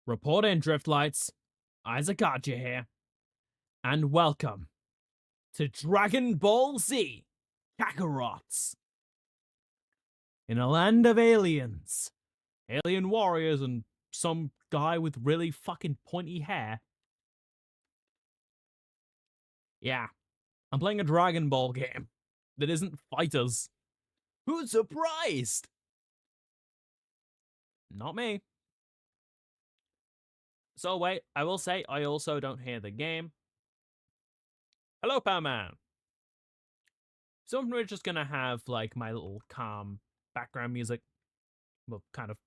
Report in, Driftlights. Isaac Archer here. And welcome to Dragon Ball Z Kakarots. In a land of aliens, alien warriors, and some guy with really fucking pointy hair. Yeah, I'm playing a Dragon Ball game that isn't fighters. Who's surprised? Not me. So wait, I will say I also don't hear the game. Hello, Powerman. So we're just gonna have like my little calm background music. Well, kind of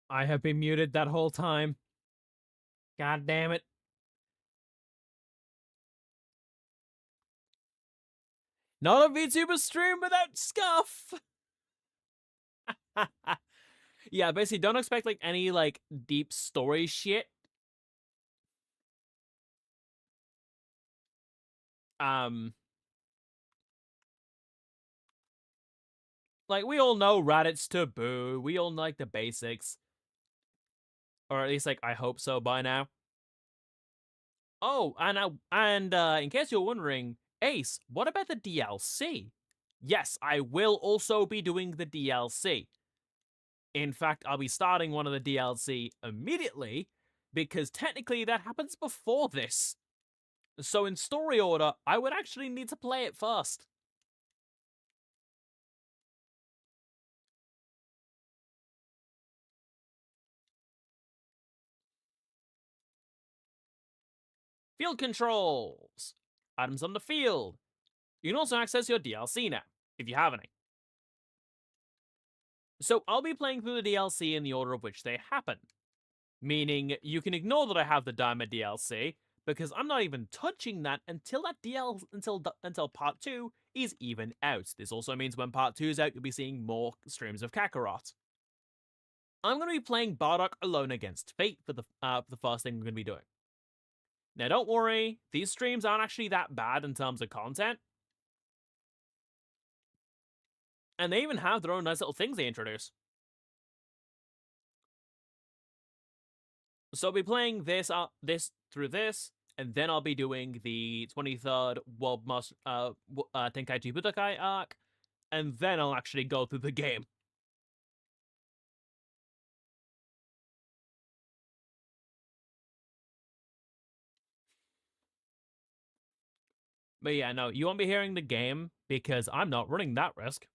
I have been muted that whole time. God damn it. Not a VTuber stream without scuff! Yeah, basically don't expect like any like deep story shit. Um like we all know Raditz taboo. We all know like the basics. Or at least like I hope so by now. Oh, and in case you're wondering, Ace, what about the DLC? Yes, I will also be doing the DLC. In fact, I'll be starting one of the DLC immediately because technically that happens before this. So in story order, I would actually need to play it first. Field controls. Items on the field. You can also access your DLC now, if you have any. So I'll be playing through the DLC in the order of which they happen. Meaning you can ignore that I have the Diamond DLC, because I'm not even touching that until until part 2 is even out. This also means when part 2 is out, you'll be seeing more streams of Kakarot. I'm going to be playing Bardock alone against Fate for the first thing we're going to be doing. Now, don't worry, these streams aren't actually that bad in terms of content. And they even have their own nice little things they introduce. So I'll be playing this through this, and then I'll be doing the 23rd World Tenkaichi Budokai arc, and then I'll actually go through the game. But yeah, no, you won't be hearing the game because I'm not running that risk.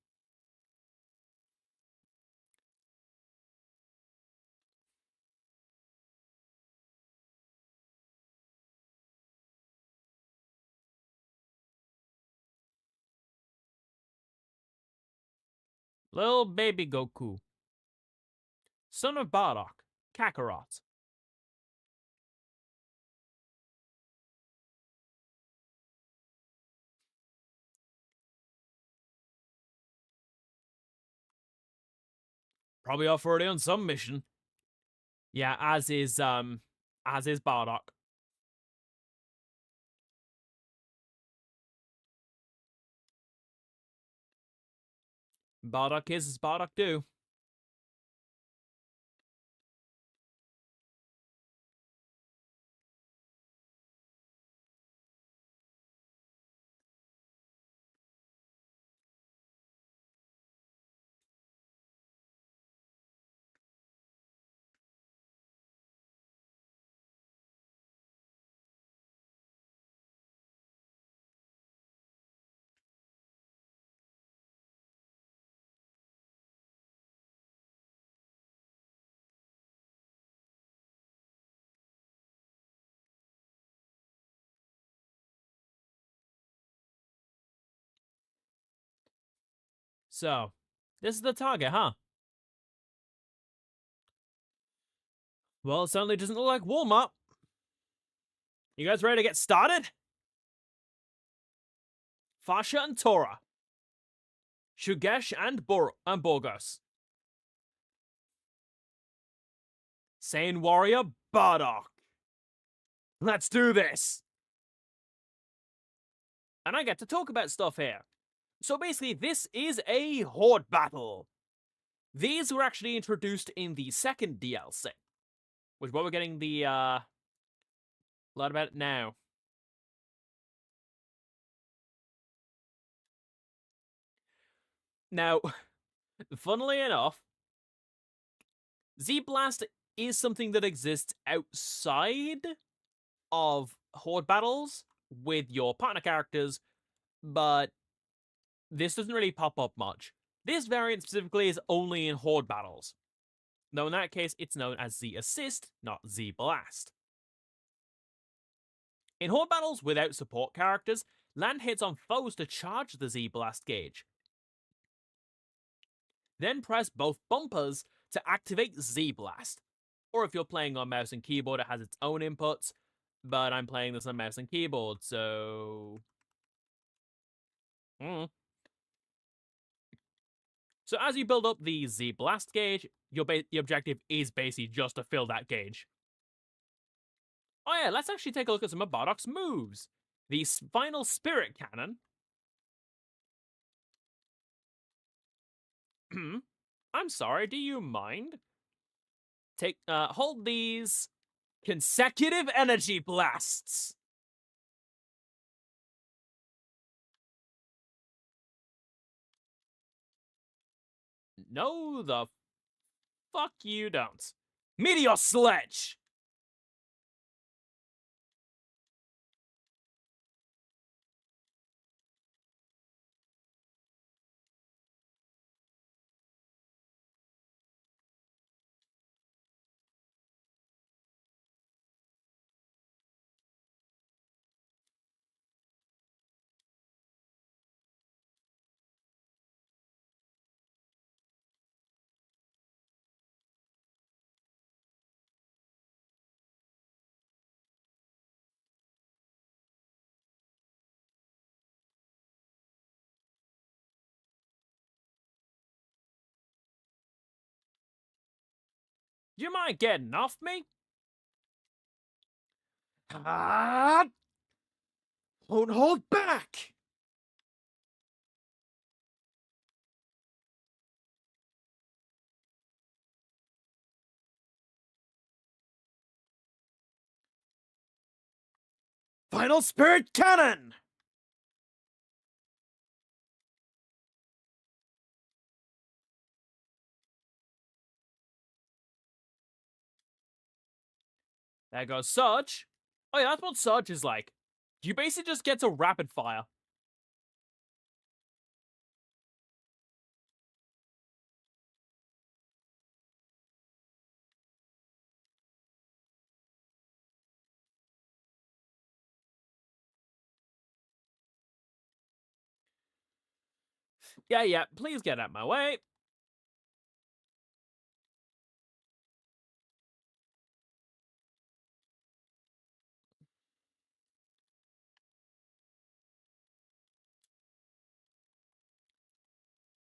Little baby Goku. Son of Bardock. Kakarot. Probably off already on some mission. Yeah, as is Bardock. Bardock is as Bardock do. So, this is the target, huh? Well, it certainly doesn't look like Walmart. You guys ready to get started? Fasha and Tora. Shugesh and Borgos. Saiyan Warrior Bardock. Let's do this! And I get to talk about stuff here. So basically, this is a horde battle. These were actually introduced in the second DLC, which is what we're getting the lot about it now. Now, funnily enough, Z-Blast is something that exists outside of horde battles with your partner characters, but this doesn't really pop up much. This variant specifically is only in horde battles. Though in that case, it's known as Z-Assist, not Z-Blast. In horde battles without support characters, land hits on foes to charge the Z-Blast gauge. Then press both bumpers to activate Z Blast. Or if you're playing on mouse and keyboard, it has its own inputs. But I'm playing this on mouse and keyboard, so. So as you build up the Z Blast gauge, the objective is basically just to fill that gauge. Oh yeah, let's actually take a look at some of Bardock's moves. The Final Spirit Cannon. I'm sorry, do you mind? Hold these consecutive energy blasts. No, the fuck you don't. Meteor Sledge! Do you mind getting off me? Ah! Don't hold back! Final Spirit Cannon! There goes Surge. Oh yeah, that's what Surge is like. You basically just get to rapid fire. Yeah, please get out my way.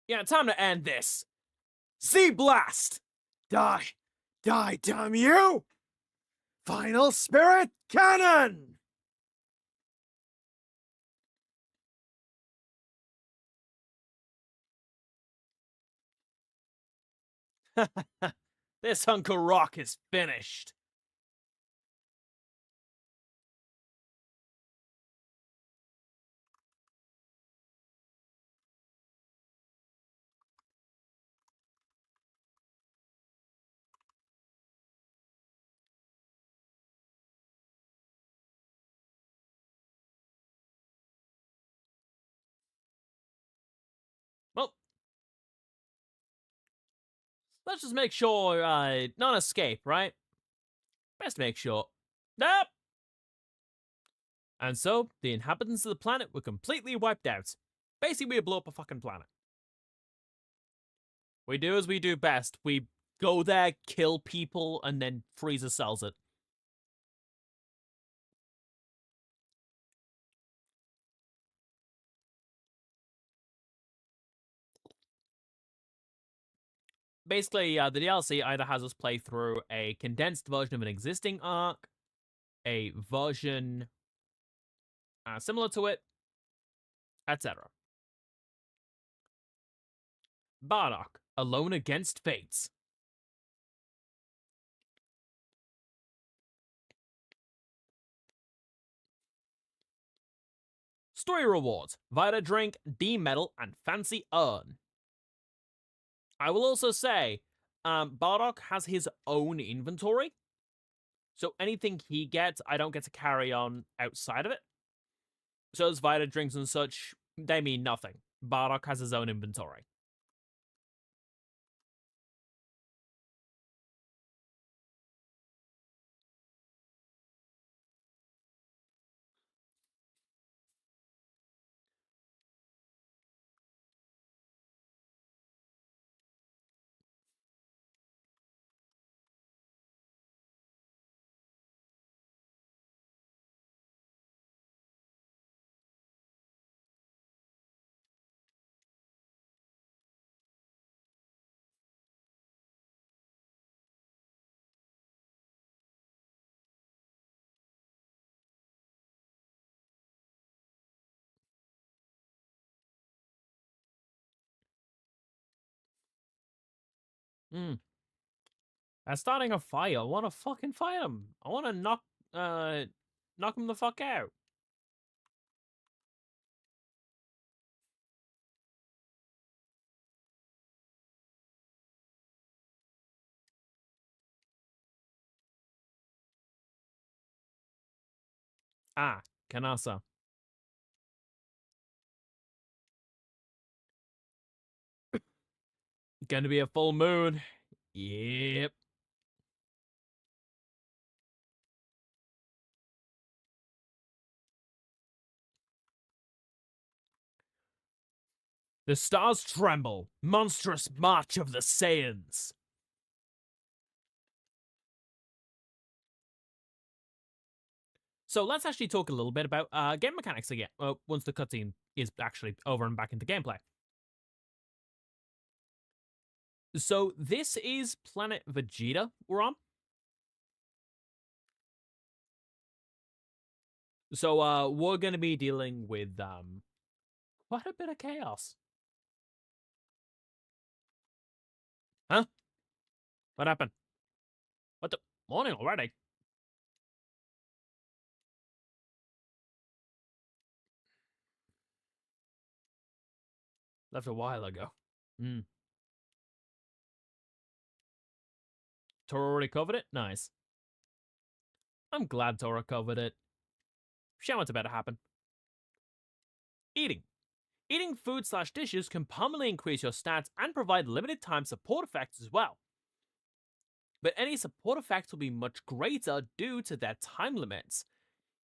Yeah, time to end this. Z Blast! Die! Die, damn you! Final Spirit Cannon! This hunk of rock is finished. Well, let's just make sure, non-escape, right? Best make sure. Nope! And so, the inhabitants of the planet were completely wiped out. Basically, we blew up a fucking planet. We do as we do best. We go there, kill people, and then Frieza sells it. Basically, the DLC either has us play through a condensed version of an existing arc, a version similar to it, etc. Bardock, Alone Against Fates. Story rewards, Vita Drink, D Medal, and Fancy Urn. I will also say, Bardock has his own inventory, so anything he gets, I don't get to carry on outside of it. So those Vita Drinks and such, they mean nothing. Bardock has his own inventory. Hmm. They're starting a fire. I want to fucking fight them. I want to knock them the fuck out. Ah, Kanasa. Gonna be a full moon. Yep. The stars tremble. Monstrous march of the Saiyans. So let's actually talk a little bit about game mechanics again. Once the cutscene is actually over and back into gameplay. So this is Planet Vegeta we're on. So we're gonna be dealing with quite a bit of chaos. Huh? What happened? What the morning already? Left a while ago. Hmm. Tora already covered it? Nice. I'm glad Tora covered it. Show what's about to happen. Eating. Eating food/dishes can permanently increase your stats and provide limited time support effects as well. But any support effects will be much greater due to their time limits.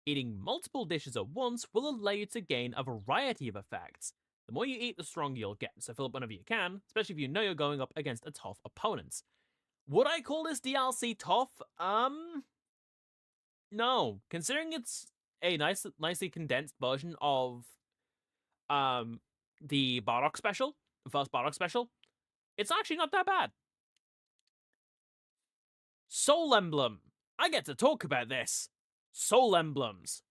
Eating multiple dishes at once will allow you to gain a variety of effects. The more you eat, the stronger you'll get, so fill up whenever you can, especially if you know you're going up against a tough opponent. Would I call this DLC tough? No. Considering it's a nicely condensed version of the Bardock special, the first Bardock special, it's actually not that bad. Soul Emblem. I get to talk about this. Soul Emblems.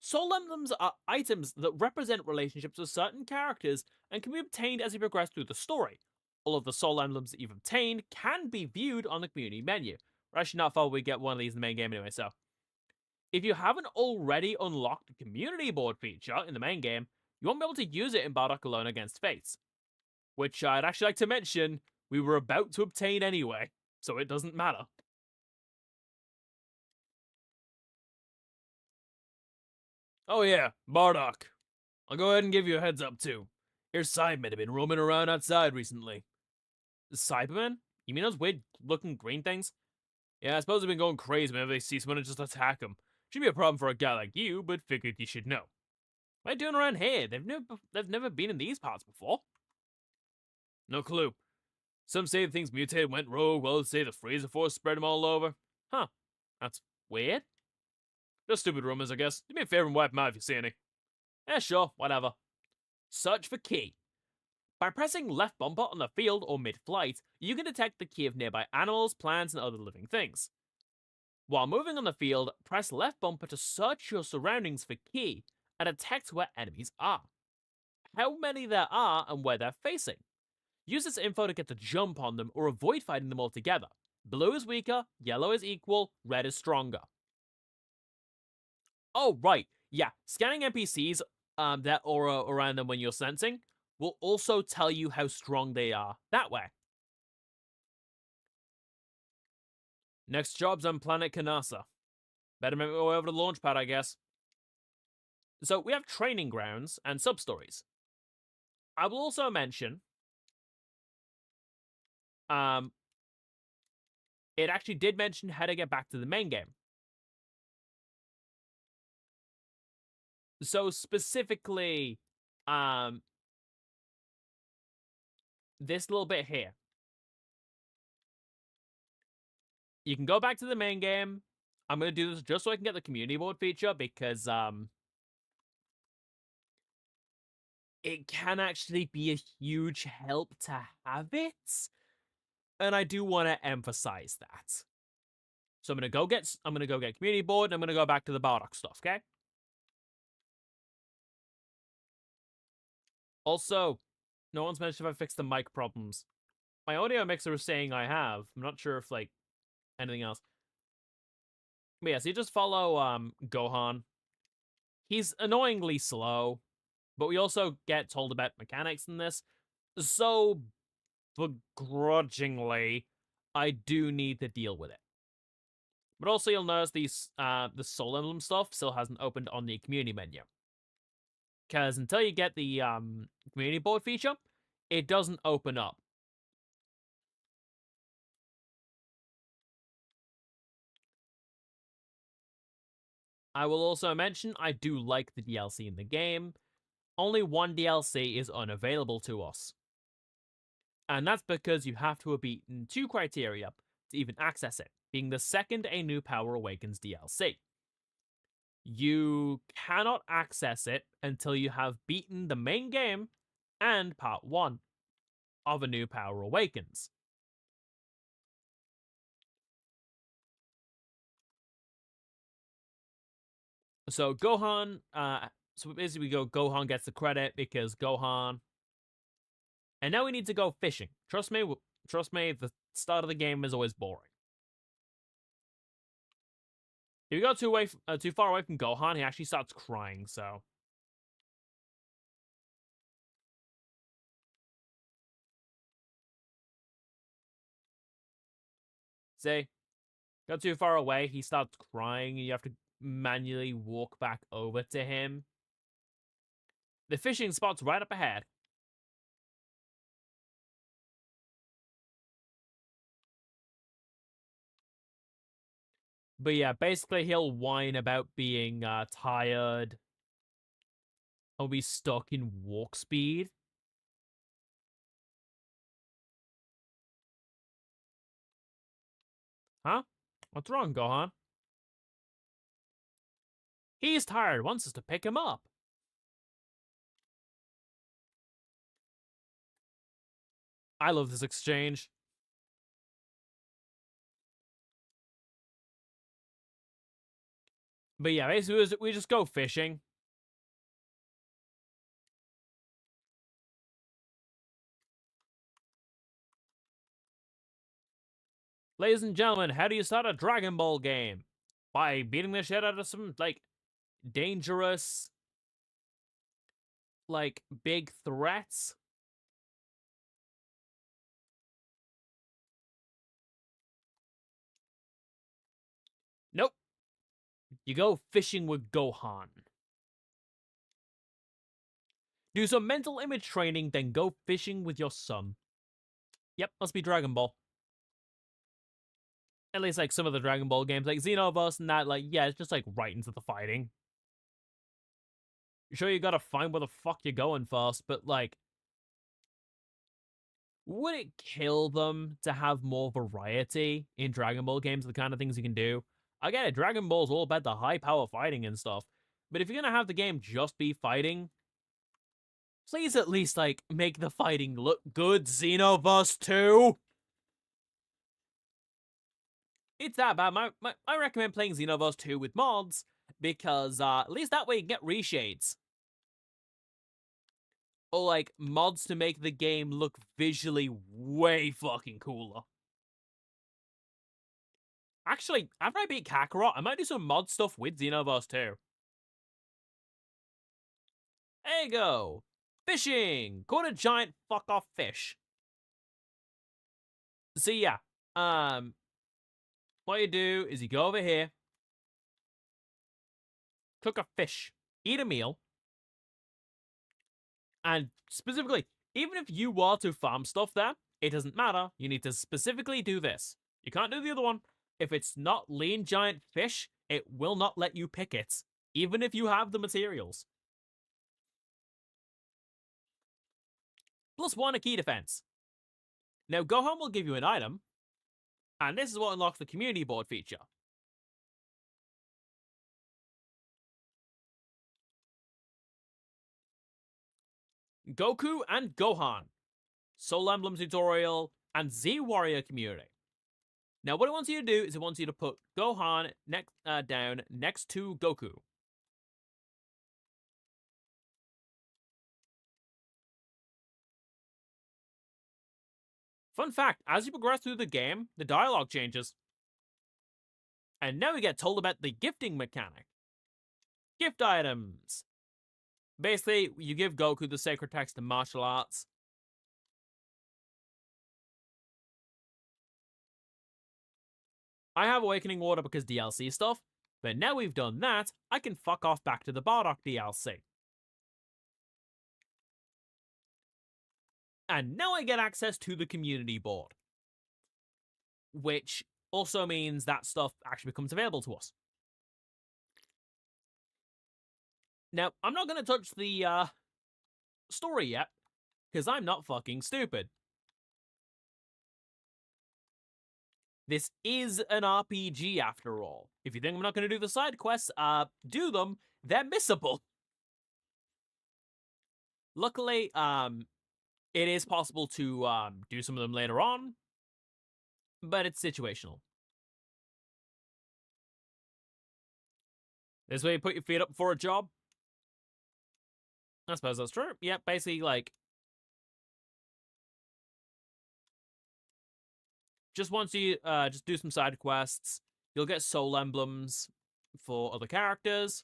Soul Emblems are items that represent relationships with certain characters and can be obtained as you progress through the story. All of the Soul Emblems that you've obtained can be viewed on the community menu. We're actually not far, we get one of these in the main game anyway, so. If you haven't already unlocked the community board feature in the main game, you won't be able to use it in Bardock alone against Fates. Which I'd actually like to mention, we were about to obtain anyway, so it doesn't matter. Oh yeah, Bardock. I'll go ahead and give you a heads up too. Your Cybermen have been roaming around outside recently. Cybermen? You mean those weird looking green things? Yeah, I suppose they've been going crazy whenever they see someone and just attack them. Shouldn't be a problem for a guy like you, but figured you should know. What are they doing around here? They've never been in these parts before. No clue. Some say things mutated went rogue, while others say the Freezer Force spread them all over. Huh. That's weird. Just stupid rumors, I guess. Do me a favor and wipe them out if you see any. Yeah, sure, whatever. Search for key. By pressing left bumper on the field or mid-flight, you can detect the key of nearby animals, plants, and other living things. While moving on the field, press left bumper to search your surroundings for key and detect where enemies are, how many there are, and where they're facing. Use this info to get the jump on them or avoid fighting them altogether. Blue is weaker, yellow is equal, red is stronger. Oh, right. Yeah, scanning NPCs that aura around them when you're sensing will also tell you how strong they are that way. Next job's on planet Kanasa. Better make my way over to the launch pad, I guess. So we have training grounds and sub-stories. I will also mention, it actually did mention how to get back to the main game. So specifically, this little bit here. You can go back to the main game. I'm going to do this just so I can get the community board feature because, it can actually be a huge help to have it. And I do want to emphasize that. So I'm gonna go get community board and I'm gonna go back to the Bardock stuff, okay? Also, no one's mentioned if I fixed the mic problems. My audio mixer is saying I have. I'm not sure if, like, anything else. But yeah, so you just follow Gohan. He's annoyingly slow, but we also get told about mechanics in this. So begrudgingly, I do need to deal with it. But also you'll notice the Soul Emblem stuff still hasn't opened on the community menu. Because until you get the community board feature, it doesn't open up. I will also mention I do like the DLC in the game. Only one DLC is unavailable to us. And that's because you have to have beaten two criteria to even access it, being the second A New Power Awakens DLC. You cannot access it until you have beaten the main game and part 1 of A New Power Awakens. So Gohan, so basically we go Gohan gets the credit because Gohan. And now we need to go fishing. Trust me, the start of the game is always boring. If you go too far away from Gohan, he actually starts crying, so. See? Go too far away, he starts crying, and you have to manually walk back over to him. The fishing spot's right up ahead. But yeah, basically he'll whine about being tired. He'll be stuck in walk speed. Huh? What's wrong, Gohan? He's tired, wants us to pick him up. I love this exchange. But yeah, basically we just go fishing. Ladies and gentlemen, how do you start a Dragon Ball game? By beating the shit out of some, like, dangerous, like, big threats? Nope. You go fishing with Gohan. Do some mental image training, then go fishing with your son. Yep, must be Dragon Ball. At least, like, some of the Dragon Ball games, like Xenoverse and that, like, yeah, it's just, like, right into the fighting. Sure, you gotta find where the fuck you're going first, but, like, would it kill them to have more variety in Dragon Ball games, the kind of things you can do? I get it, Dragon Ball's all about the high power fighting and stuff, but if you're gonna have the game just be fighting, please at least, like, make the fighting look good, Xenoverse 2! It's that bad. I recommend playing Xenoverse 2 with mods, because at least that way you can get reshades. Or, like, mods to make the game look visually way fucking cooler. Actually, after I beat Kakarot, I might do some mod stuff with Xenoverse 2. There you go. Fishing! Caught a giant fuck-off fish. So yeah, what you do is you go over here, cook a fish, eat a meal, and specifically, even if you were to farm stuff there, it doesn't matter. You need to specifically do this. You can't do the other one. If it's not lean giant fish, it will not let you pick it, even if you have the materials. +1 a key defense. Now, Gohan will give you an item, and this is what unlocks the community board feature. Goku and Gohan, Soul Emblem tutorial, and Z Warrior community. Now, what it wants you to do is it wants you to put Gohan down next to Goku. Fun fact, as you progress through the game, the dialogue changes. And now we get told about the gifting mechanic. Gift items. Basically, you give Goku the sacred text of martial arts. I have Awakening Water because DLC stuff, but now we've done that, I can fuck off back to the Bardock DLC. And now I get access to the community board, which also means that stuff actually becomes available to us. Now, I'm not going to touch the story yet, because I'm not fucking stupid. This is an RPG after all. If you think I'm not going to do the side quests, do them. They're missable. Luckily, it is possible to do some of them later on, but it's situational. This way you put your feet up for a job. I suppose that's true. Yeah, basically, like, just once you just do some side quests, you'll get soul emblems for other characters.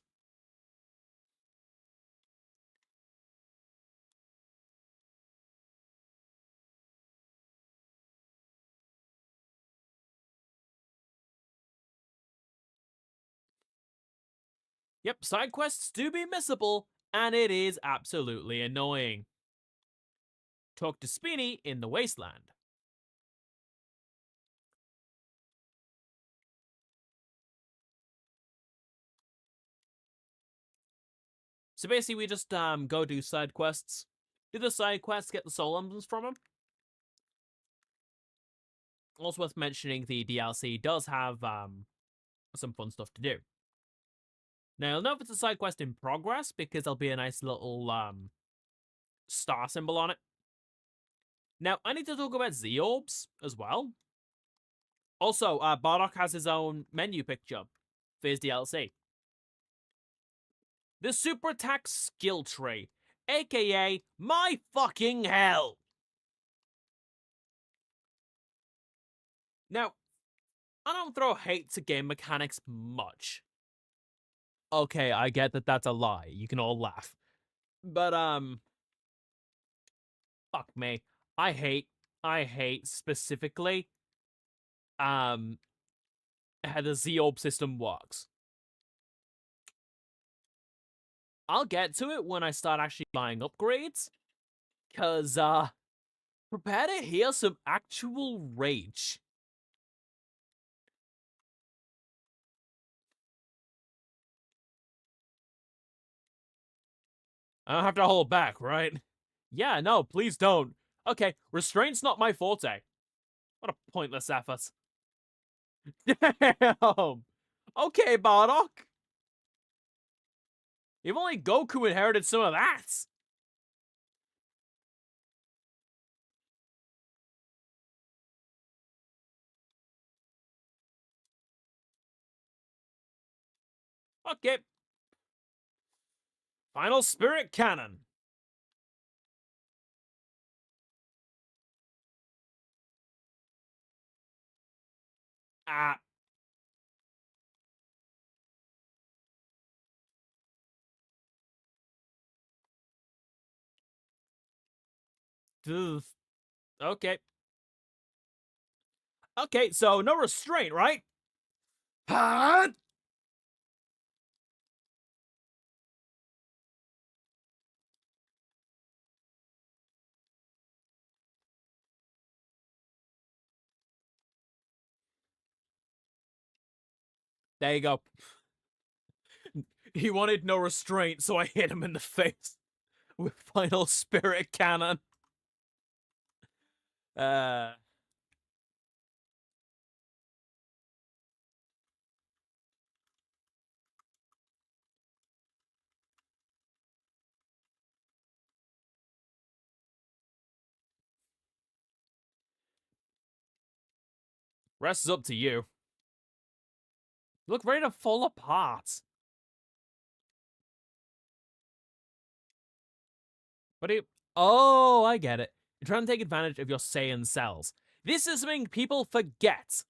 Yep, side quests do be missable, and it is absolutely annoying. Talk to Spinny in the Wasteland. So basically, we just go do side quests. Do the side quests, get the soul emblems from them. Also worth mentioning, the DLC does have some fun stuff to do. Now, you'll know if it's a side quest in progress because there'll be a nice little star symbol on it. Now, I need to talk about Z-Orbs as well. Also, Bardock has his own menu picture for his DLC. The Super Attack Skill Tree, aka my fucking hell. Now, I don't throw hate to game mechanics much. Okay, I get that that's a lie. You can all laugh. But, fuck me. I hate specifically, how the Z-Orb system works. I'll get to it when I start actually buying upgrades. Cause, prepare to hear some actual rage. I don't have to hold back, right? Yeah, no, please don't. Okay, restraint's not my forte. What a pointless effort. Damn! Okay, Bardock. If only Goku inherited some of that. Okay. Final Spirit Cannon. Ah. Okay. Okay, so no restraint, right? There you go. He wanted no restraint, so I hit him in the face with Final Spirit Cannon. Uh. Rest is up to you. You look ready to fall apart. What do you... Oh, I get it. You're trying to take advantage of your Saiyan cells. This is something people forget.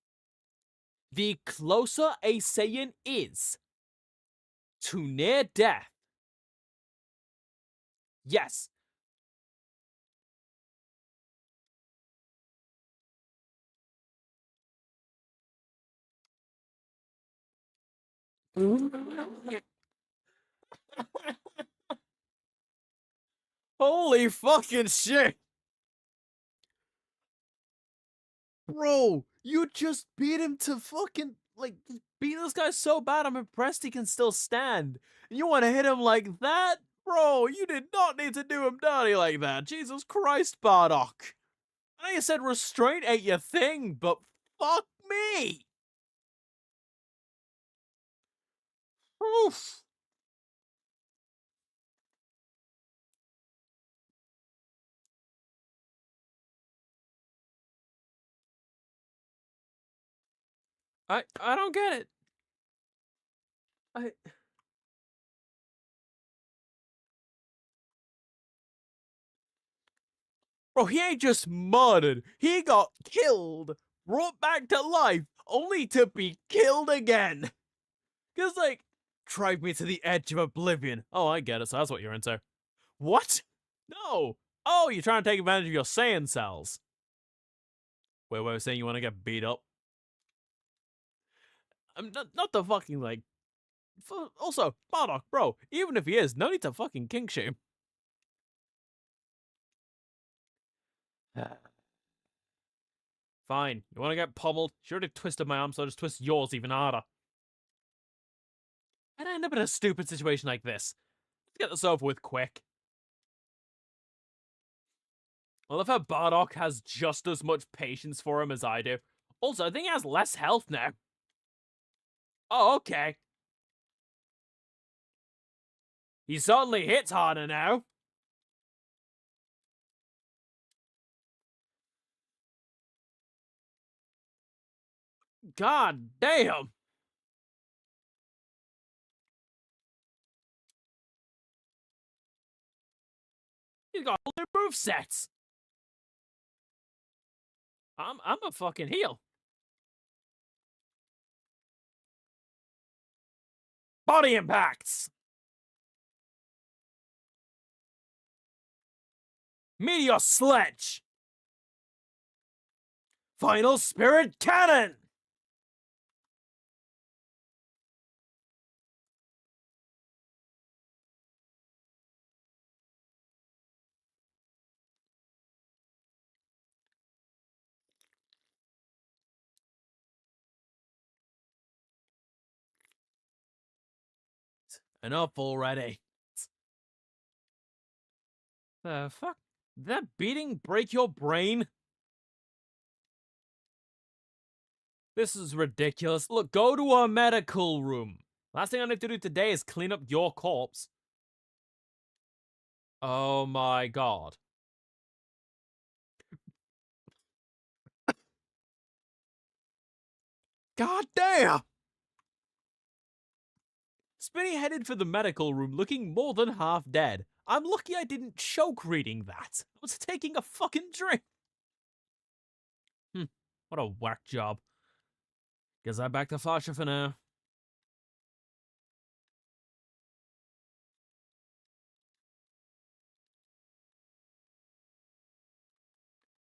The closer a Saiyan is to near death, yes. Holy fucking shit! Bro, you just beat him to fucking, like, beat this guy so bad I'm impressed he can still stand. And you want to hit him like that? Bro, you did not need to do him dirty like that. Jesus Christ, Bardock. I know you said restraint ain't your thing, but fuck me! Oof. I don't get it. I Bro, he ain't just murdered. He got killed, brought back to life, only to be killed again. Cause like, drive me to the edge of oblivion. Oh, I get it. So that's what you're into. What? No. Oh, you're trying to take advantage of your Saiyan cells. Wait, saying you want to get beat up? I'm not the fucking like. Also, Bardock, bro. Even if he is, no need to fucking kink shame. Fine. You want to get pummeled? Sure to twisted my arm, so I'll just twist yours even harder. I'd end up in a stupid situation like this. Let's get this over with quick. I love how Bardock has just as much patience for him as I do. Also, I think he has less health now. Oh, okay. He certainly hits harder now. God damn. He's got whole new movesets. I'm a fucking heel. Body impacts. Meteor sledge. Final spirit cannon. Enough already. The fuck? Did that beating break your brain? This is ridiculous. Look, go to a medical room. Last thing I need to do today is clean up your corpse. Oh my god. God damn! Spinny headed for the medical room looking more than half dead. I'm lucky I didn't choke reading that. I was taking a fucking drink. What a whack job. Guess I'm back to Fasha for now.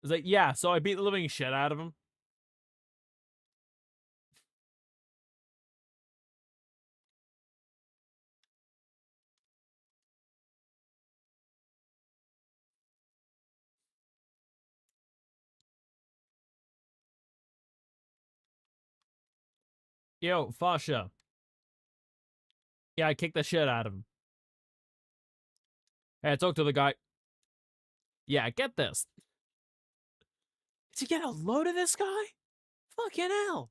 It's like, yeah, so I beat the living shit out of him. Yo, Fasha. Yeah, I kicked the shit out of him. Hey, I talked to the guy. Yeah, get this. Did you get a load of this guy? Fucking hell.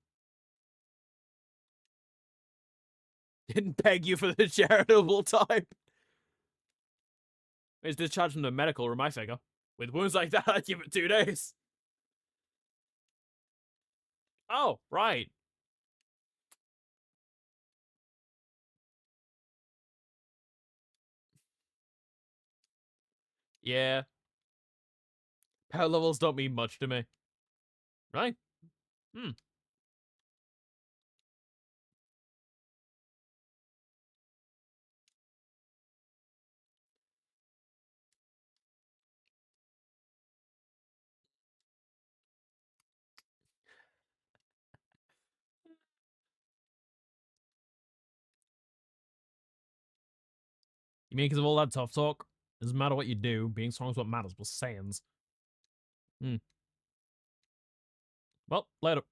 Didn't peg you for the charitable type. He's discharged from the medical room, I figure. With wounds like that, I'd give it 2 days. Oh, right. Yeah. Power levels don't mean much to me. Really? Hmm. You mean because of all that tough talk? Doesn't matter what you do, being strong is what matters. We're Saiyans. Hmm. Well, later.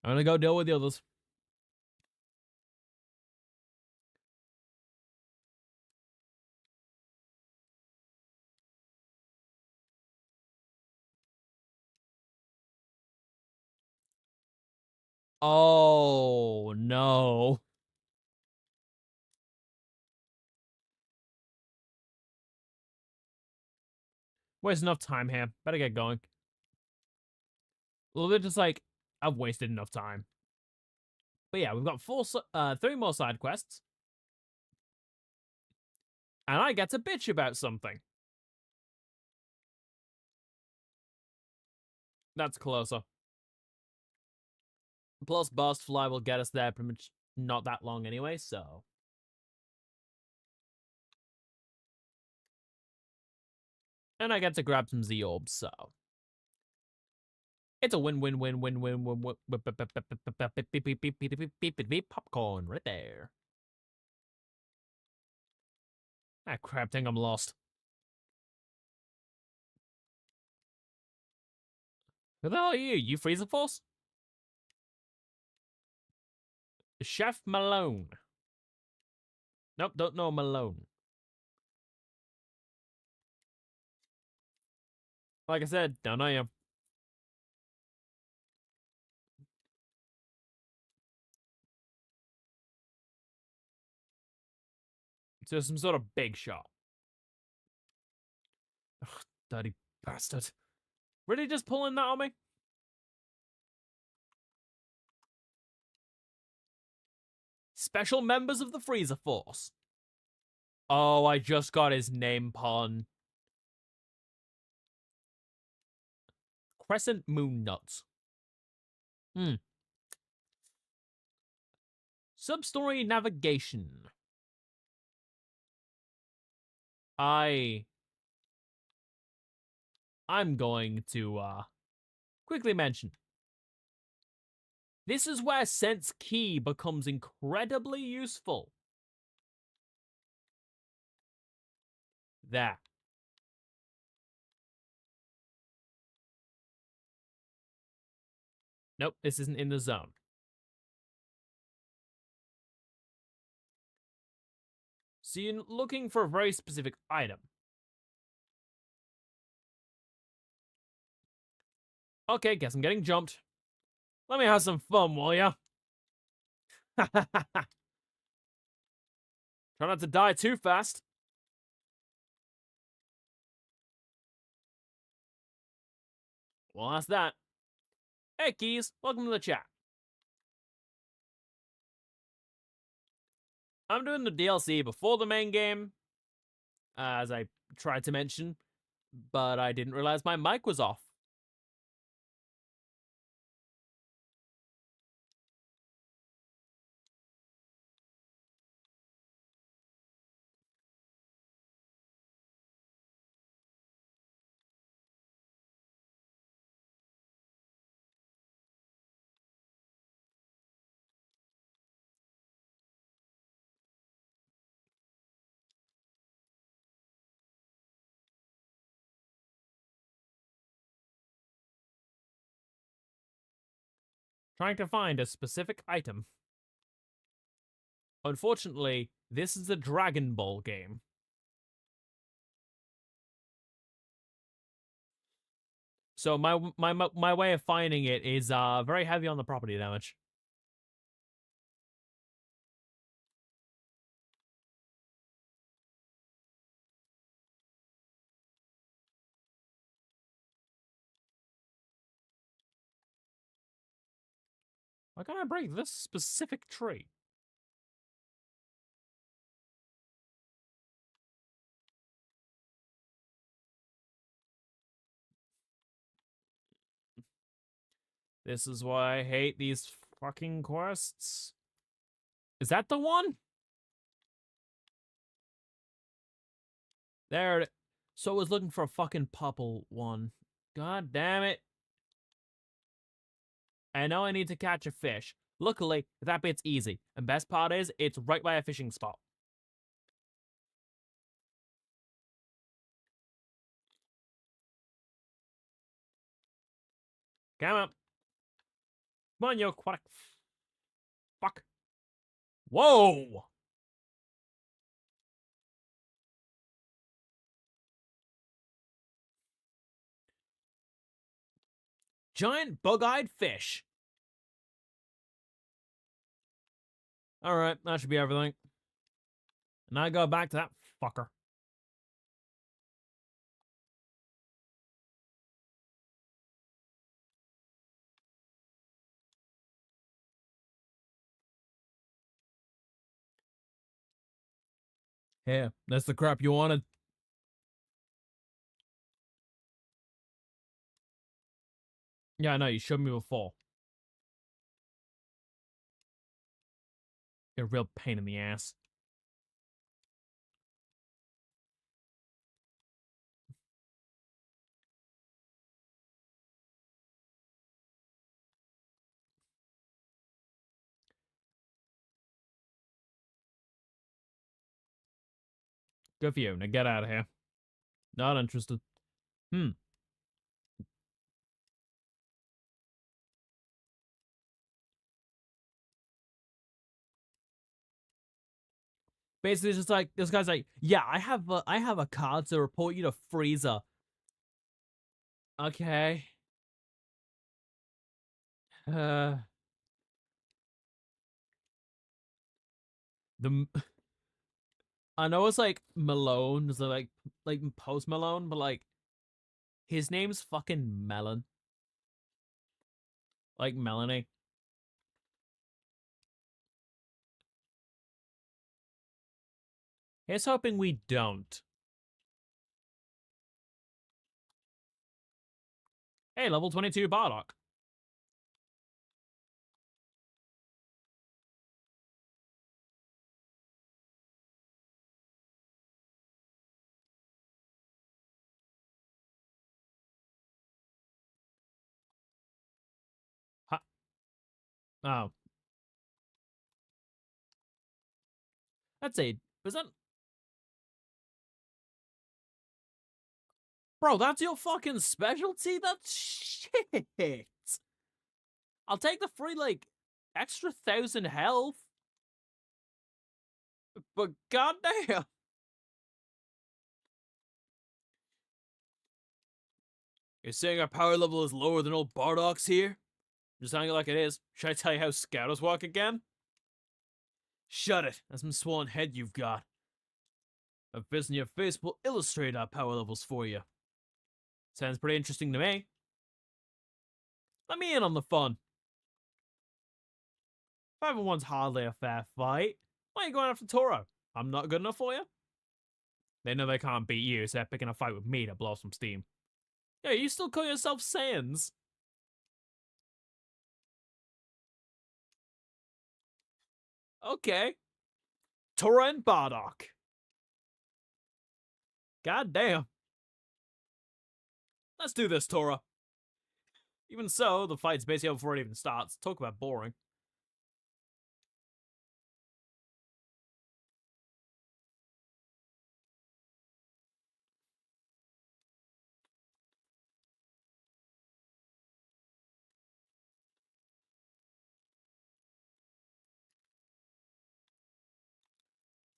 I'm gonna go deal with the others. Oh, no. Waste enough time here. Better get going. A little bit just like, I've wasted enough time. But yeah, we've got three more side quests. And I get to bitch about something. That's closer. Plus, Burst Fly will get us there pretty much not that long anyway, so. And I get to grab some Z orbs, so. It's a win-win-win-win-win-win popcorn right there. Ah, crap, think I'm lost. Who the hell are you? You Frieza Force? Chef Malone. Nope, don't know Malone. Like I said, don't know you. So some sort of big shot. Ugh, dirty bastard. Really just pulling that on me? Special members of the Frieza Force. Oh, I just got his name pun. Crescent Moon Nuts. Hmm. Substory navigation. I'm going to quickly mention. This is where Sense Ki becomes incredibly useful. There. Nope, this isn't in the zone. So you're looking for a very specific item. Okay, guess I'm getting jumped. Let me have some fun, will ya? Try not to die too fast. Well, that's that. Hey, Keys, welcome to the chat. I'm doing the DLC before the main game, as I tried to mention, but I didn't realize my mic was off. Trying to find a specific item. Unfortunately, this is a Dragon Ball game. So my way of finding it is very heavy on the property damage. Why can't I break this specific tree? This is why I hate these fucking quests. Is that the one? There it. So I was looking for a fucking purple one. God damn it. I know I need to catch a fish. Luckily, that bit's easy. And best part is, it's right by a fishing spot. Come on. Come on, you aquatic. Fuck. Whoa! Giant bug-eyed fish. Alright, that should be everything. And I go back to that fucker. Here, that's the crap you wanted. Yeah, I know, you showed me before. You're a real pain in the ass. Good for you. Now get out of here. Not interested. Hmm. Basically, it's just like this guy's like, yeah, I have a card to report you to Freezer. Okay. Uh, the I know it's like Malone, so like Post Malone, but like his name's fucking Melon, like Melanie. Here's hoping we don't. Hey, level 22 Bardock. Ha oh, that's a was that bro? That's your fucking specialty. That's shit. I'll take the free like extra 1,000 health, but goddamn. You're saying our power level is lower than old Bardock's here? Just sounding like it is. Should I tell you how scouters work again? Shut it. That's some swollen head you've got. A fist in your face will illustrate our power levels for you. Sounds pretty interesting to me. Let me in on the fun. 5-1's hardly a fair fight. Why are you going after Toro? I'm not good enough for you? They know they can't beat you, so they're picking a fight with me to blow some steam. Yeah, you still call yourself Saiyans? Okay. Toro and Bardock. God damn. Let's do this, Tora. Even so, the fight's basically over before it even starts. Talk about boring.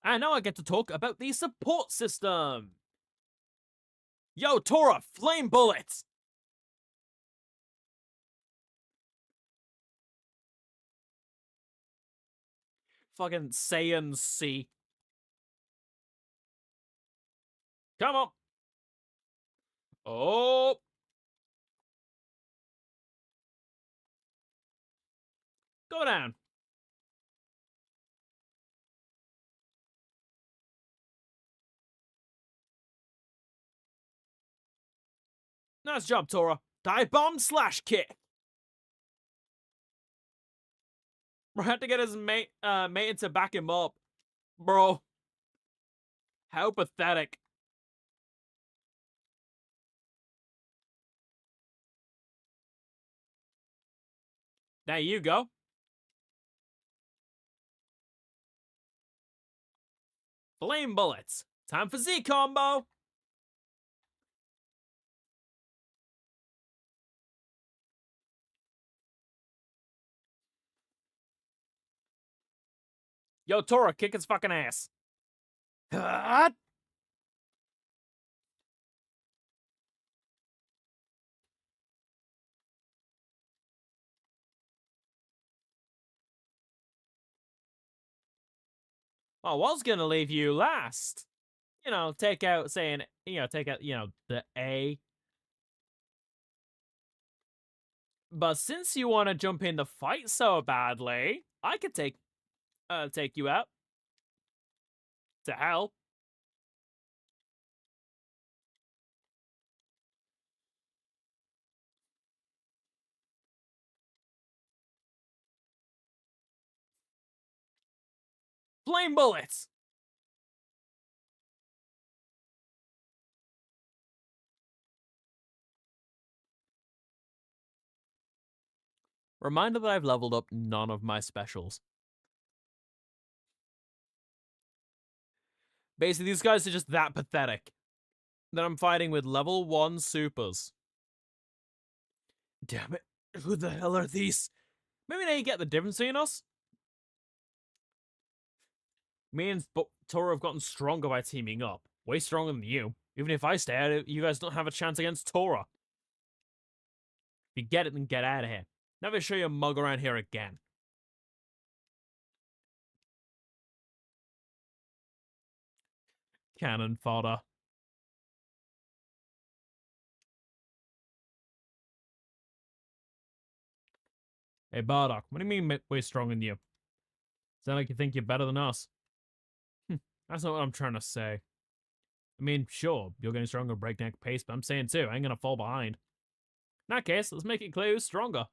And now I get to talk about the support system. Yo, Tora, flame bullets! Fucking Saiyan C. Come on. Oh. Go down. Nice job, Tora. Dive bomb slash kick. Had to get his mate to back him up. Bro. How pathetic. There you go. Flame bullets. Time for Z combo. Yo, Tora, kick his fucking ass. I was gonna leave you last. You know, take out the A. But since you want to jump in the fight so badly, I could take you out. To hell. Flame bullets! Reminder that I've leveled up none of my specials. Basically, these guys are just that pathetic. That I'm fighting with level 1 supers. Damn it. Who the hell are these? Maybe now you get the difference between us? Me and Toro have gotten stronger by teaming up. Way stronger than you. Even if I stay at it, you guys don't have a chance against Tora. If you get it, then get out of here. Never show your mug around here again. Cannon fodder. Hey, Bardock, what do you mean we're stronger than you? Sound like you think you're better than us? That's not what I'm trying to say. I mean, sure, you're getting stronger at breakneck pace, but I'm saying too, I ain't gonna fall behind. In that case, let's make it clear who's stronger.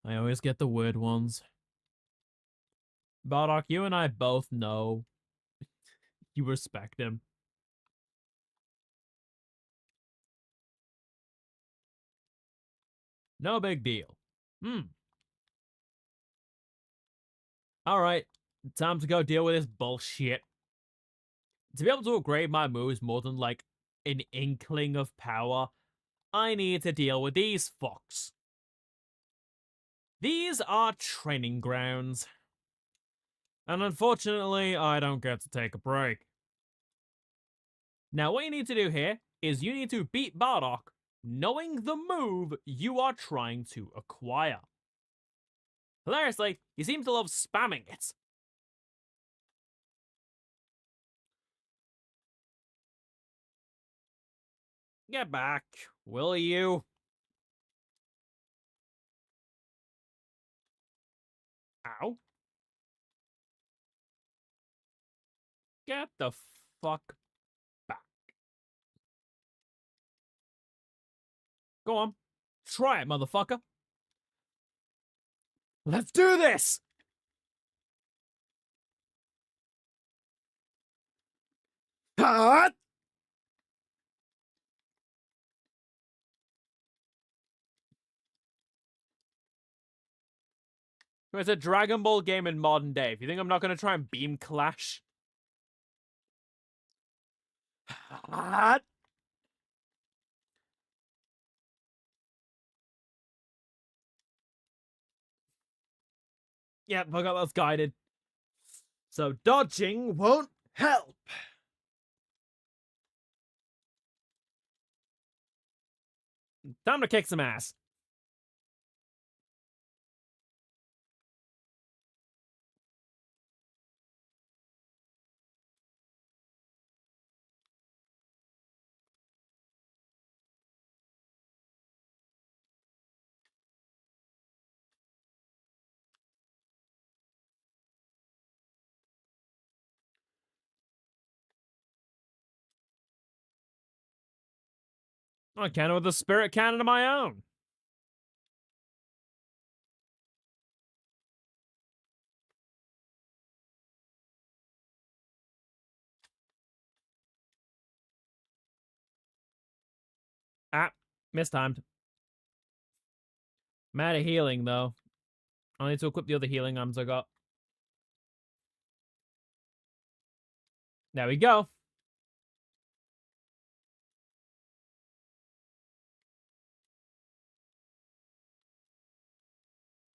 I always get the weird ones. Bardock, you and I both know you respect him. No big deal. Alright, time to go deal with this bullshit. To be able to upgrade my moves more than like an inkling of power, I need to deal with these fucks. These are training grounds. And unfortunately, I don't get to take a break. Now, what you need to do here is you need to beat Bardock, knowing the move you are trying to acquire. Hilariously, he seems to love spamming it. Get back, will you? Ow. Get the fuck back. Go on. Try it, motherfucker. Let's do this! Cut! It's a Dragon Ball game in modern day. If you think I'm not going to try and beam clash. Cut! Yep, I got that's guided. So dodging won't help. Time to kick some ass. I can with a spirit cannon of my own. Ah, mistimed. I'm out of healing, though. I need to equip the other healing items I got. There we go.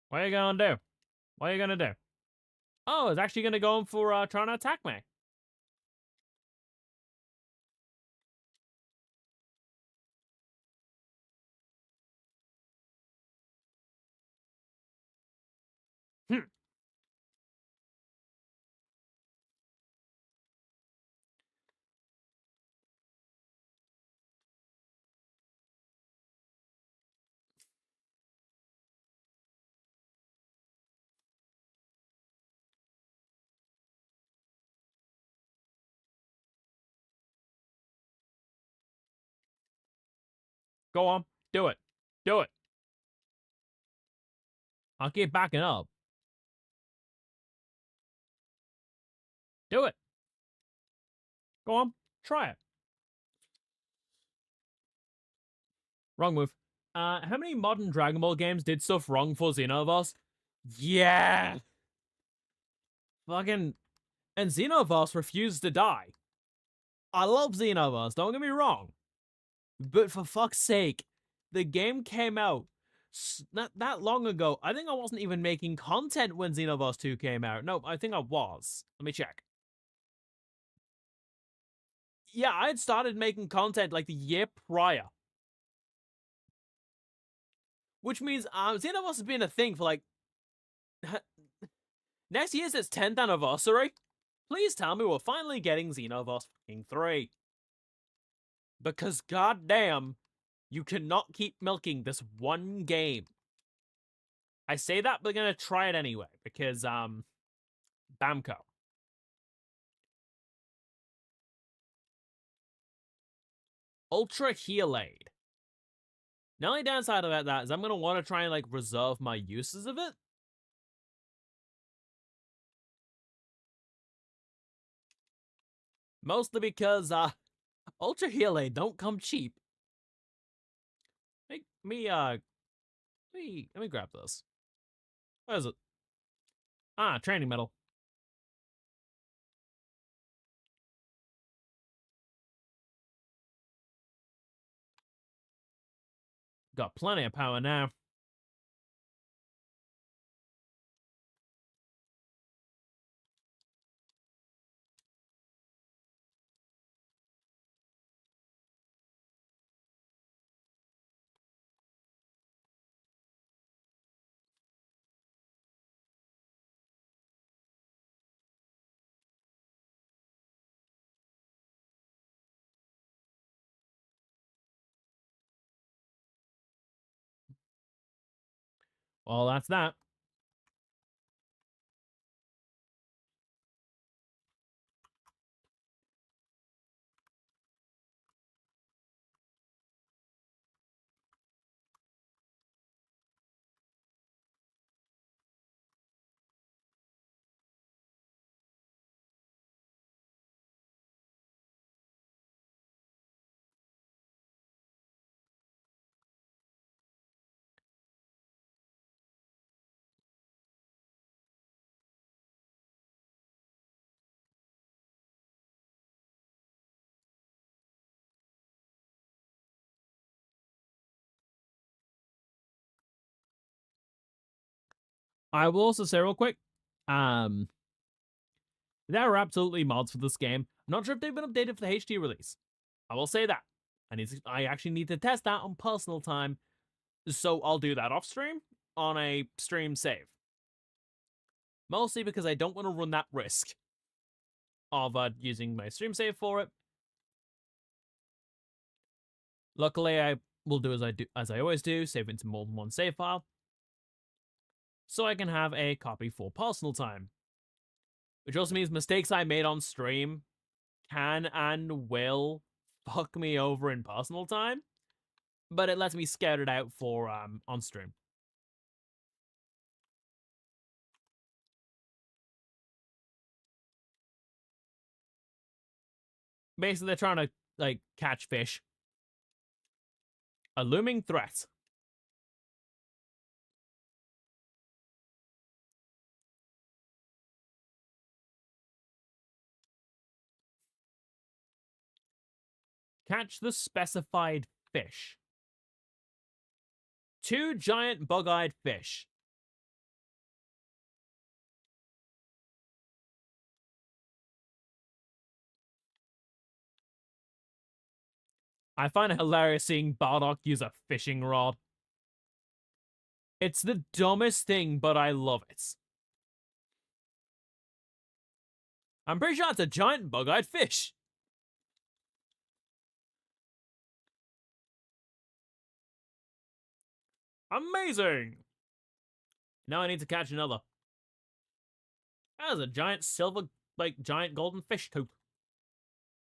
What are you gonna do? What are you gonna do? Oh, it's actually gonna go in for trying to attack me. Hmm. Go on. Do it. Do it. I'll keep backing up. Do it. Go on. Try it. Wrong move. How many modern Dragon Ball games did stuff wrong for Xenoverse? Yeah! Fucking... And Xenoverse refused to die. I love Xenoverse, don't get me wrong. But for fuck's sake, the game came out not that long ago. I think I wasn't even making content when Xenoverse 2 came out. No, I think I was. Let me check. Yeah, I had started making content like the year prior. Which means Xenoverse has been a thing for like... Next year's its 10th anniversary. Please tell me we're finally getting Xenoverse 3. Because goddamn, you cannot keep milking this one game. I say that, but we're gonna try it anyway, because, Bamco. Ultra Heal Aid. The only downside about that is I'm gonna want to try and, like, reserve my uses of it. Mostly because, Ultra Heal Aid don't come cheap. Let me grab this. What is it? Ah, training medal. Got plenty of power now. Well, that's that. I will also say real quick, um, there are absolutely mods for this game. I'm not sure if they've been updated for the HD release. I will say that. I actually need to test that on personal time, so I'll do that off stream on a stream save. Mostly because I don't want to run that risk of using my stream save for it. Luckily, I will do as I always do, save into more than one save file, so I can have a copy for personal time. Which also means mistakes I made on stream can and will fuck me over in personal time. but it lets me scout it out for on stream. Basically, they're trying to like catch fish. A looming threat. Catch the specified fish. 2 giant bug-eyed fish. I find it hilarious seeing Bardock use a fishing rod. It's the dumbest thing, but I love it. I'm pretty sure it's a giant bug-eyed fish. Amazing! Now I need to catch another. That is a giant silver, giant golden fish tooth.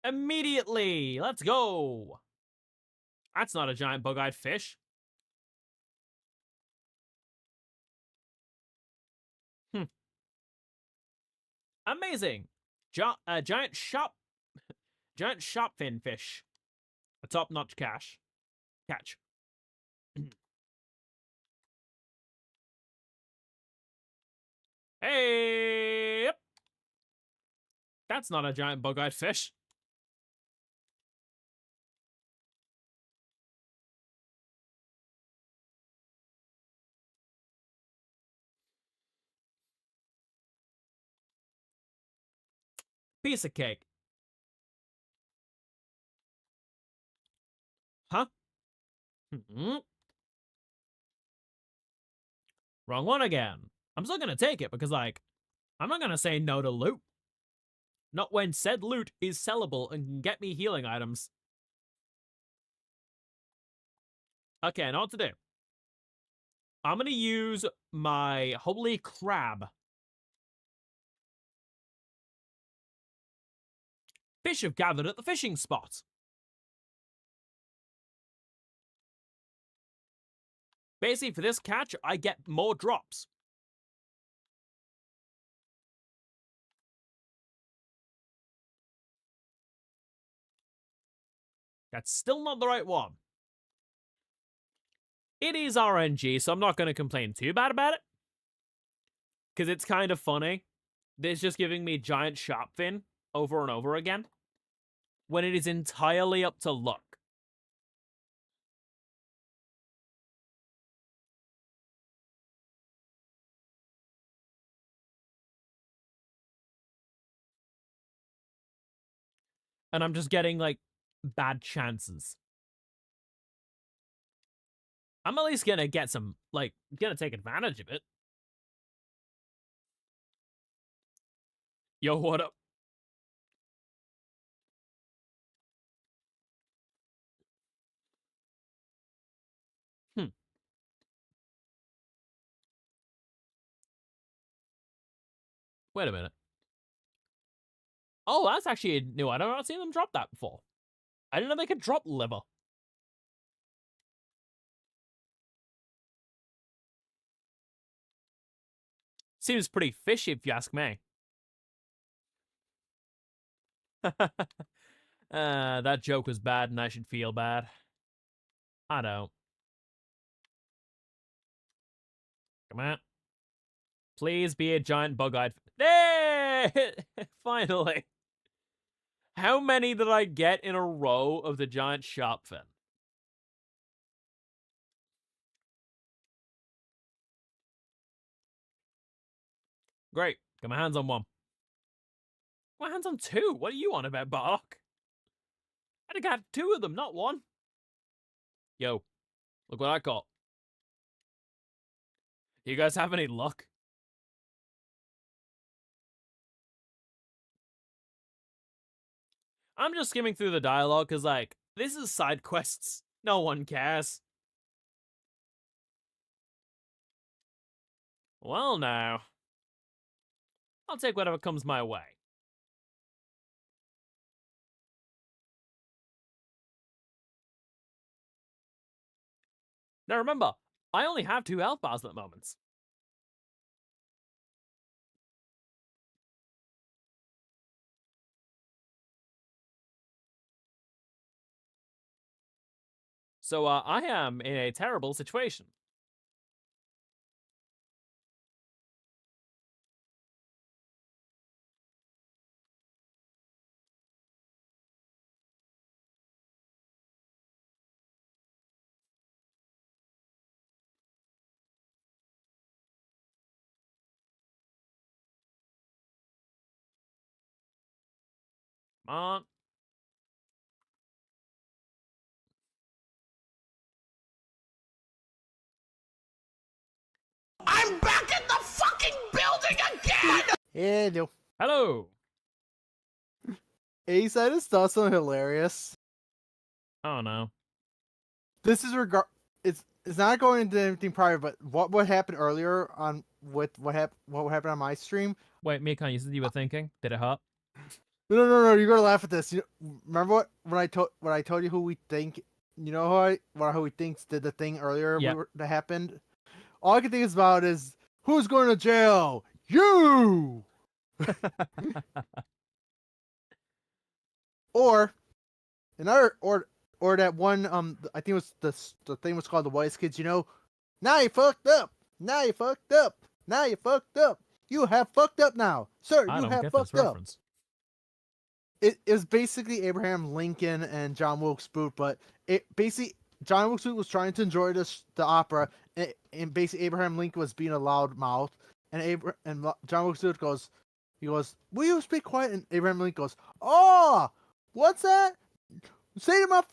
Immediately! Let's go! That's not a giant bug-eyed fish. Amazing! Giant sharp fin fish. A top-notch catch. Hey! Yep. That's not a giant bug-eyed fish. Piece of cake. Huh? Wrong one again. I'm still gonna take it because, like, I'm not gonna say no to loot. Not when said loot is sellable and can get me healing items. Okay, I know what to do. I'm gonna use my holy crab. Fish have gathered at the fishing spot. Basically, for this catch, I get more drops. That's still not the right one. It is RNG, so I'm not going to complain too bad about it. Because it's kind of funny. It's just giving me giant sharp fin over and over again. When it is entirely up to luck. And I'm just getting, like, bad chances. I'm at least gonna get some, like, gonna take advantage of it. Yo, what up? Wait a minute. Oh, that's actually new. I've not seen them drop that before. I didn't know they could drop liver. Seems pretty fishy if you ask me. That joke was bad and I should feel bad. I don't. Come on. Please be a giant bug-eyed. Hey! Finally. How many did I get in a row of the giant sharp fin? Great. Got my hands on one. My hands on 2? What are you on about, Bark? I'd have got 2 of them, not 1. Yo, look what I got. You guys have any luck? I'm just skimming through the dialogue because, like, this is side quests. No one cares. Well, now. I'll take whatever comes my way. Now remember, I only have 2 health bars at the moment. So I am in a terrible situation. Come on. I'm back in the fucking building again! Hello. Hello. Ace, I just thought something hilarious. Oh no. This is it's not going into anything private, but what happened earlier on with what happened on my stream? Wait, Mikan, you said you were thinking? Did it hurt? No, you're gonna laugh at this. Remember when I told you who we think, you know how we thinks did the thing earlier Yep. that happened? All I can think about is who's going to jail? You. Or another or that one I think it was the thing was called the Wise Kids, you know. Now you fucked up. Now you fucked up. Now you fucked up. You have fucked up now. Sir, I you don't have get this fucked up. reference. It was basically Abraham Lincoln and John Wilkes Booth, but it basically John Wilkes Booth was trying to enjoy the opera, and basically Abraham Lincoln was being a loud mouth, and John Wilkes Booth goes, "Will you speak quiet?" And Abraham Lincoln goes, "Oh, what's that? Say to my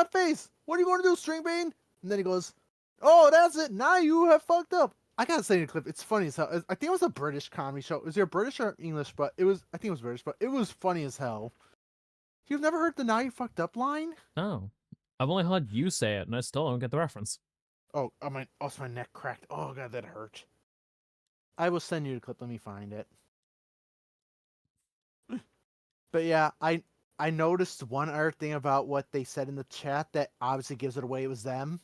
face, what are you going to do, String Bean?" And then he goes, "Oh, that's it. Now you have fucked up." I gotta say in the clip, it's funny as hell. I think it was a British comedy show. Was it British or English? But I think it was British, but it was funny as hell. You've never heard the "Now you fucked up" line? No. I've only heard you say it, and I still don't get the reference. Oh, also my neck cracked. Oh god, that hurt. I will send you the clip. Let me find it. But yeah, I noticed one other thing about what they said in the chat that obviously gives it away. It was them.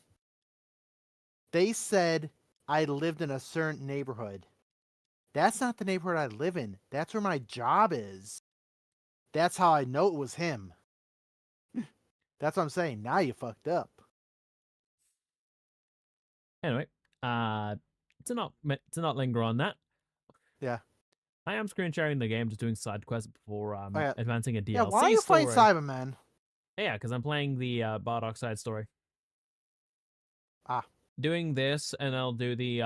They said I lived in a certain neighborhood. That's not the neighborhood I live in. That's where my job is. That's how I know it was him. That's what I'm saying. Now you fucked up. Anyway, to not linger on that. Yeah. I am screen sharing the game, just doing side quests before yeah. advancing a DLC Yeah, why are you story. playing Cyberman? Yeah, because I'm playing the Bardock side story. Ah. Doing this, and I'll do the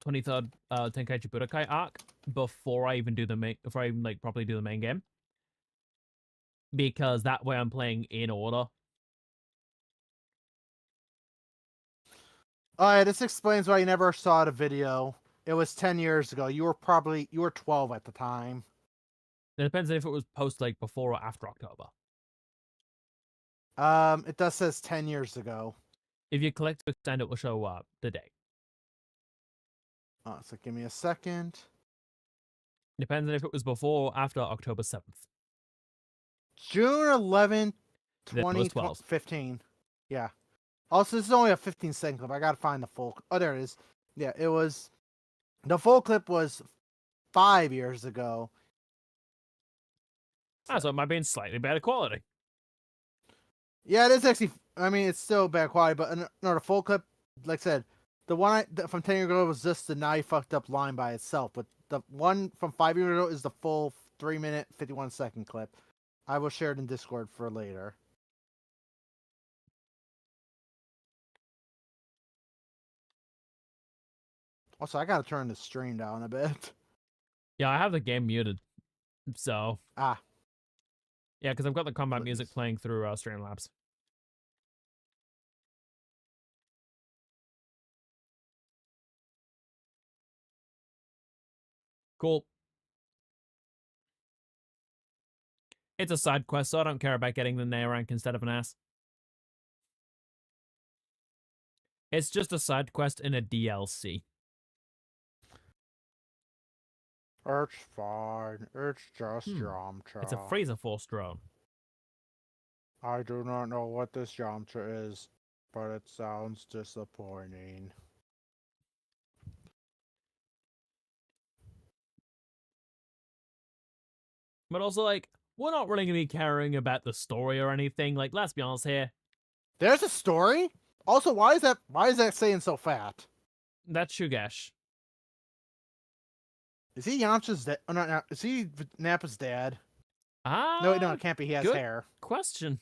23rd Tenkaichi Budokai arc before I even do the main, before I even like properly do the main game. Because that way I'm playing in order. Oh yeah, this explains why you never saw the video. It was 10 years ago. You were 12 at the time. It depends if it was post like before or after October. It does says 10 years ago. If you click to extend, it will show the date. Oh, so give me a second. Depends on if it was before or after October 7th. June 11th, Then it was 12. 2015. Yeah. Also, this is only a 15-second clip. I gotta find the full. Oh, there it is. Yeah, it was. The full clip was 5 years ago. So it might be in slightly better quality. Yeah, it is actually. I mean, it's still bad quality, but no, the full clip, like I said, the one from 10 years ago was just the "now you fucked up" line by itself, but the one from 5 years ago is the full 3-minute 51-second clip. I will share it in Discord for later. Also, I gotta turn the stream down a bit. Yeah, I have the game muted. So. Ah. Yeah, because I've got the combat Please. music playing through Streamlabs. Cool. It's a side quest, so I don't care about getting the Nair rank instead of an S. It's just a side quest in a DLC. It's fine. It's just Yamcha. It's a Freezer Force drone. I do not know what this Yamcha is. but it sounds disappointing. But also, like, we're not really gonna be caring about the story or anything. Like, let's be honest here. There's a story. Also, why is that saying so fat? That's Shugesh. Is he Yamcha's dad? Oh, no, is he Nappa's dad? Ah, No, it can't be. He has good hair. question.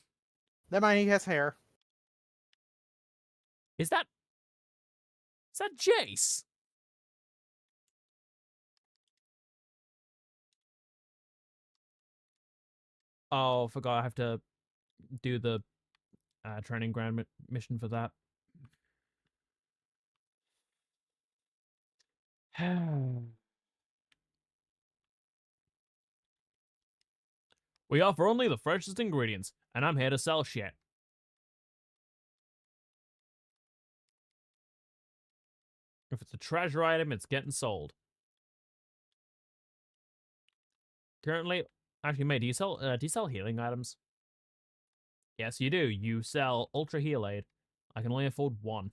Never mind, he has hair. Is that Jace? Oh, forgot I have to do the training ground mission for that. We offer only the freshest ingredients, and I'm here to sell shit. If it's a treasure item, it's getting sold. Currently, actually, mate, do you sell healing items? Yes, you do. You sell Ultra Heal Aid. I can only afford one.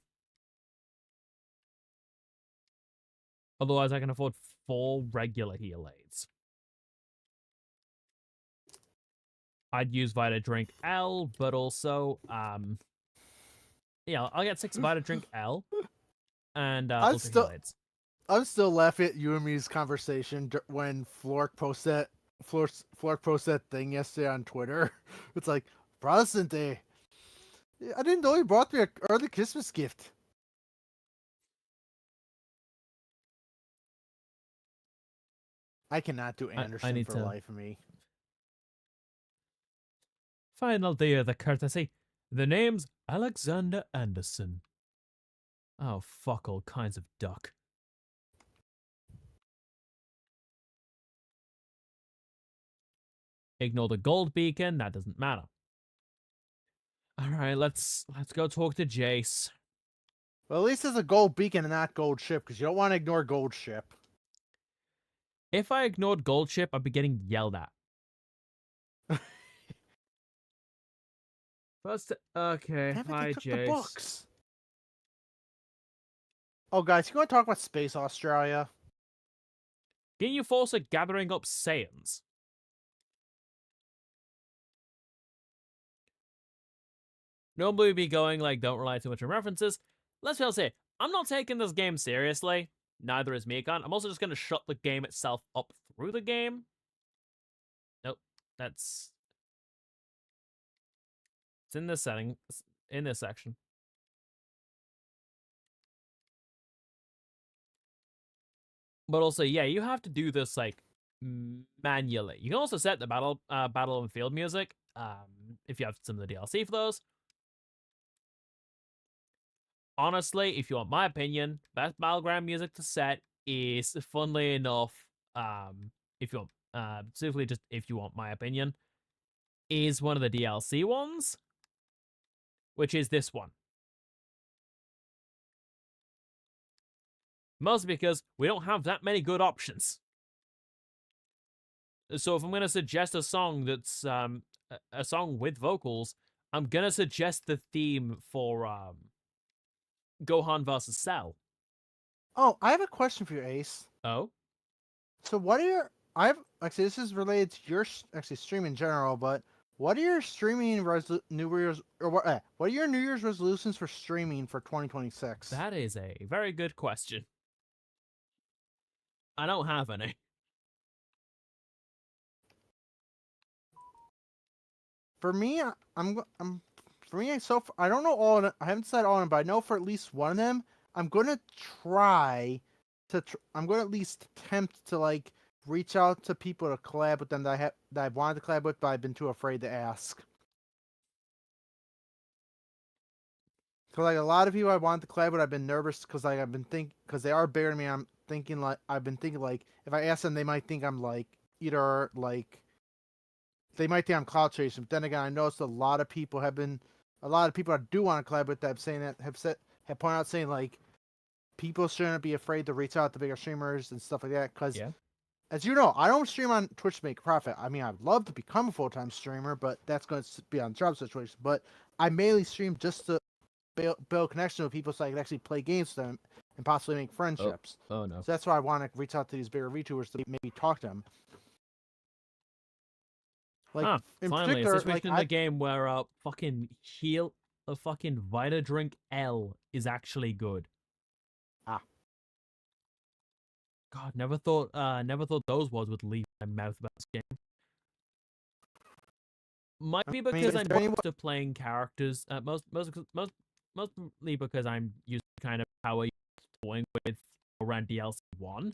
Otherwise, I can afford 4 regular heal aids. I'd use Vita Drink L, but also, yeah, I'll get 6 Vita Drink L and Ultra Heal Aids. I'm still laughing at you and me's conversation when Flork posted that thing yesterday on Twitter. It's like Protestant Day. I didn't know he brought me an early Christmas gift. I cannot do Anderson need for to life of me. Final day of the courtesy. The name's Alexander Anderson. Oh, fuck all kinds of duck. Ignore the gold beacon, that doesn't matter. Alright, let's go talk to Jace. Well, at least it's a gold beacon and not gold ship, because you don't want to ignore gold ship. If I ignored gold ship, I'd be getting yelled at. First, okay, Damn it, hi they took the Jace. books. Oh, guys, you want to talk about Space Australia? Ginyu Force are gathering up Saiyans. Normally we'd be going like, don't rely too much on references. Let's be honest here, I'm not taking this game seriously. Neither is Mikan. I'm also just going to shut the game itself up through the game. Nope, that's... It's in this setting, in this section. But also, yeah, you have to do this, like, manually. You can also set the battle and field music, if you have some of the DLC for those. Honestly, if you want my opinion, best battleground music to set is, funnily enough, if you want, specifically just if you want my opinion, is one of the DLC ones, which is this one. Mostly because we don't have that many good options. So if I'm going to suggest a song that's a song with vocals, I'm going to suggest the theme for Gohan vs. Cell. Oh, I have a question for you, Ace. Oh? So what are your... Actually, this is related to your stream in general, but what are your streaming New Year's... Or what are your New Year's resolutions for streaming for 2026? That is a very good question. I don't have any. For me, I don't know all of them. I haven't said all of them, but I know for at least one of them, I'm gonna try to. I'm gonna at least attempt to like reach out to people to collab with them that I wanted to collab with, but I've been too afraid to ask. Cause like a lot of people I wanted to collab with, I've been nervous because like because they are bigger than me. I've been thinking like if I ask them, they might think I'm like either like. They might think I'm cloud chasing, but then again, I noticed a lot of people I do want to collab with that have pointed out saying like people shouldn't be afraid to reach out to bigger streamers and stuff like that. Because as you know, I don't stream on Twitch to make a profit. I mean, I'd love to become a full-time streamer, but that's going to be on job situation. But I mainly stream just to build connection with people so I can actually play games with them and possibly make friendships. Oh no. So that's why I want to reach out to these bigger VTubers to maybe talk to them. Like in Finally, a particular, situation in the game where fucking heal a fucking Vita Drink L is actually good. Ah. God, never thought those words would leave my mouth about this game. Might be because is I'm there any used to playing characters. Mostly because I'm used to kind of how I used to toying with around DLC 1,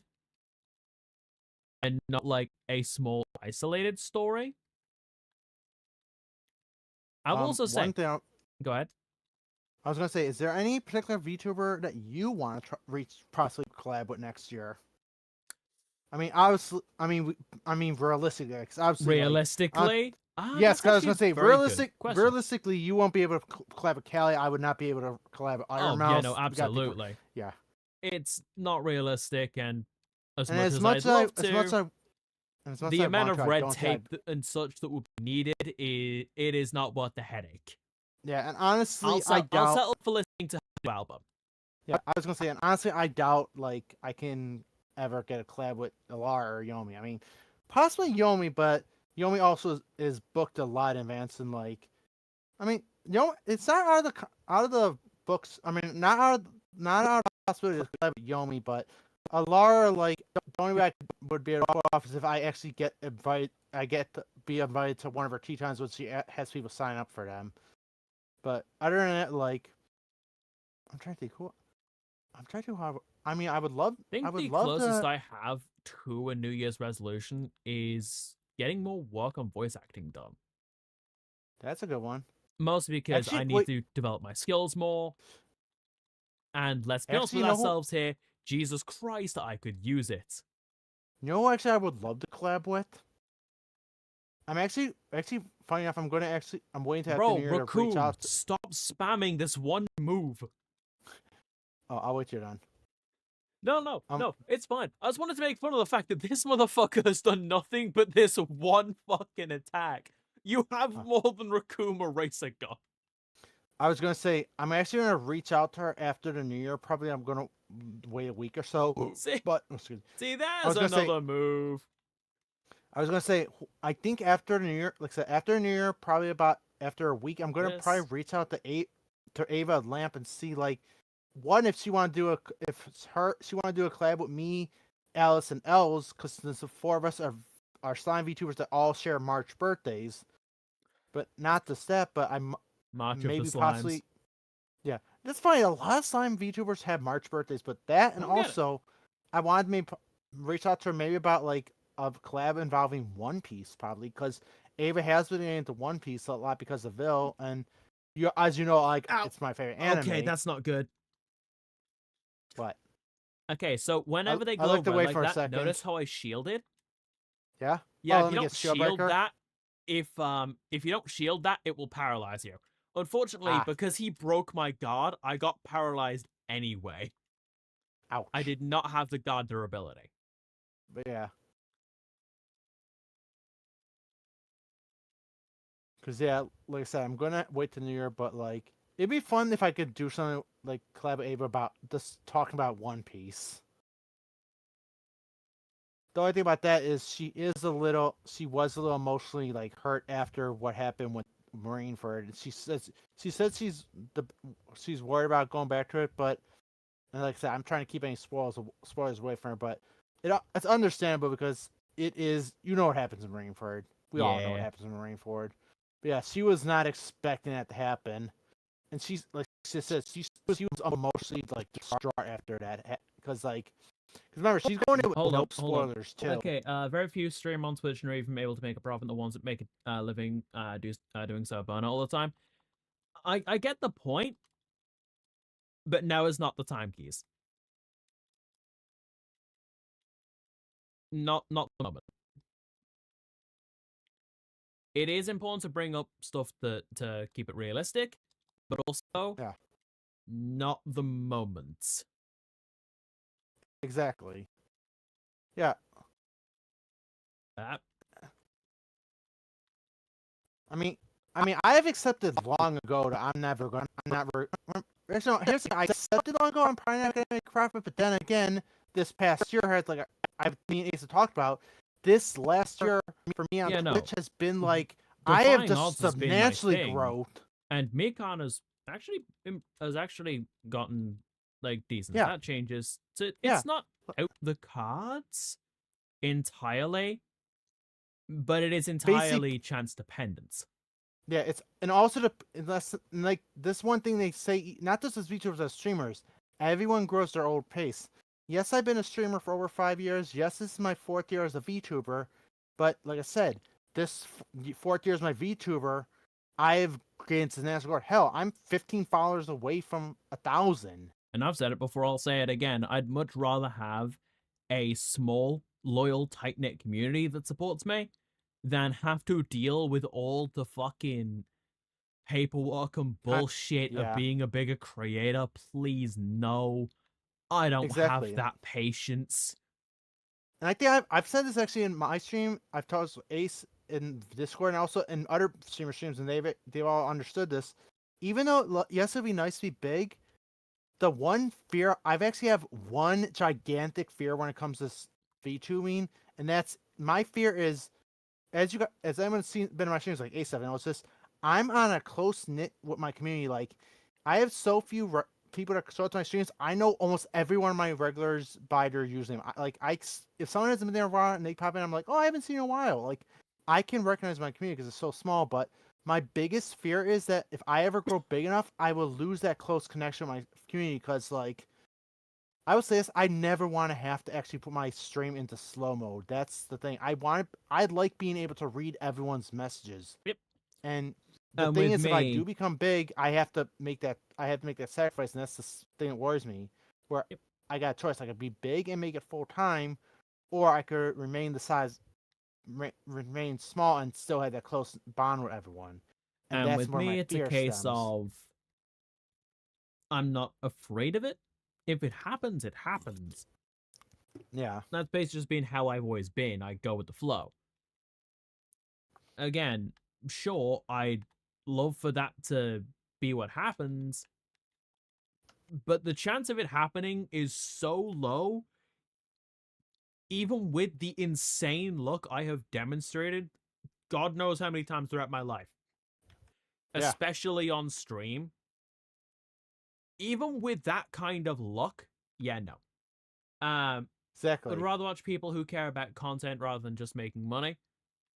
and not like a small isolated story. I will also say, one thing go ahead. I was gonna say, is there any particular VTuber that you want to possibly collab with next year? I mean, obviously, I mean, realistically, because obviously, Realistically, yes, because I was gonna say, question. realistically, you won't be able to collab with Callie. I would not be able to collab with Iron Mouse. Yeah, no, absolutely. Yeah, it's not realistic, and as and much as as much I'd as love as to, much as the I amount want of to, I red don't tape and such that would be needed is it is not worth the headache. Yeah, and honestly, I'll doubt. settle for listening to the album. Yeah, I was gonna say, and honestly, I doubt like I can ever get a collab with Alara or Yomi. I mean, possibly Yomi, but Yomi also is booked a lot in advance, and like, I mean, it's not out of the books. I mean, not out of the possibility to collab with Yomi, but Alara, like, the only way I would be able to pull off is if I actually get invited. I get to be invited to one of her tea times when she has people sign up for them. But other than that, like, I'm trying to think who. I'm trying to have. I mean, I would love. I think I would the love closest to. I have to a New Year's resolution is getting more work on voice acting done. That's a good one. Mostly because Actually, I need wait. to develop my skills more. And let's be honest Actually, with you know ourselves here. Jesus Christ, I could use it. You know who actually I would love to collab with? I'm actually funny enough. I'm waiting to have the Bro, New Year to reach Raccoon, out. stop spamming this one move. Oh, I'll wait till you're done. No, it's fine. I just wanted to make fun of the fact that this motherfucker has done nothing but this one fucking attack. You have more than Raccoon or Racer got. I was gonna say I'm actually gonna reach out to her after the New Year. Probably I'm gonna wait a week or so. See, But see, there's another move. I was gonna say I think after the New Year, like I said, after the New Year, probably about after a week, I'm gonna probably reach out to Ava Lamp and see like one if she want to do she want to do a collab with me, Alice, and Els, because the four of us are slime VTubers that all share March birthdays, but not the step. But I'm March maybe of the possibly, yeah. That's funny. A lot of slime VTubers have March birthdays, but that and also, I wanted to reach out to her maybe about like a collab involving One Piece, probably because Ava has been into One Piece a lot because of Vil, and as you know, like it's my favorite anime. Okay, that's not good. What? Okay, so whenever they I go looked away like for a that, second. notice how I shielded? Yeah. Yeah, if you don't shield that, if you don't shield that, it will paralyze you. Unfortunately, because he broke my guard, I got paralyzed anyway. Ouch. I did not have the guard durability. But yeah. Because, yeah, like I said, I'm going to wait till New Year, but, like, it'd be fun if I could do something, like, collab with Ava about just talking about One Piece. The only thing about that is she was a little emotionally, like, hurt after what happened with Marineford. She says she's worried about going back to it, but, and like I said, I'm trying to keep any spoilers away from her, but it's understandable because it is, you know what happens in Marineford. We all know what happens in Marineford. But yeah, she was not expecting that to happen, and she's like she said, she was emotionally like distraught after that because remember she's going in with no spoilers too. Okay, very few stream on Twitch and are even able to make a profit. The ones that make a living doing so burn all the time. I get the point, but now is not the time, keys. Not the moment. It is important to bring up stuff to keep it realistic, but also not the moment. Exactly. Yeah. I mean, I have accepted long ago that I'm not Actually, no, here's the thing. I said it long ago. I'm probably not gonna make profit, but then again, this past year has me and Ace have talked about. This last year for me on Yeah, no. Twitch has been like I have Defying odds just has been my substantially thing. growth. And Mikon has actually gotten like decent Yeah. stat changes. So Yeah. it's not out the cards entirely, but it is entirely chance dependent. Yeah, it's and also unless like this one thing they say, not just as VTubers as streamers, everyone grows their own pace. Yes, I've been a streamer for over 5 years. Yes, this is my 4th year as a VTuber, but like I said, this 4th year as my VTuber, I've gained substantial growth. Hell, I'm 15 followers away from 1,000. And I've said it before, I'll say it again. I'd much rather have a small, loyal, tight knit community that supports me than have to deal with all the fucking paperwork and bullshit of yeah. being a bigger creator. Please, no. I don't Exactly. have that patience. And I think I've said this actually in my stream. I've talked with Ace in Discord and also in other streamer streams, and they've all understood this. Even though yes, it'd be nice to be big, the one fear I've actually have one gigantic fear when it comes to VTubing, and that's my fear is as anyone's been in my streams like A7 knows this. I'm on a close knit with my community. Like I have so few people that show up to my streams. I know almost every one of my regulars by their username. If someone hasn't been there a while and they pop in, I'm like, oh, I haven't seen you in a while. Like I can recognize my community because it's so small. But my biggest fear is that if I ever grow big enough, I will lose that close connection with my community because like I would say this, I never want to have to actually put my stream into slow mode. That's the thing. I'd like being able to read everyone's messages. Yep. And the thing is, if I do become big, I have to make that sacrifice, and that's the thing that worries me. Where I got a choice. I could be big and make it full time, or I could remain the size, remain small and still have that close bond with everyone. And that's with where me, my it's a fear case stems. of I'm not afraid of it. If it happens, it happens. Yeah. That's basically just been how I've always been. I go with the flow. Again, sure, I'd love for that to be what happens, but the chance of it happening is so low, even with the insane luck I have demonstrated, God knows how many times throughout my life, especially on stream. Even with that kind of luck, yeah, no. Exactly. I'd rather watch people who care about content rather than just making money.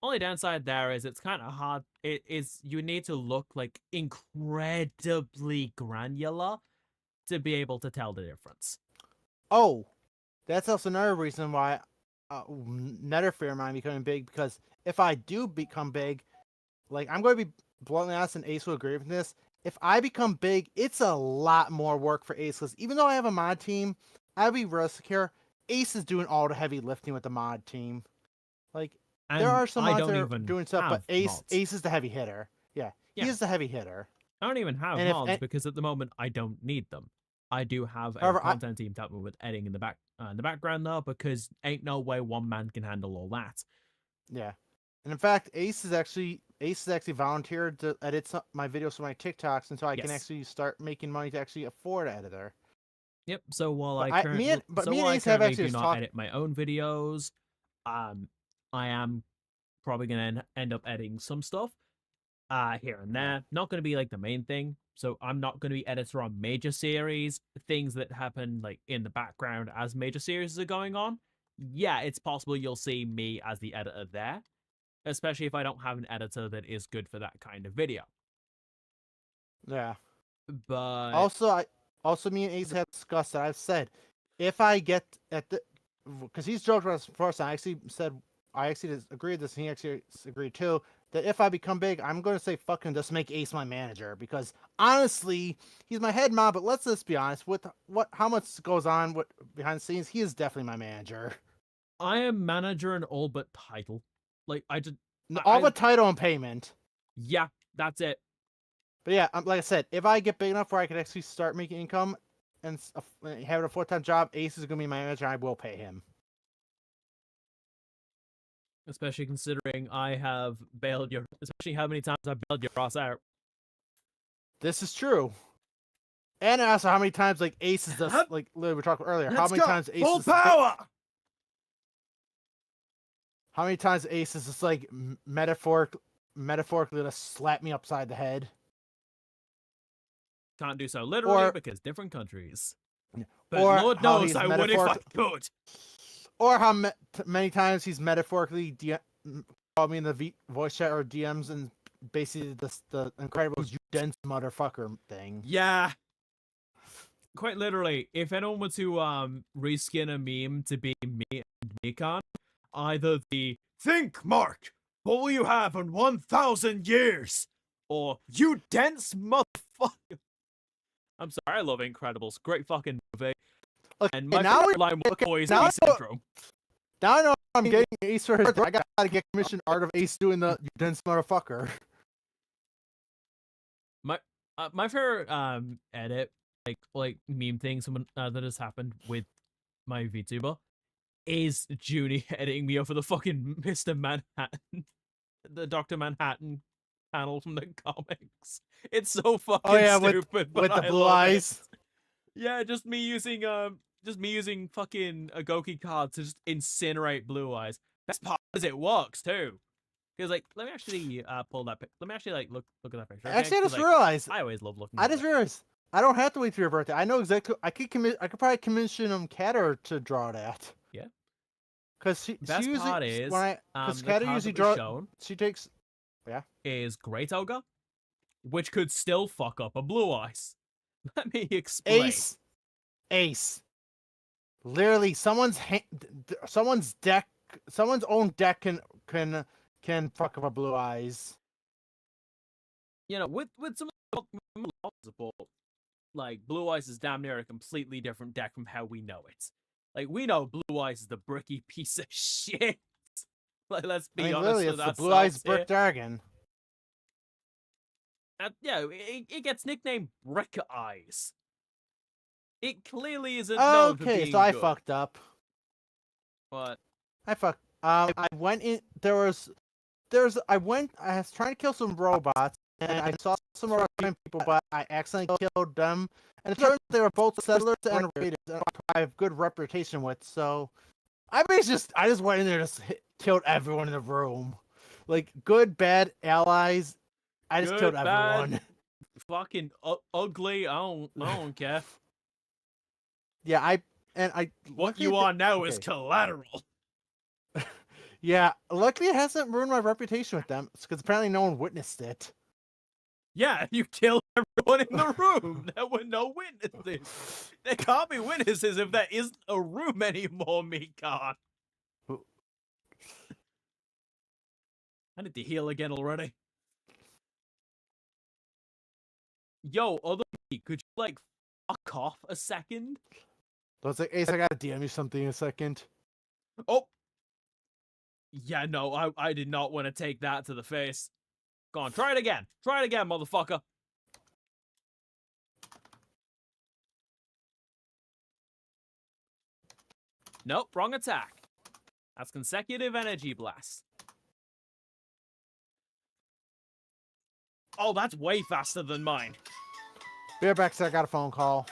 Only downside there is it's kind of hard. It is you need to look like incredibly granular to be able to tell the difference. Oh, that's also another reason why another fear of mine becoming big, because if I do become big, like I'm going to be bluntly honest, and Ace will agree with this. If I become big, it's a lot more work for Ace, because even though I have a mod team, I'll be realistic here. Ace is doing all the heavy lifting with the mod team. Like And there are some I mods don't that are even doing stuff, but mods. Ace is the heavy hitter. Yeah, he is the heavy hitter. I don't even have mods because at the moment I don't need them. I do have a content team to help me with editing in the background though, because ain't no way one man can handle all that. Yeah, and in fact, Ace has actually volunteered to edit my videos for my TikToks, and so I can actually start making money to actually afford an editor. Yep. So while but I currently do not edit my own videos, I am probably gonna end up editing some stuff here and there. Not gonna be like the main thing. So I'm not gonna be editor on major series, things that happen like in the background as major series are going on. Yeah, it's possible you'll see me as the editor there, especially if I don't have an editor that is good for that kind of video. Yeah. But also me and Ace have discussed that. I've said if I get at the, because he's joked about this first, I actually agreed with this, and he actually agreed too, that if I become big, I'm going to say fucking just make Ace my manager, because honestly, he's my head mob, but let's just be honest, with how much goes on behind the scenes, he is definitely my manager. I am manager in all but title. Like all but title and payment. Yeah, that's it. But yeah, like I said, if I get big enough where I can actually start making income and have a full-time job, Ace is going to be my manager, and I will pay him. Especially considering I have especially how many times I've bailed your ass out. This is true. And also, how many times like Ace is just like literally we were talking earlier? How Let's many go. times Ace Full is power. how many times Ace is just like metaphorically just slap me upside the head? Can't do so literally Or because different countries. But or Lord how knows he's I would if I metaphoric could. or how many times he's metaphorically called me in the voice chat or DMs and basically the Incredibles you dense motherfucker thing. Yeah. Quite literally, if anyone were to reskin a meme to be me and Mikan, either the think Mark, what will you have in 1,000 years? Or you dense motherfucker. I'm sorry, I love Incredibles. Great fucking movie. Okay, And my now favorite line was always Ace syndrome. Now I know I'm getting Ace for his birthday. I gotta get commissioned art of Ace doing the you dense motherfucker. My favorite edit like meme thing someone that has happened with my VTuber is Junie editing me over the fucking Mr. Manhattan, the Dr. Manhattan panel from the comics. It's so fucking Oh yeah, stupid, but with the I blue love eyes. it. Yeah, just me using fucking a Goki card to just incinerate Blue Eyes. Best part is it works too. Because like, let me actually pull that. Let me actually like look at that picture. Okay? Actually, I 'Cause, just like, realized. I always love looking. I At just it. realized I don't have to wait for your birthday. I know exactly. I could probably commission Catter to draw that. Yeah. Cause she Best usually part is when I because the Catter card usually that was draw. shown She takes. Yeah. is Great Ogre, which could still fuck up a Blue Eyes. Let me explain. Ace. Literally, someone's deck, someone's own deck can fuck up a blue eyes. You know, with some support, like Blue Eyes is damn near a completely different deck from how we know it. Like we know Blue Eyes is the bricky piece of shit. Like let's I be mean, honest literally, with it's the blue eyes ourselves brick here. dragon. Yeah, it gets nicknamed Brick Eyes. It clearly isn't known for Okay, being so I good. fucked up. But I went in. I was trying to kill some robots, and I saw some Russian people, but I accidentally killed them. And it turns out they were both settlers and raiders, and I have good reputation with. So I just went in there and just killed everyone in the room, like good, bad allies. I just killed good, bad, everyone. fucking ugly. I don't care. Yeah, I What you are now is collateral. Yeah, luckily it hasn't ruined my reputation with them because apparently no one witnessed it. Yeah, you killed everyone in the room. There were no witnesses. There can't be witnesses if there isn't a room anymore, Mikan. I need to heal again already. Yo, other me, could you like fuck off a second? So it's like, Ace, I gotta DM you something in a second. Oh. Yeah, no, I did not want to take that to the face. Go on, try it again. Try it again, motherfucker. Nope, wrong attack. That's consecutive energy blast. Oh, that's way faster than mine. Be right back, sir. I got a phone call.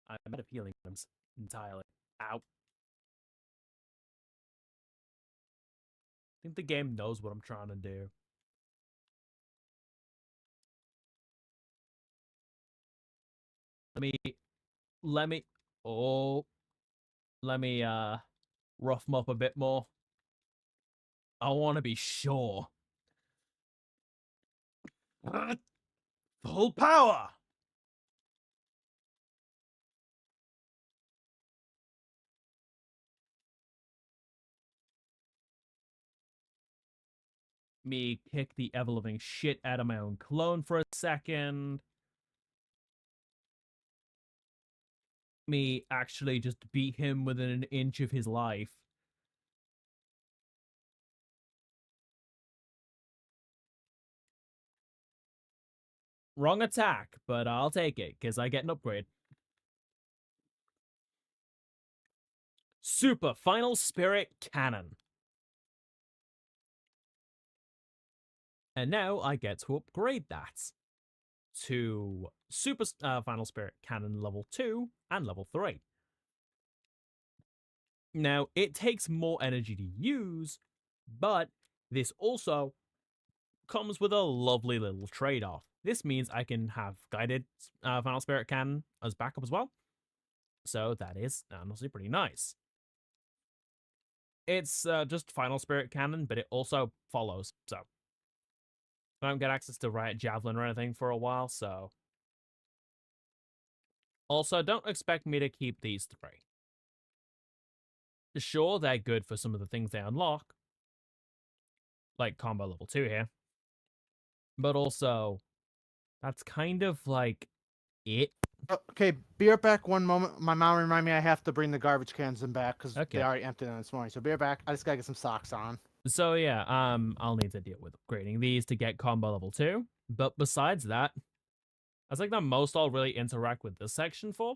I'm out of healing items entirely. Ow. I think the game knows what I'm trying to do. Let me, oh, let me, rough him up a bit more. I want to be sure. Full power! Me kick the ever-living shit out of my own clone for a second. Me actually just beat him within an inch of his life. Wrong attack, but I'll take it, because I get an upgrade. Super Final Spirit Cannon. And now I get to upgrade that to Super Final Spirit Cannon level 2 and level 3. Now, it takes more energy to use, but this also comes with a lovely little trade off. This means I can have guided Final Spirit Cannon as backup as well. So that is honestly pretty nice. It's just Final Spirit Cannon, but it also follows. So I don't get access to Riot Javelin or anything for a while, so. Also, don't expect me to keep these 3. Sure, they're good for some of the things they unlock, like combo level 2 here. But also, that's kind of like it. Okay, be right back 1 moment. My mom reminded me I have to bring the garbage cans in back because Okay. they already emptied them this morning. So be right back. I just gotta get some socks on. So yeah, I'll need to deal with upgrading these to get combo level 2. But besides that, that's like the most I'll really interact with this section for.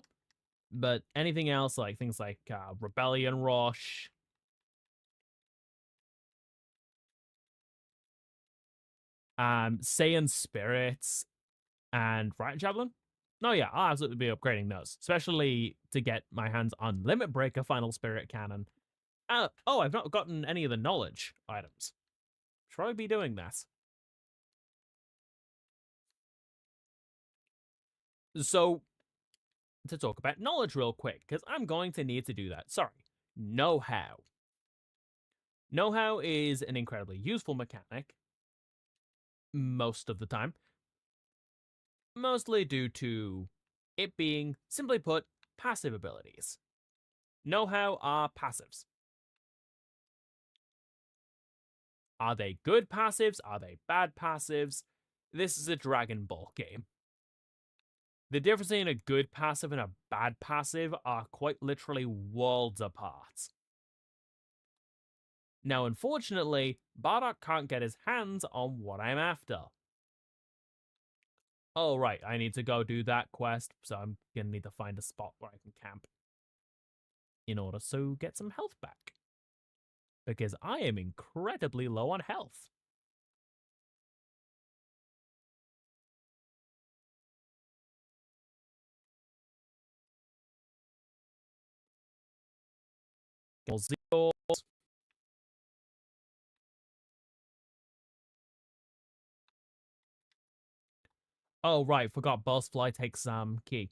But anything else, like things like Rebellion Rush, Saiyan Spirits, and Riot Javelin. No, yeah, I'll absolutely be upgrading those, especially to get my hands on Limit Breaker Final Spirit Cannon. Oh, I've not gotten any of the knowledge items. Should I be doing that? So, to talk about knowledge real quick, because I'm going to need to do that. Sorry. Know-how. Know-how is an incredibly useful mechanic most of the time. Mostly due to it being, simply put, passive abilities. Know-how are passives. Are they good passives? Are they bad passives? This is a Dragon Ball game. The difference between a good passive and a bad passive are quite literally worlds apart. Now, unfortunately, Bardock can't get his hands on what I'm after. Oh, right, I need to go do that quest, so I'm gonna need to find a spot where I can camp in order to get some health back. Because I am incredibly low on health. Oh, right, forgot Buzzfly takes key.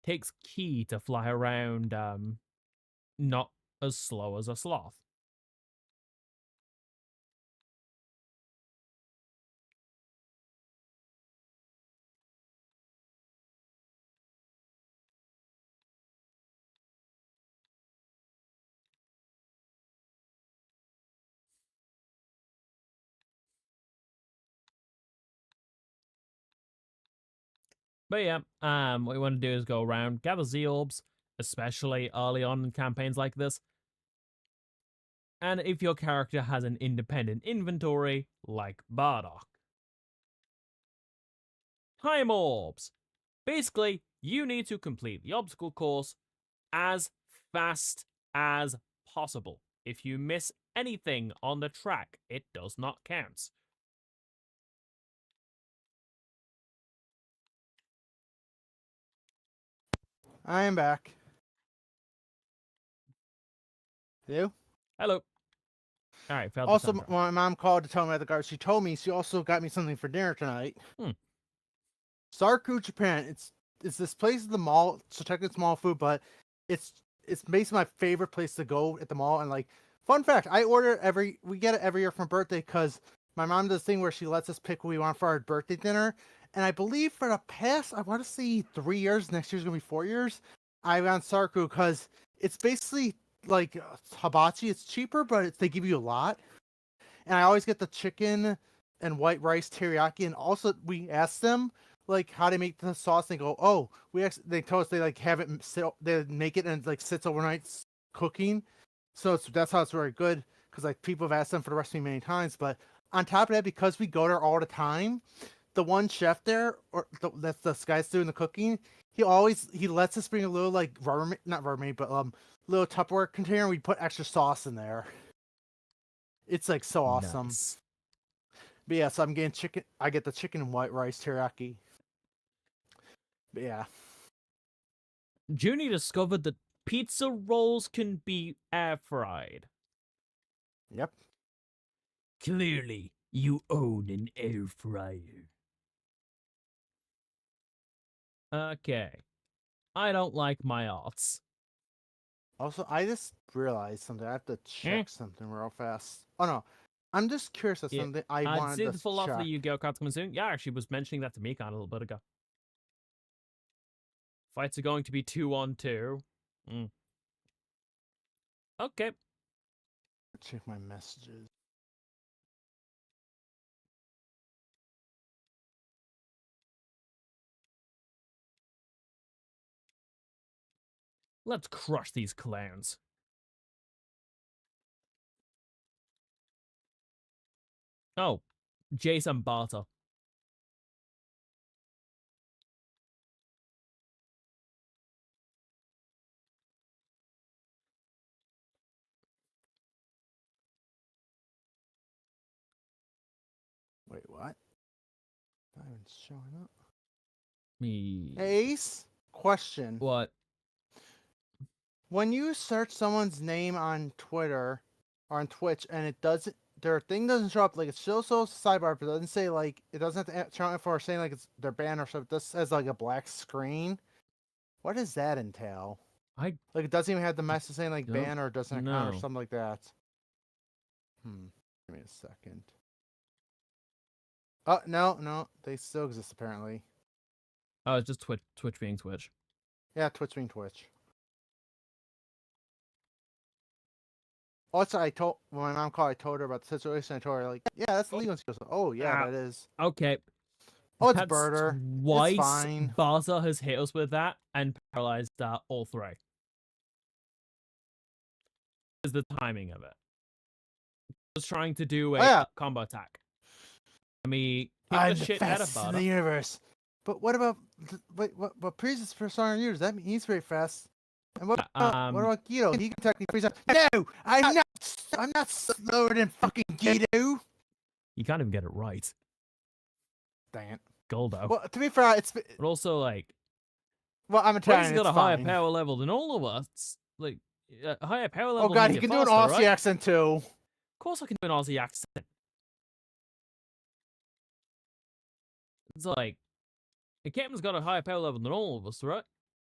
Takes key to fly around, not as slow as a sloth. But yeah, what you want to do is go around, gather Z-Orbs, especially early on in campaigns like this. And if your character has an independent inventory, like Bardock. Time Orbs! Basically, you need to complete the obstacle course as fast as possible. If you miss anything on the track, it does not count. I am back. You? Hello. All right, failed Also, the time. my mom called to tell me at the garbage. She told me she also got me something for dinner tonight. Sarku, Japan. It's this place at the mall. So technically it's mall food, but it's basically my favorite place to go at the mall. And like, fun fact, we get it every year for my birthday because my mom does this thing where she lets us pick what we want for our birthday dinner. And I believe for the past, I want to say 3 years. Next year's gonna be 4 years. I went Sarku because it's basically like hibachi. It's cheaper, but they give you a lot. And I always get the chicken and white rice teriyaki. And also, we asked them like how they make the sauce. They go, "Oh, they told us they like have it they make it and it, like sits overnight cooking." So that's how it's very good because like people have asked them for the recipe many times. But on top of that, because we go there all the time, the one chef there, or that's the guy's doing the cooking. He lets us bring a little like not rubber but little Tupperware container. We put extra sauce in there. It's like so awesome. Nice. But yeah, so I'm getting chicken. I get the chicken and white rice teriyaki. But yeah. Junie discovered that pizza rolls can be air fried. Yep. Clearly, you own an air fryer. Okay. I don't like my arts. Also, I just realized something. I have to check something real fast. Oh no, I'm just curious of something I wanted did to fall off check. the Yu-Gi-Oh cards coming soon? Yeah, I actually was mentioning that to Mikan a little bit ago. Fights are going to be 2-on-2. Okay. Check my messages. Let's crush these clowns. Oh, Jason Barter. Wait, what? Not even showing up. Me. Ace, question. What? When you search someone's name on Twitter or on Twitch and it doesn't, their thing doesn't show up, like it shows sidebar, but it doesn't say like, it doesn't have to show up for saying like it's their band or something. It just says like a black screen. What does that entail? Like it doesn't even have the message saying like ban or doesn't account or something like that. Give me a second. Oh no, they still exist apparently. Oh, it's just Twitch being Twitch. Yeah, Twitch being Twitch. Also, when my mom called, I told her about the situation. I told her like, yeah, that's legal. She goes, oh yeah, that is. Okay. Oh, it's That's Birder. Twice it's fine. Barter has hit us with that and paralyzed all three. Is the timing of it. Was trying to do a combo attack. I mean, I'm the the shit out of fastest in Barter. the universe. But what about what previous for Saiyan users? That means he's very fast. And what about Guido? He can technically freeze up. No, I'm not slower than fucking Guido. You can't even get it right. Dang it. Goldo. Well, to be fair, it's. But also, like. Well, I'm Italian. He's got a higher fine. power level than all of us. Like, a higher power level. Oh god, he can do an Aussie right? accent too. Of course, I can do an Aussie accent. It's like, the captain's got a higher power level than all of us, right?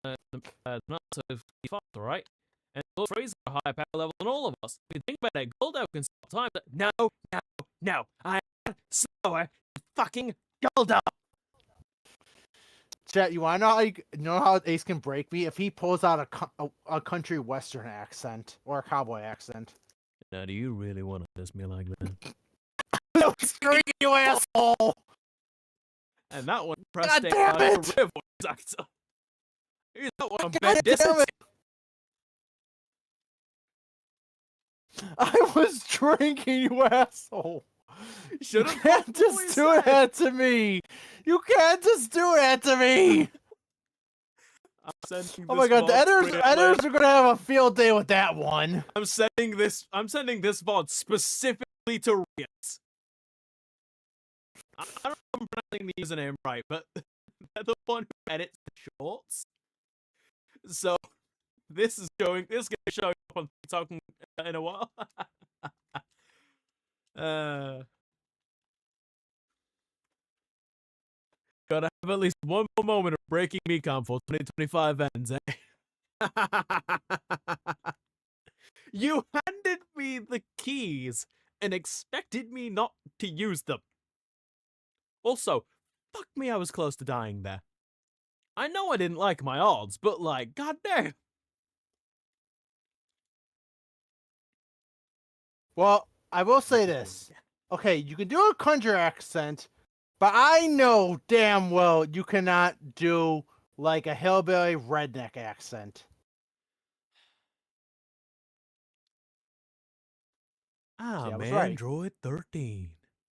Not so faster, right? And Lord Free's got a higher power level than all of us. If you think about it, Goldo can stop time. No. I am slower than fucking Goldo. Chat, you want to know how Ace can break me? If he pulls out a country western accent or a cowboy accent. Now, do you really want to diss me like that? No, scream, you asshole! And that one God pressed damn a it! career voice actor. Who's that one on God bed damn dissing? it! I was drinking, you asshole! You can't just do that to me! You can't just do that to me! Oh my god, the editors are gonna have a field day with that one. I'm sending this VOD specifically to Riot. I don't know if I'm pronouncing the username right, but they're the one who edits the shorts. So this is going to show up on TikTok in a while. Gotta have at least one more moment of breaking Mecon for 2025 ends, eh? You handed me the keys and expected me not to use them. Also, fuck me, I was close to dying there. I know I didn't like my odds, but like, goddamn. Well, I will say this. Okay, you can do a conjure accent, but I know damn well you cannot do like a hillbilly redneck accent. I'm right. Android 13.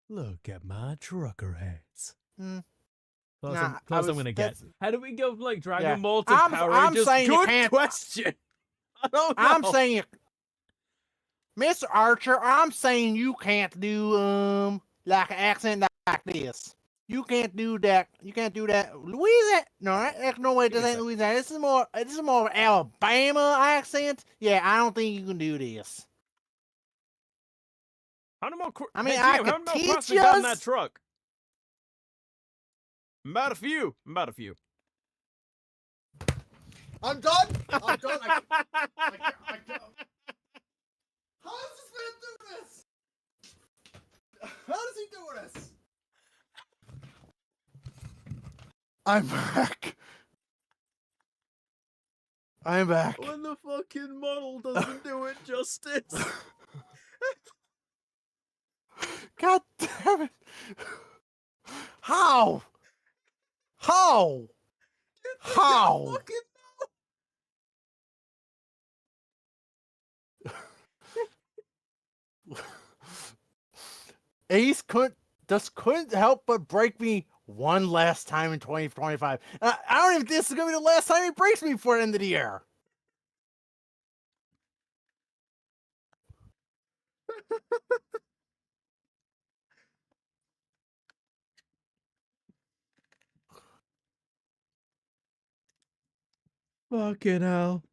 Look at my trucker hats. Close, Nah, close I'm gonna get. How do we go from like Dragon Yeah. Ball to Power I'm Rangers? saying you Good can't- question. I don't know. I'm saying, Mr. Archer, I'm saying you can't do like an accent like this. You can't do that. You can't do that. Louisiana? No, there's no way this ain't Louisiana. This is more of an Alabama accent. Yeah, I don't think you can do this. How many more? I mean, hey, I GM, how could many more teach quests we got in yous. that truck? About a few. About a few. I'm done. I'm done. I can't. How does this man do this? How does he do this? I'm back. I'm back. When the fucking model doesn't do it justice. God damn it. How? How? How? Ace couldn't help but break me one last time in 2025. I don't even think this is gonna be the last time he breaks me before the end of the year. Fucking hell.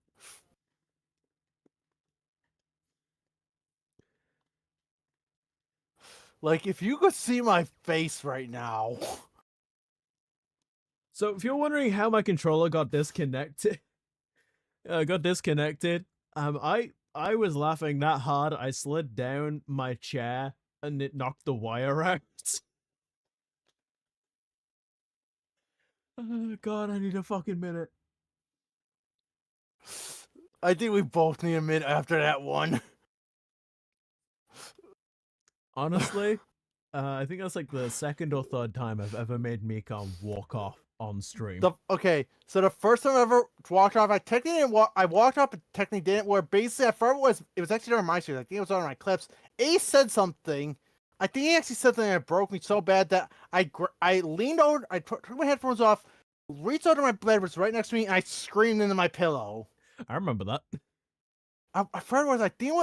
Like, if you could see my face right now. So if you're wondering how my controller got disconnected, I was laughing that hard I slid down my chair and it knocked the wire out. Oh God, I need a fucking minute. I think we both need a minute after that one. Honestly, I think that's like the second or third time I've ever made Mikan walk off on stream. Okay, so the first time I ever walked off, I technically didn't walk. I walked off, but technically didn't. Where basically, at first it was actually on my stream. I think it was on my clips. Ace said something. I think he actually said something that broke me so bad that I leaned over. I took my headphones off, reached over my bed, was right next to me, and I screamed into my pillow. I remember that. I first was like, "Do you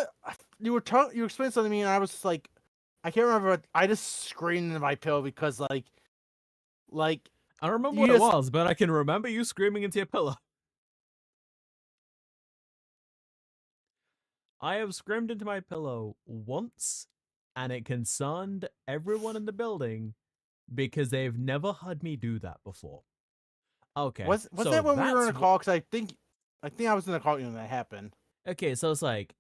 know what you explained something to me?" And I was just like, I can't remember. But I just screamed into my pillow because like. I don't remember what it was, but I can remember you screaming into your pillow. I have screamed into my pillow once, and it concerned everyone in the building because they've never heard me do that before. Okay. Was so that when we were in a that's call? Because I think I was in a call when that happened. Okay, so it's like,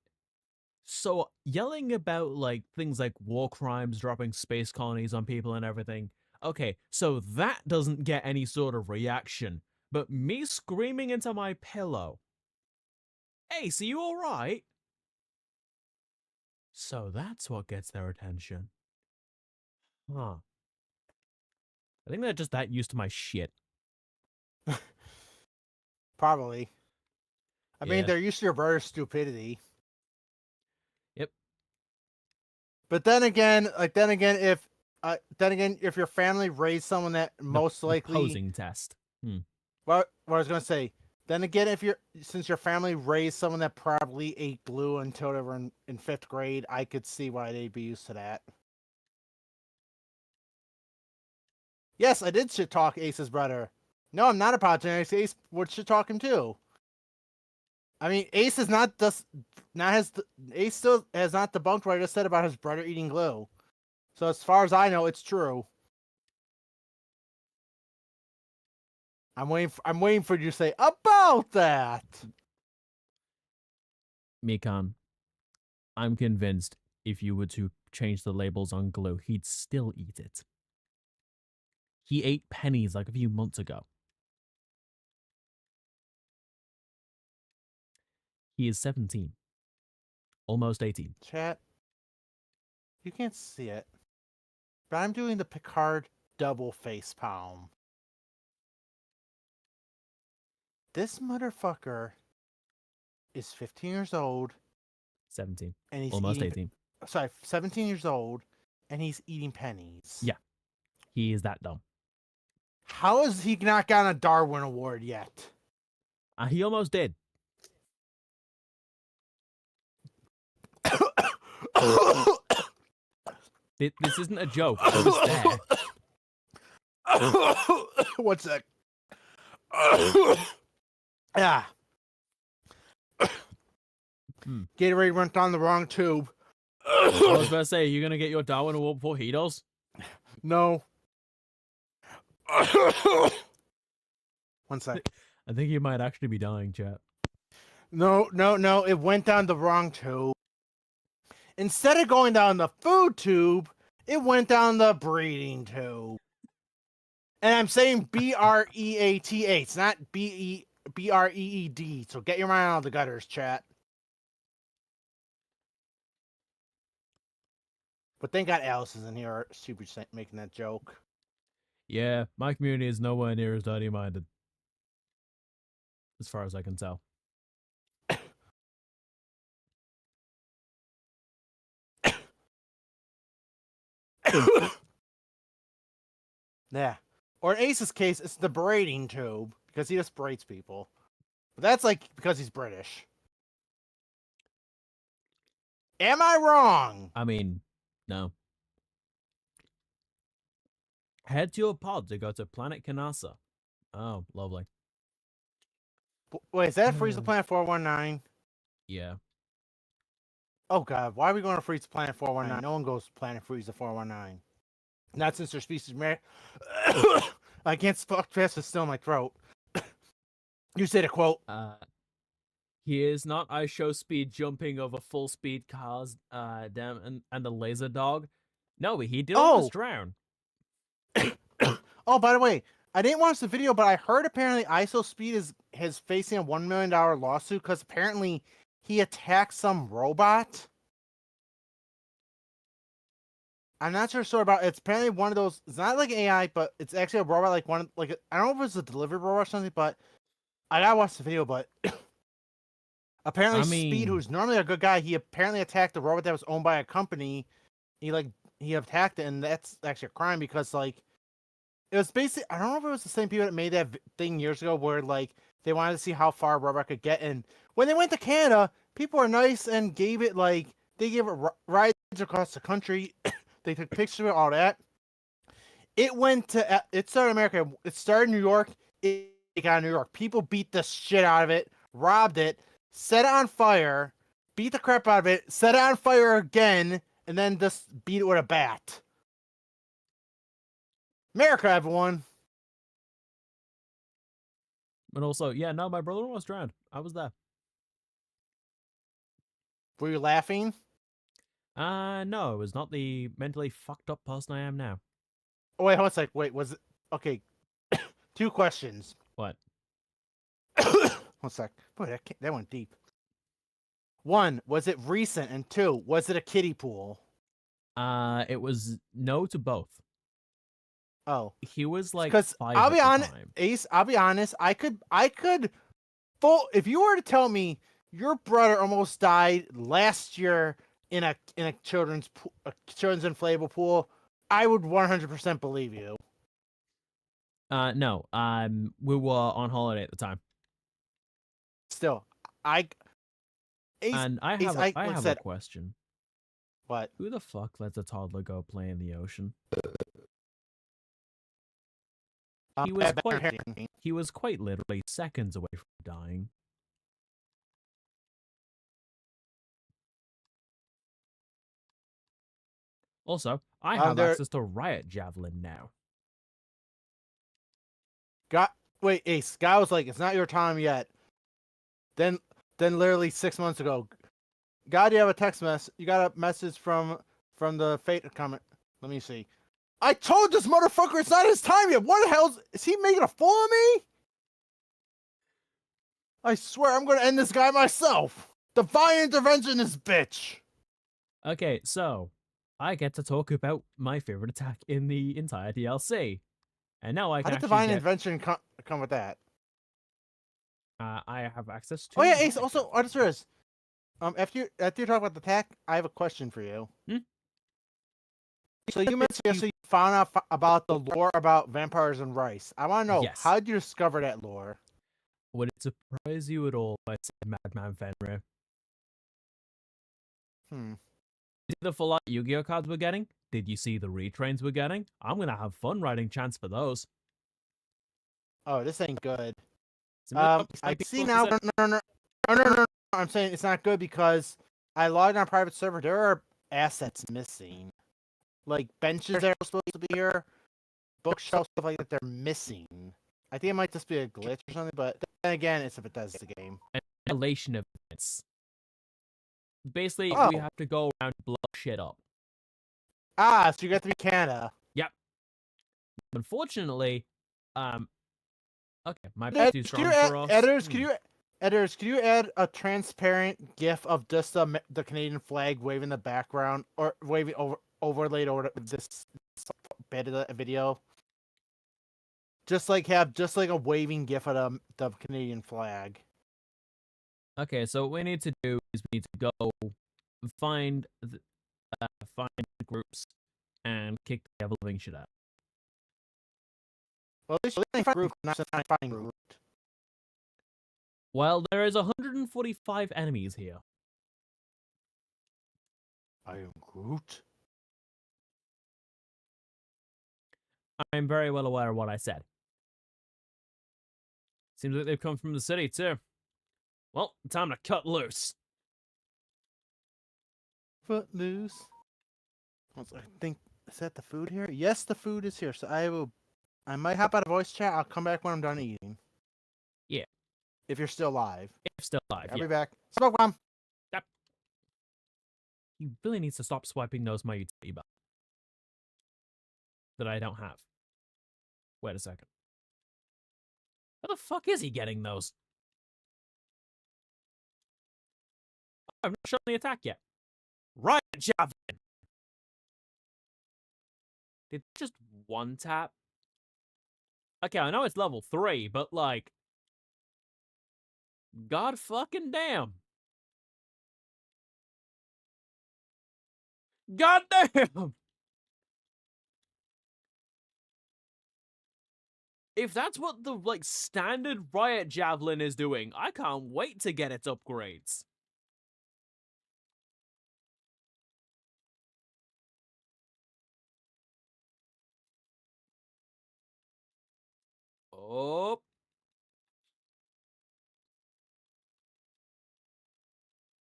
so yelling about like things like war crimes, dropping space colonies on people and everything. Okay, so that doesn't get any sort of reaction. But me screaming into my pillow, "Hey, so you all right?" So that's what gets their attention. Huh. I think they're just that used to my shit. Probably. I mean, Yeah. they're used to your brother's stupidity. Yep. But then again, if your family raised someone that most likely Posing test. what I was gonna say. Then again, since your family raised someone that probably ate glue until they were in 5th grade, I could see why they'd be used to that. Yes, I did shit talk Ace's brother. No, I'm not apologizing. Ace would shit talk him too. I mean, Ace is not just Ace still has not debunked what I just said about his brother eating glue. So as far as I know, it's true. I'm waiting for you to say about that. Mikan, I'm convinced if you were to change the labels on glue, he'd still eat it. He ate pennies like a few months ago. He is 17. Almost 18. Chat, you can't see it, but I'm doing the Picard double face palm. This motherfucker is 15 years old. 17. And he's Almost 18. Sorry, 17 years old, and he's eating pennies. Yeah. He is that dumb. How has he not gotten a Darwin Award yet? He almost did. This isn't a joke. I was there. What's that? Yeah. Gatorade went down the wrong tube. I was about to say, you're gonna get your Darwin Award before he does? No. One sec. I think you might actually be dying, chat. No. It went down the wrong tube. Instead of going down the food tube, it went down the breeding tube. And I'm saying BREATH. It's not BREED. So get your mind out of the gutters, chat. But thank God Alice is in here, super making that joke. Yeah, my community is nowhere near as dirty-minded. As far as I can tell. Yeah. Or in Ace's case, it's the braiding tube, because he just braids people. But that's like because he's British. Am I wrong? I mean, no. Head to your pod to go to Planet Kanasa. Oh, lovely. Wait, is that Freeze the Planet 419? Yeah. Oh god, why are we going to Freeze the Planet 419? No one goes to Planet Freeze the 419. Not since their species I can't speak fast, it's still in my throat. You said a quote. He is not ice show speed jumping over full speed cars, and the laser dog. No, he did almost drown. Oh, by the way, I didn't watch the video, but I heard apparently ISO Speed is facing a $1 million lawsuit because apparently he attacked some robot. I'm not sure about it's apparently one of those. It's not like AI, but it's actually a robot, like one like I don't know if it's a delivery robot or something, but I gotta watch the video. But apparently, Speed, who's normally a good guy, he apparently attacked the robot that was owned by a company. He attacked it, and that's actually a crime because like it was basically I don't know if it was the same people that made that thing years ago where like they wanted to see how far a robot could get, and when they went to Canada, people were nice and gave it they gave it rides across the country. They took pictures of it, all that. It started in America. It started in New York. It got in New York. People beat the shit out of it, robbed it, set it on fire, beat the crap out of it, set it on fire again, and then just beat it with a bat. America, everyone. But also, yeah, no, my brother almost drowned. I was there. Were you laughing? No, it was not the mentally fucked up person I am now. Oh, wait, hold on a sec. Wait, was it... Okay. 2 questions. What? 1 sec. Boy, that went deep. 1, was it recent? And 2, was it a kiddie pool? It was no to both. Oh. He was like because 5 I'll be honest, time. Ace, I'll be honest, I could if you were to tell me your brother almost died last year in a children's inflatable pool, I would 100% believe you. No. We were on holiday at the time. Still, I have a question. What? Who the fuck lets a toddler go play in the ocean? He was quite literally seconds away from dying. Also, I have access to Riot Javelin now. Wait, Ace. Guy was like, "It's not your time yet." Then literally 6 months ago, God, you have a text message. You got a message from the Fate comment. Let me see. I told this motherfucker it's not his time yet. What the hell is he making a fool of me? I swear I'm gonna end this guy myself. Divine intervention, this bitch. Okay, so I get to talk about my favorite attack in the entire DLC, and now I can. How did divine intervention come with that? I have access to. Oh yeah, Ace. Also, I just realized. After you talk about the attack, I have a question for you. So you mentioned you found out about the lore about vampires and rice. I want to know, Yes. how did you discover that lore? Would it surprise you at all if I said Madman Fenrir? Hmm. See the full art Yu-Gi-Oh cards we're getting? Did you see the retrains we're getting? I'm gonna have fun writing chants for those. Oh, this ain't good. Some really I exciting see people now. said- No. I'm saying it's not good because I logged on a private server. There are assets missing, like benches that are supposed to be here, bookshelves, stuff like that. They're missing. I think it might just be a glitch or something. But then again, it's a Bethesda game. Annihilation events. Basically, we Oh. have to go around and blow shit up. Ah, so you got to be Canada. Yep. Unfortunately, okay, might be too strong for us. Editors, can you add a transparent GIF of just the Canadian flag waving in the background, or waving overlaid over this bit of the video? Just like a waving GIF of the Canadian flag. Okay, so what we need to do is we need to go find the groups and kick the ever living shit out. Well, at least you find group, not finding group. Well, there is 145 enemies here. I am Groot. I'm very well aware of what I said. Seems like they've come from the city too. Well, time to cut loose. Footloose. I think, is that the food here? Yes, the food is here. So I might hop out of voice chat. I'll come back when I'm done eating. Yeah. If you're still live. If still alive, I'll yeah. be back. Smoke bomb. He really needs to stop swiping those my utility buttons that I don't have. Wait a second. How the fuck is he getting those? I've not shown the attack yet. Right, Javelin! Did just one tap? Okay, I know it's level 3, but like... God fucking damn! God damn! If that's what the, like, standard Riot Javelin is doing, I can't wait to get its upgrades. Oh.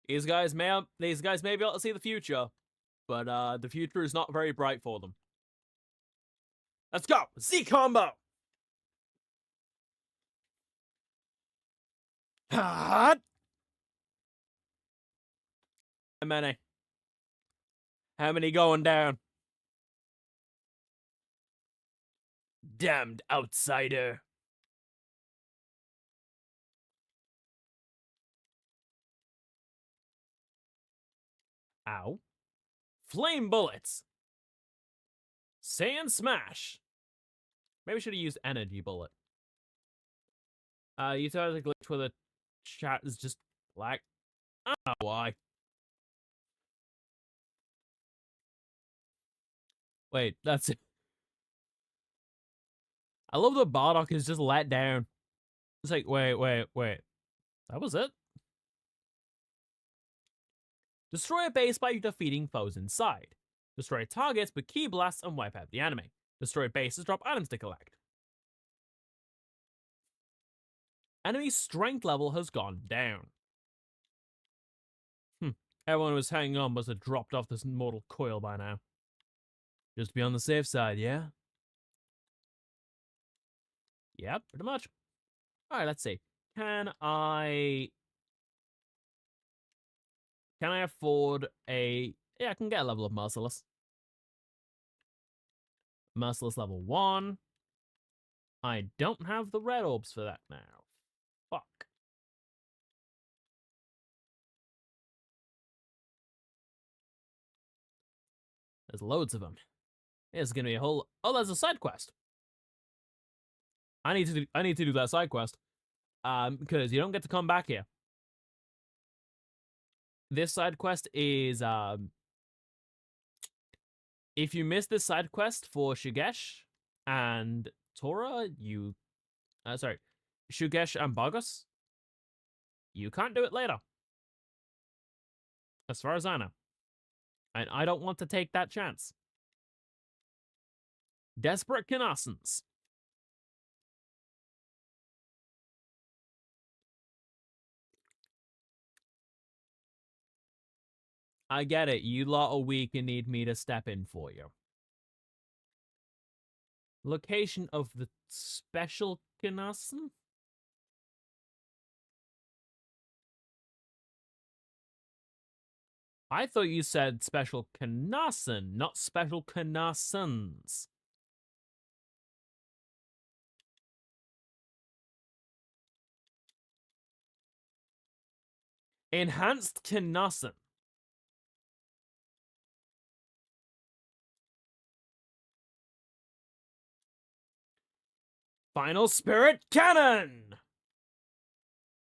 These guys may be able to see the future, but the future is not very bright for them. Let's go! Z combo! Hot! How many? How many going down? Damned outsider. Ow. Flame bullets. Saiyan smash. Maybe I should have used energy bullet. You thought the glitch where the chat is just black. I don't know why. Wait, that's it. I love that Bardock is just let down. It's like, wait. That was it? Destroy a base by defeating foes inside. Destroy targets with key blasts and wipe out the enemy. Destroy bases, drop items to collect. Enemy strength level has gone down. Everyone who was hanging on must have dropped off this mortal coil by now. Just to be on the safe side, yeah? Yep, pretty much. Alright, let's see. Can I afford a... Yeah, I can get a level of Merciless. Merciless level 1. I don't have the red orbs for that now. Fuck. There's loads of them. There's gonna be a whole... Oh, there's a side quest. I need to do that side quest. Because you don't get to come back here. This side quest is If you miss this side quest for Shugesh and Tora, Shugesh and Bargos, you can't do it later. As far as I know. And I don't want to take that chance. Desperate Canasons. I get it. You lot are weak and need me to step in for you. Location of the special Canason? I thought you said special Canason, not special Canasons. Enhanced Canason. Final Spirit Cannon!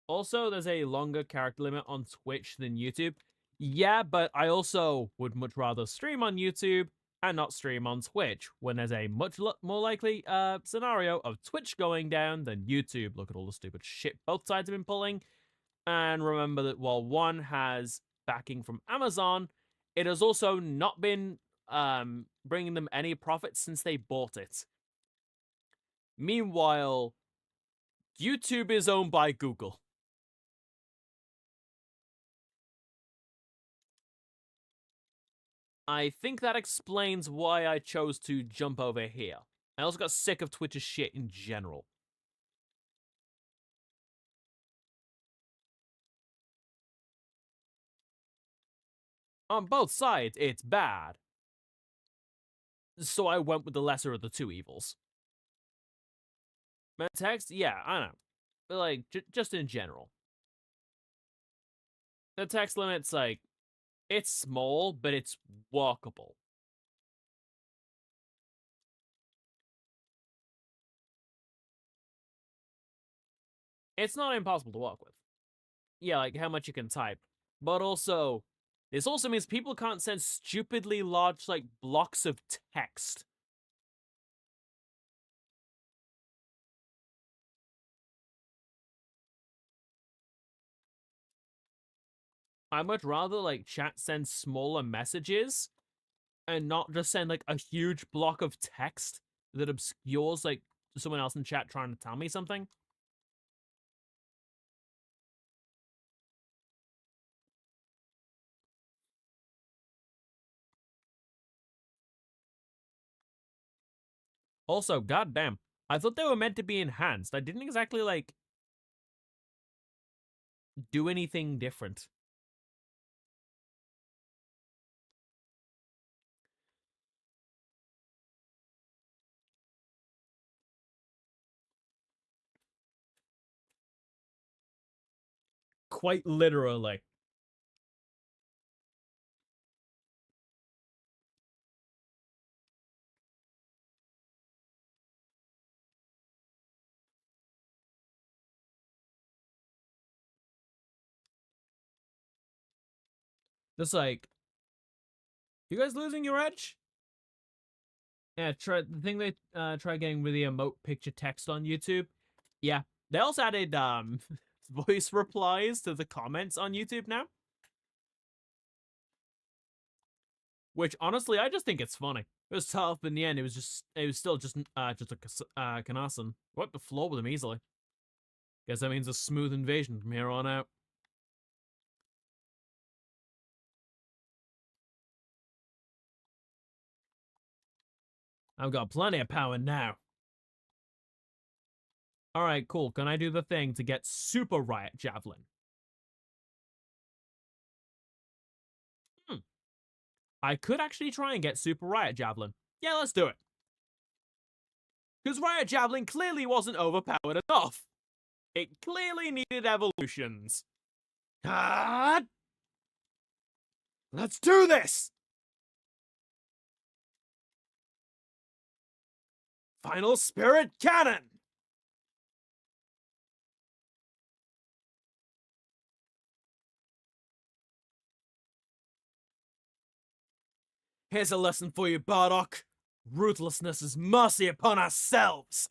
Also, there's a longer character limit on Twitch than YouTube. Yeah, but I also would much rather stream on YouTube and not stream on Twitch when there's a much more likely scenario of Twitch going down than YouTube. Look at all the stupid shit both sides have been pulling. And remember that while one has backing from Amazon, it has also not been bringing them any profit since they bought it. Meanwhile, YouTube is owned by Google. I think that explains why I chose to jump over here. I also got sick of Twitch's shit in general. On both sides, it's bad. So I went with the lesser of the two evils. Text? Yeah, I know. But, like, just in general. The text limit's, like, it's small, but it's walkable. It's not impossible to walk with. Yeah, like, how much you can type. But also, this also means people can't send stupidly large, like, blocks of text. I'd much rather, like, chat send smaller messages and not just send, like, a huge block of text that obscures, like, someone else in chat trying to tell me something. Also, goddamn, I thought they were meant to be enhanced. I didn't exactly, like, do anything different. Quite literally. Just like, you guys losing your edge? Yeah, the thing they try getting with the emote picture text on YouTube. Yeah, they also added voice replies to the comments on YouTube now. Which honestly, I just think it's funny. It was tough, but in the end, it was still just a Kanasan. Wiped the floor with him easily. Guess that means a smooth invasion from here on out. I've got plenty of power now. Alright, cool. Can I do the thing to get Super Riot Javelin? I could actually try and get Super Riot Javelin. Yeah, let's do it. Because Riot Javelin clearly wasn't overpowered enough. It clearly needed evolutions. Ah! Let's do this! Final Spirit Cannon! Here's a lesson for you, Bardock. Ruthlessness is mercy upon ourselves.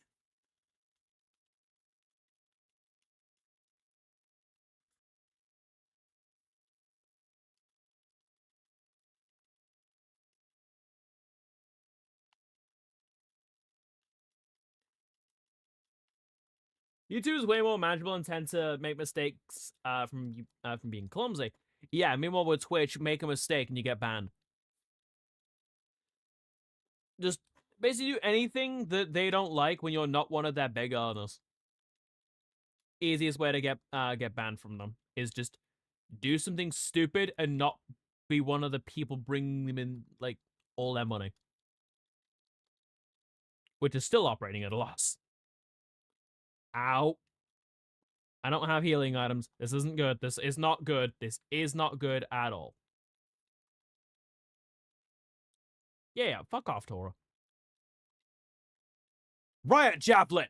You two is way more manageable and tend to make mistakes from being clumsy. Yeah, meanwhile with Twitch, make a mistake and you get banned. Just basically do anything that they don't like when you're not one of their big earners. Easiest way to get banned from them is just do something stupid and not be one of the people bringing them in like all their money, which is still operating at a loss. Ow. I don't have healing items. This isn't good. This is not good. This is not good at all. Yeah, fuck off, Tora. Riot Javelin!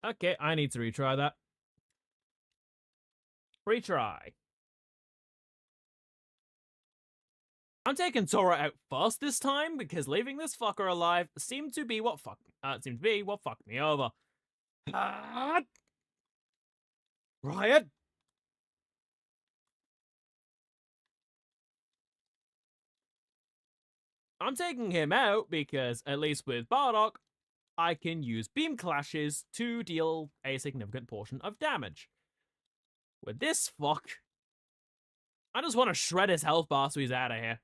Okay, I need to retry that. Retry. I'm taking Tora out first this time because leaving this fucker alive seemed to be what fucked me over. Riot. I'm taking him out because, at least with Bardock, I can use beam clashes to deal a significant portion of damage. With this fuck, I just want to shred his health bar so he's out of here.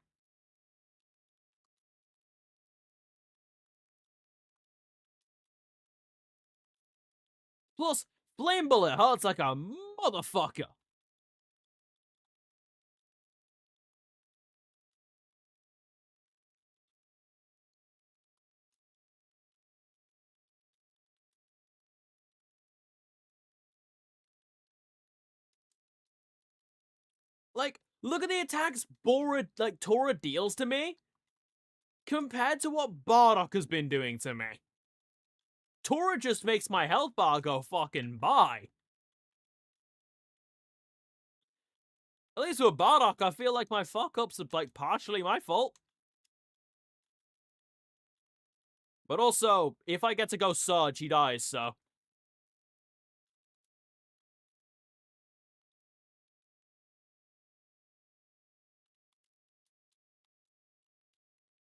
Plus, Flame Bullet hurts like a motherfucker. Like, look at the attacks Tora deals to me compared to what Bardock has been doing to me. Tora just makes my health bar go fucking by. At least with Bardock, I feel like my fuck-ups are like partially my fault. But also, if I get to go Surge, he dies, so.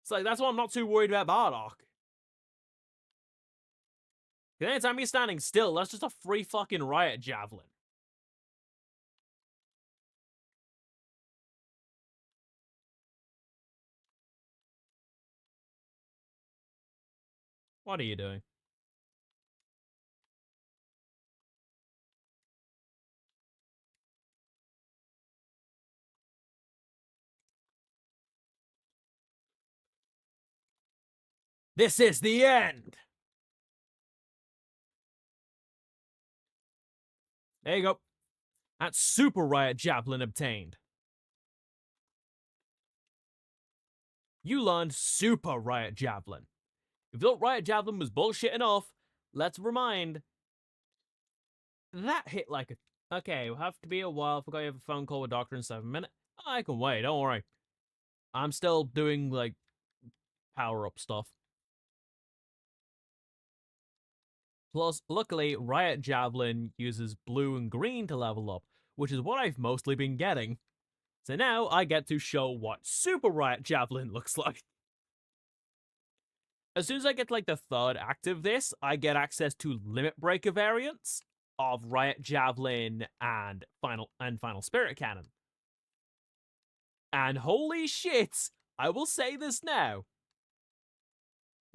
It's like, that's why I'm not too worried about Bardock. Because anytime he's standing still, that's just a free fucking Riot Javelin. What are you doing? This is the end! There you go. That's Super Riot Javelin obtained. You learned Super Riot Javelin. If you thought Riot Javelin was bullshit enough, let's remind. That hit like a... Okay, we'll have to be a while. Forgot you have a phone call with Doctor in 7 minutes. I can wait, don't worry. I'm still doing, like, power-up stuff. Plus, luckily, Riot Javelin uses blue and green to level up, which is what I've mostly been getting. So now I get to show what Super Riot Javelin looks like. As soon as I get to, like, the third act of this, I get access to Limit Breaker variants of Riot Javelin and Final Spirit Cannon. And holy shit, I will say this now.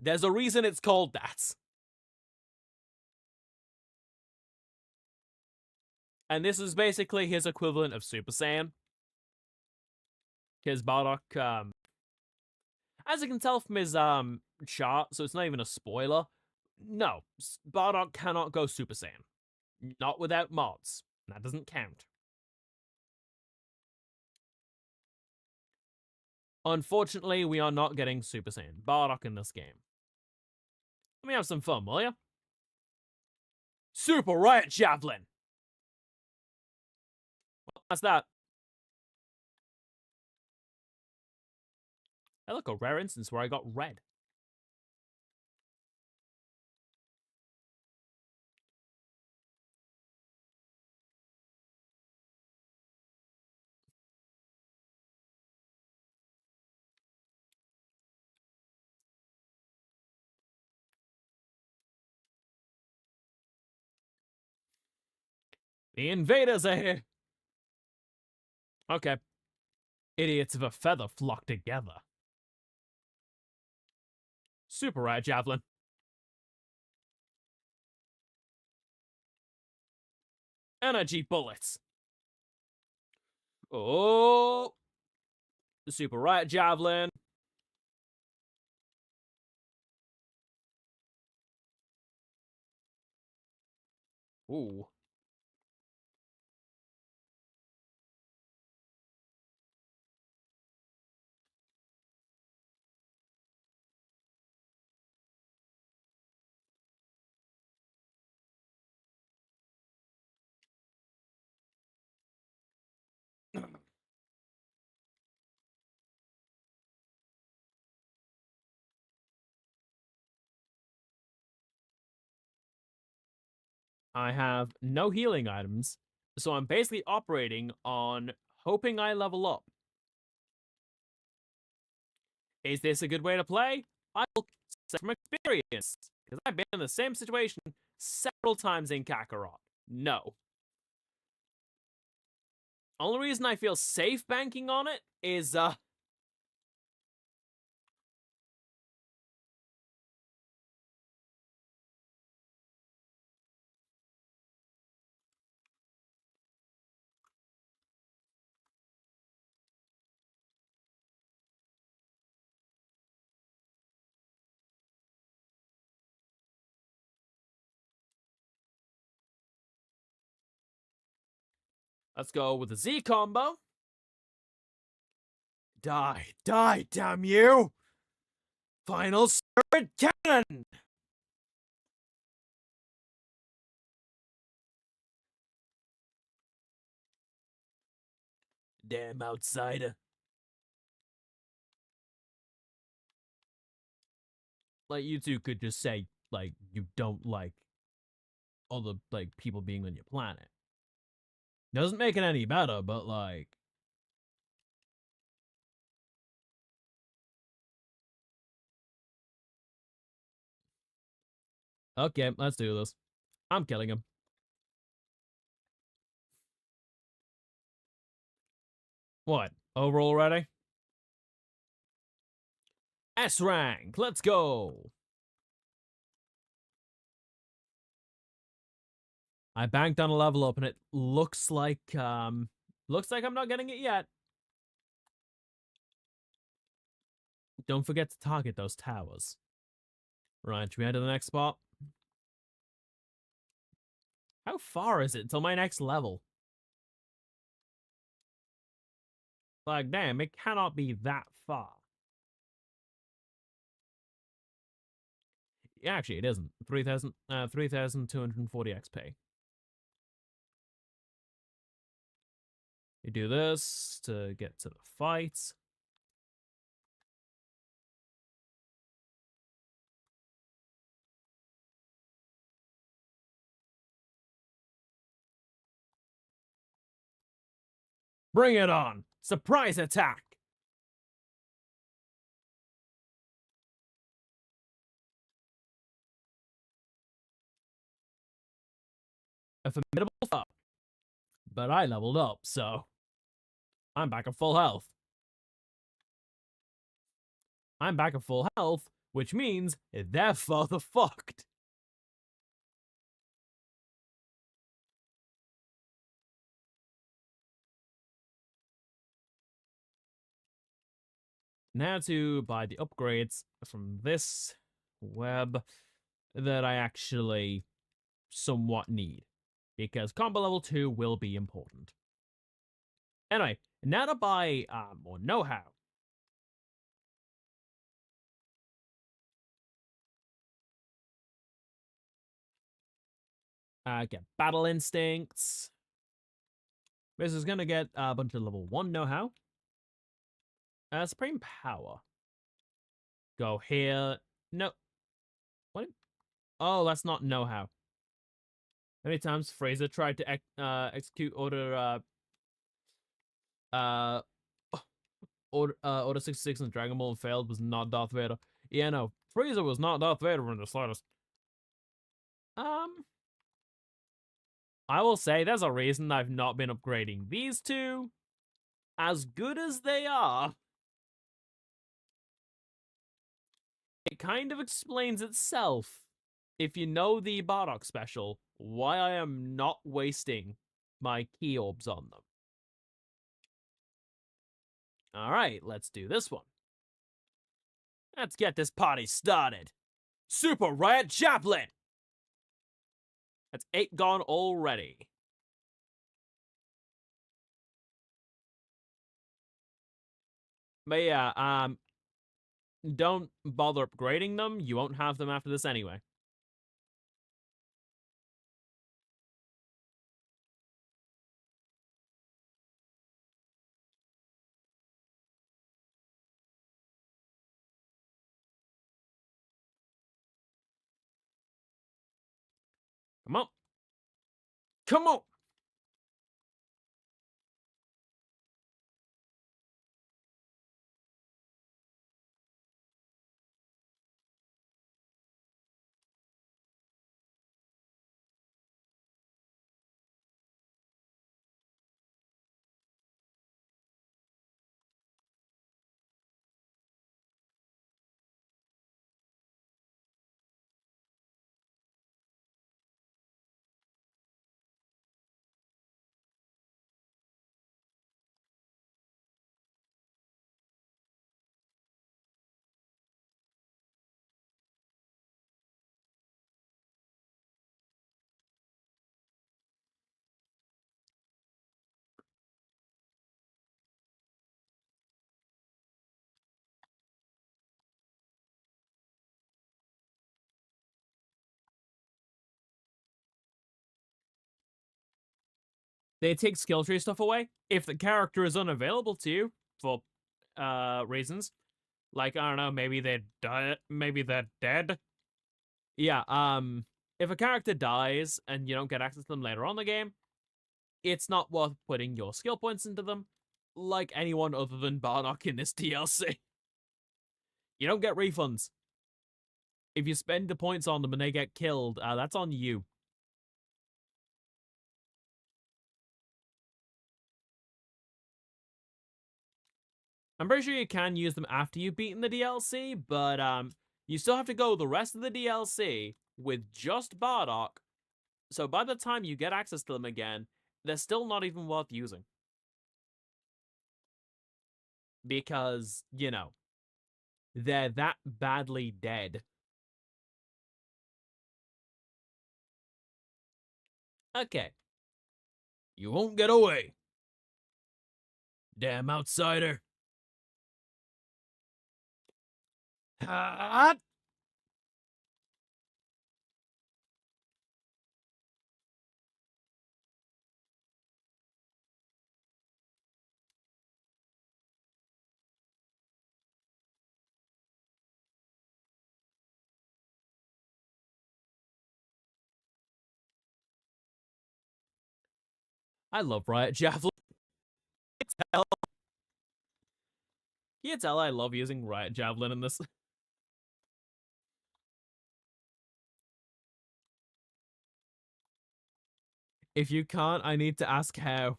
There's a reason it's called that. And this is basically his equivalent of Super Saiyan. Because Bardock, as you can tell from his chart, so it's not even a spoiler. No, Bardock cannot go Super Saiyan. Not without mods. That doesn't count. Unfortunately, we are not getting Super Saiyan Bardock in this game. Let me have some fun, will ya? Super Riot Javelin! Well, that's that. Hey, look, a rare instance where I got red. The invaders are here! Okay. Idiots of a feather flock together. Super Riot Javelin. Energy bullets. Oh! The Super Riot Javelin. Ooh. I have no healing items, so I'm basically operating on hoping I level up. Is this a good way to play? I will say from experience, because I've been in the same situation several times in Kakarot. No. Only reason I feel safe banking on it is, let's go with the Z combo. Die, die, damn you! Final Spirit Cannon! Damn outsider. Like, you two could just say, like, you don't like all the, like, people being on your planet. Doesn't make it any better, but, like... Okay, let's do this. I'm killing him. What? Overall already? S rank, let's go! I banked on a level up and it looks like I'm not getting it yet. Don't forget to target those towers. Right, should we head to the next spot? How far is it until my next level? Like, damn, it cannot be that far. Yeah, actually, it isn't. 3,240 XP. You do this to get to the fight. Bring it on! Surprise attack! A formidable foe. But I leveled up, so I'm back at full health. I'm back at full health, which means they're further fucked. Now to buy the upgrades from this web that I actually somewhat need, because combo level 2 will be important. Anyway, now to buy more know-how. Get battle instincts. This is gonna get a bunch of level 1 know-how. Supreme power. Go here. No. What? Oh, that's not know-how. Many times Fraser tried to execute uh Order 66 in Dragon Ball and failed, was not Darth Vader. Yeah, no. Frieza was not Darth Vader in the slightest. I will say there's a reason I've not been upgrading these two. As good as they are, it kind of explains itself, if you know the Bardock special, why I am not wasting my key orbs on them. Alright, let's do this one. Let's get this party started. Super Riot Javelin! That's 8 gone already. But yeah, don't bother upgrading them. You won't have them after this anyway. Come on. Come on! They take skill tree stuff away if the character is unavailable to you for reasons. Like, I don't know, maybe they're dead. Yeah, if a character dies and you don't get access to them later on in the game, it's not worth putting your skill points into them, like anyone other than Bardock in this DLC. You don't get refunds. If you spend the points on them and they get killed, that's on you. I'm pretty sure you can use them after you've beaten the DLC, but you still have to go the rest of the DLC with just Bardock. So by the time you get access to them again, they're still not even worth using. Because, you know, they're that badly dead. Okay. You won't get away. Damn outsider. I love Riot Javelin. Can you tell I love using Riot Javelin in this? If you can't, I need to ask how.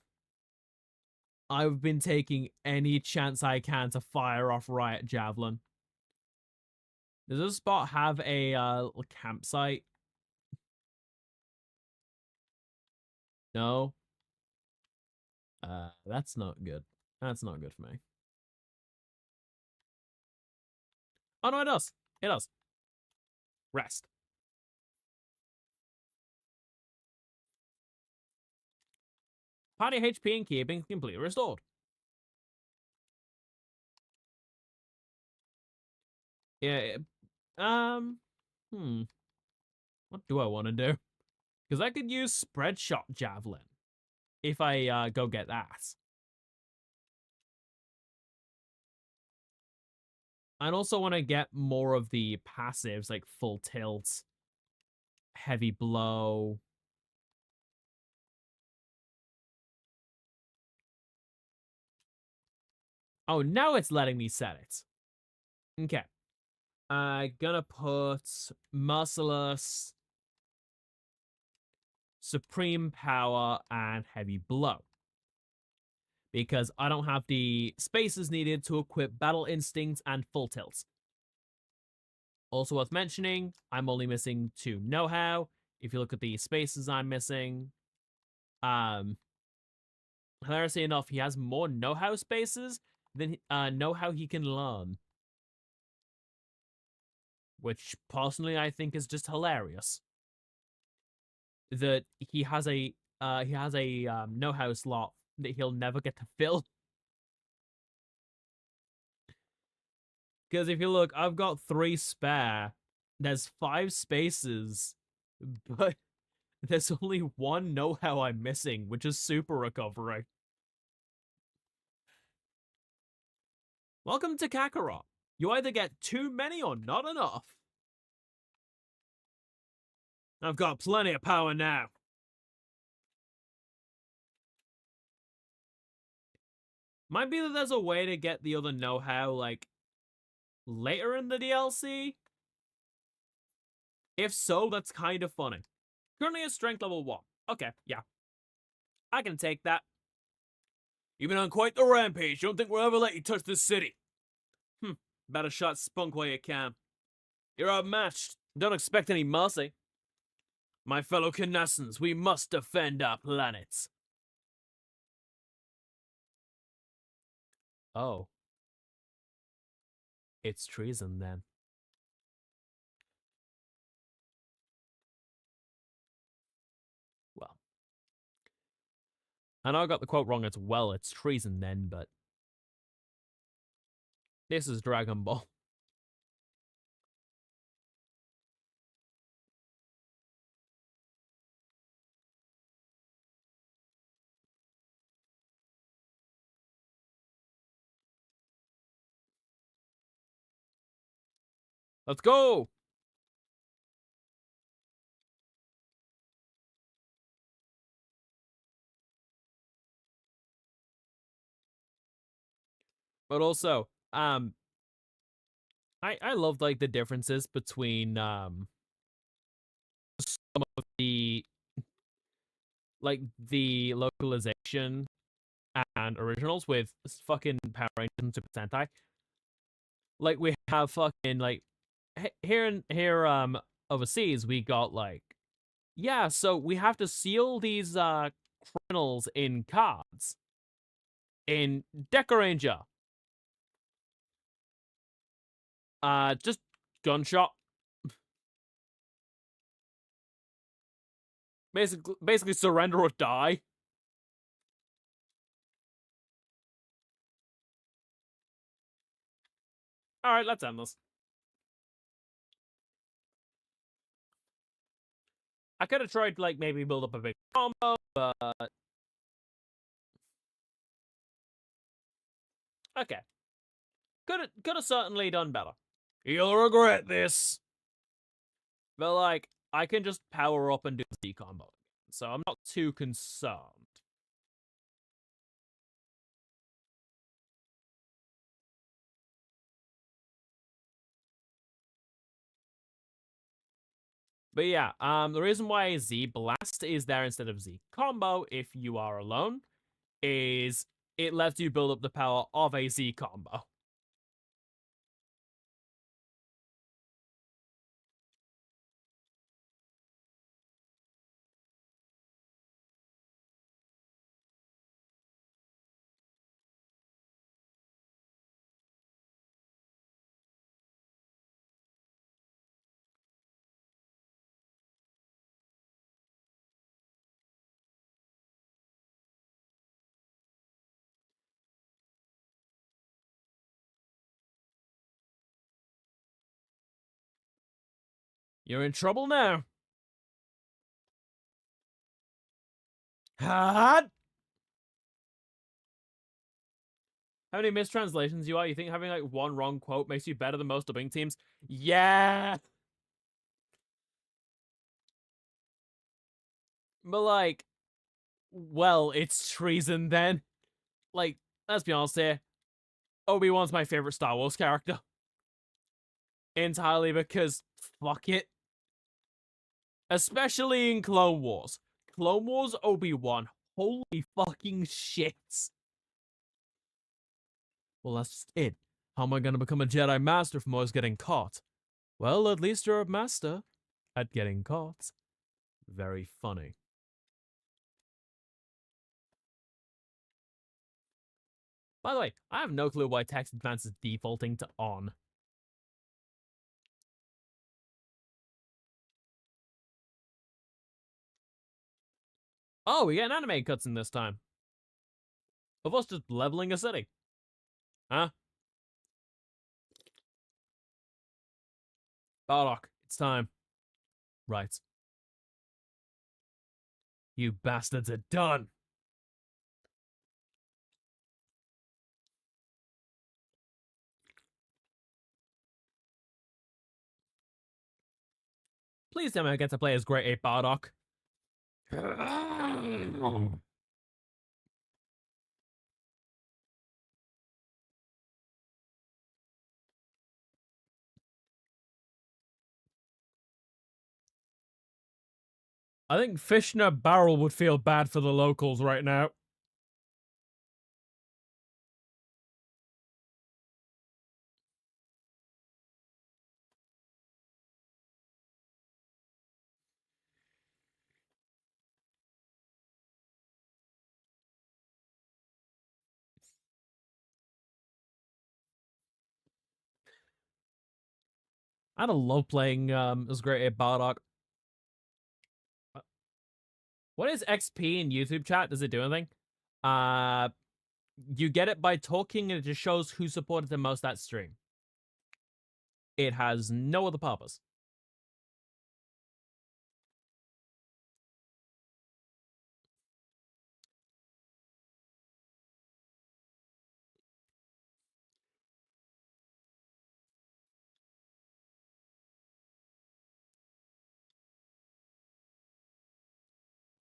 I've been taking any chance I can to fire off Riot Javelin. Does this spot have a campsite? No. That's not good. That's not good for me. Oh no, it does. It does. Rest. Party HP and keeping completely restored. Yeah. Hmm. What do I want to do? Because I could use spread shot javelin if I go get that. I'd also want to get more of the passives like full tilt, heavy blow. Oh, now it's letting me set it. Okay. Gonna put merciless, supreme power, and heavy blow. Because I don't have the spaces needed to equip battle instinct and full tilt. Also worth mentioning, I'm only missing 2 know-how. If you look at the spaces I'm missing, hilariously enough, he has more know-how spaces than know-how he can learn. Which, personally, I think is just hilarious. That he has a know-how slot that he'll never get to fill. Because if you look, I've got 3 spare. There's 5 spaces, but there's only 1 know-how I'm missing, which is super recovery. Welcome to Kakarot. You either get too many or not enough. I've got plenty of power now. Might be that there's a way to get the other know-how, like, later in the DLC? If so, that's kind of funny. Currently at strength level 1. Okay, yeah. I can take that. You've been on quite the rampage. Don't think we'll ever let you touch this city. Better shot spunk while you can. You're outmatched. Don't expect any mercy. My fellow Knassans, we must defend our planets. Oh. It's treason, then. Well. I know I got the quote wrong as well. It's treason, then, but... This is Dragon Ball. Let's go! But also, I love, like, the differences between, some of the, like, the localization and originals with fucking Power Rangers and Super Sentai. Like, we have fucking, like, here overseas, we got, like, yeah, so we have to seal these, criminals in cards. In Deca Ranger. Just gunshot. Basically surrender or die. Alright, let's end this. I could have tried, like, maybe build up a big combo, but... Okay. Could have certainly done better. You'll regret this. But, like, I can just power up and do the combo. So I'm not too concerned. But yeah, the reason why Z Blast is there instead of Z Combo if you are alone is it lets you build up the power of a Z combo. You're in trouble now. How many mistranslations you are? You think having like one wrong quote makes you better than most dubbing teams? Yeah. But like, well, it's treason then. Like, let's be honest here. Obi-Wan's my favorite Star Wars character. Entirely because fuck it. Especially in Clone Wars. Clone Wars Obi-Wan. Holy fucking shit. Well, that's just it. How am I gonna become a Jedi Master if I'm always getting caught? Well, at least you're a master at getting caught. Very funny. By the way, I have no clue why text advance is defaulting to on. Oh, we get an anime cutscene this time. Of us just leveling a city. Huh? Bardock, it's time. Right. You bastards are done. Please tell me I get to play as Great Ape Bardock. I think Fishner Barrel would feel bad for the locals right now. I don't love playing as Great Ape Bardock. What is XP in YouTube chat? Does it do anything? You get it by talking and it just shows who supported the most that stream. It has no other purpose.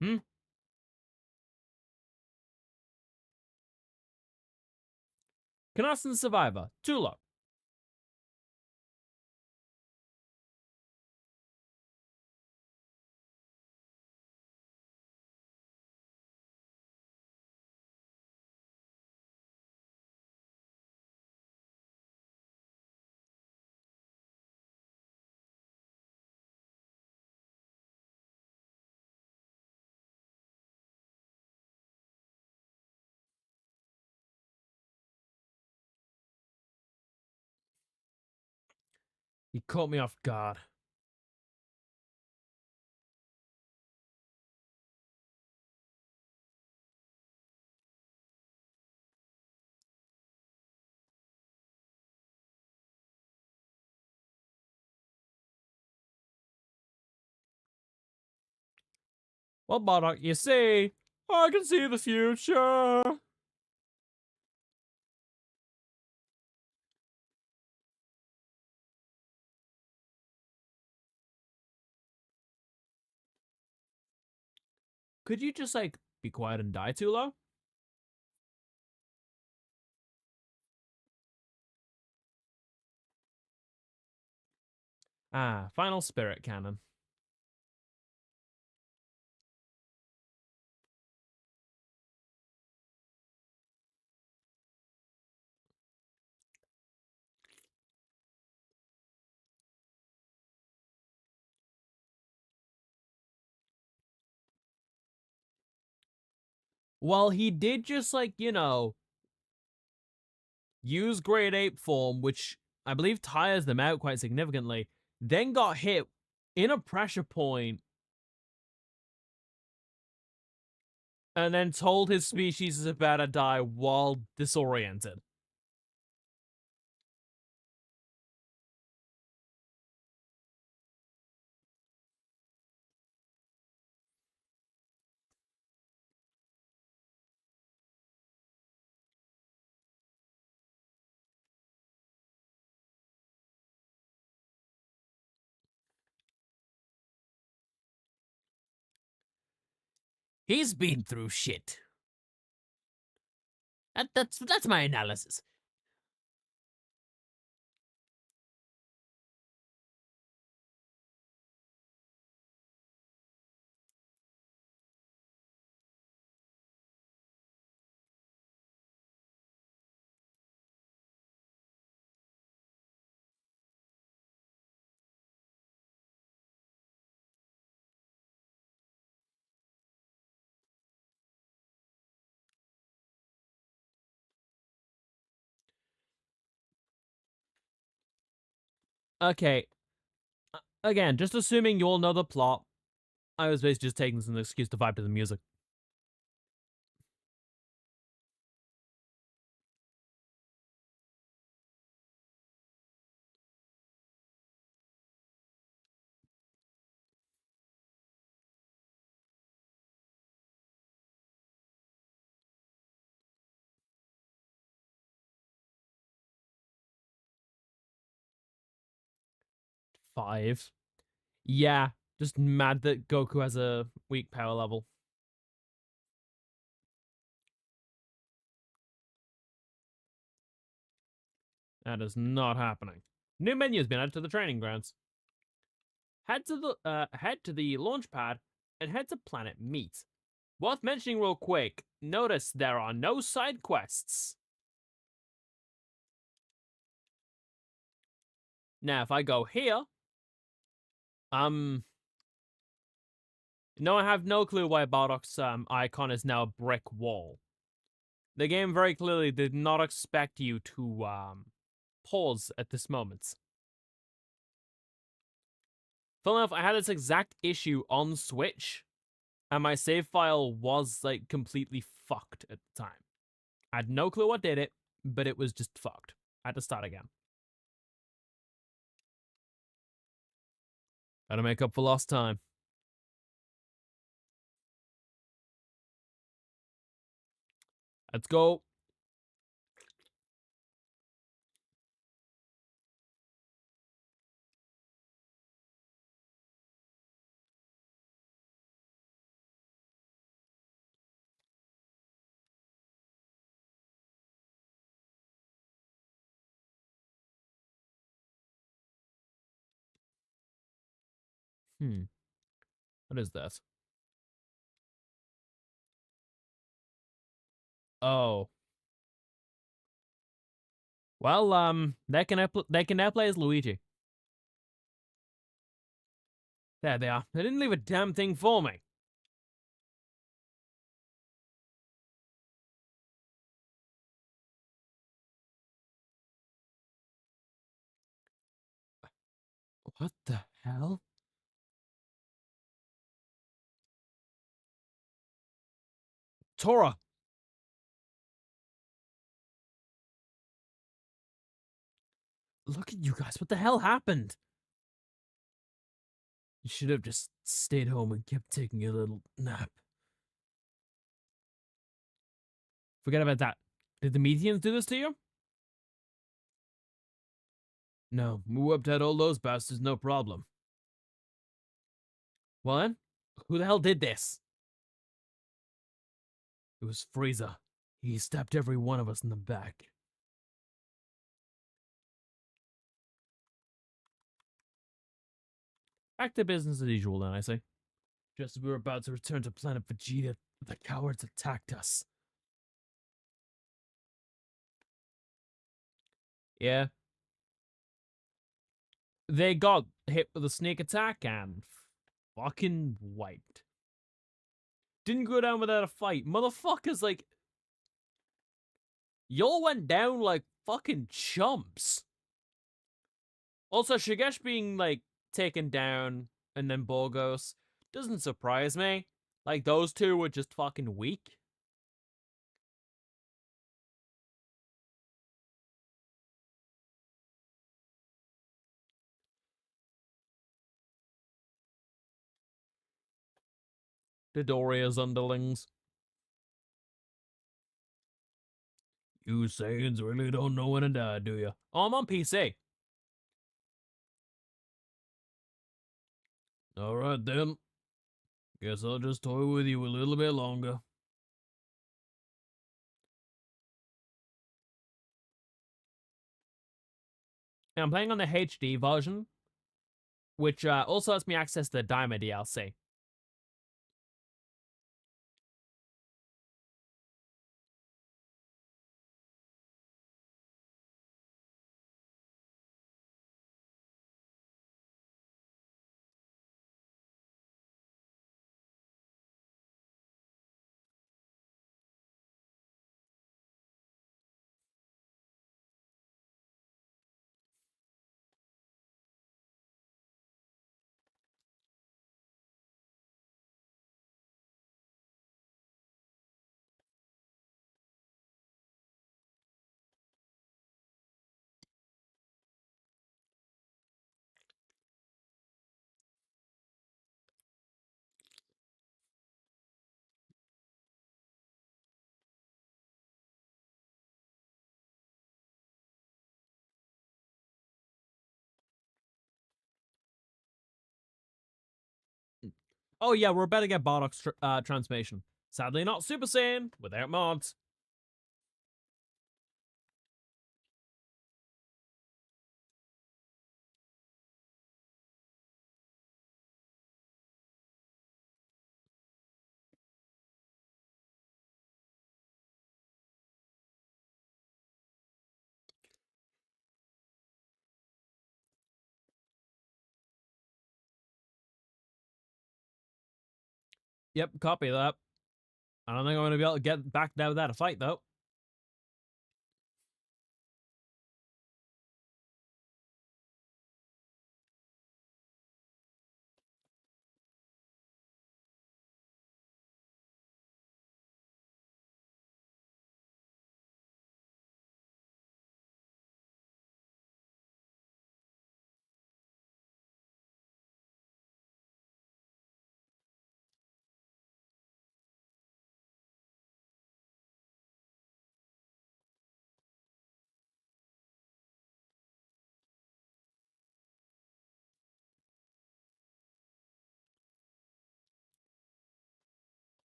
Hmm? Kanasan Survivor. Tula. He caught me off guard. Well, Bardock, you see, I can see the future. Could you just, like, be quiet and die, Tulo? Ah, final spirit cannon. Well, he did just, like, you know, use Great Ape form, which I believe tires them out quite significantly, then got hit in a pressure point, and then told his species is about to die while disoriented. He's been through shit. That's my analysis. Okay. Again, just assuming you all know the plot, I was basically just taking this as an excuse to vibe to the music. Five. Yeah, just mad that Goku has a weak power level. That is not happening. New menu has been added to the training grounds. Head to the launch pad and head to Planet Meat. Worth mentioning real quick, notice there are no side quests. Now, if I go here, no, I have no clue why Bardock's icon is now a brick wall. The game very clearly did not expect you to pause at this moment. Funnily enough, I had this exact issue on Switch, and my save file was like completely fucked at the time. I had no clue what did it, but it was just fucked. I had to start again. Gotta make up for lost time. Let's go. What is that? Oh. Well, they can now play as Luigi. There they are. They didn't leave a damn thing for me. What the hell? Tora! Look at you guys. What the hell happened? You should have just stayed home and kept taking a little nap. Forget about that. Did the Methians do this to you? No, we whipped out all those bastards, no problem. Well then, who the hell did this? It was Frieza. He stabbed every one of us in the back. Back to business as usual then, I say. Just as we were about to return to planet Vegeta, the cowards attacked us. Yeah. They got hit with a sneak attack and fucking wiped. Didn't go down without a fight. Motherfuckers, like, y'all went down like fucking chumps. Also, Shigesh being, like, taken down and then Borgos doesn't surprise me. Like, those two were just fucking weak. Didoria's underlings. You Saiyans really don't know when to die, do you? Oh, I'm on PC. Alright then. Guess I'll just toy with you a little bit longer. Now, I'm playing on the HD version, which also lets me access the Diamond DLC. Oh yeah, we're about to get Bardock's transformation. Sadly not Super Saiyan, without mods. Yep, copy that. I don't think I'm going to be able to get back down without a fight, though.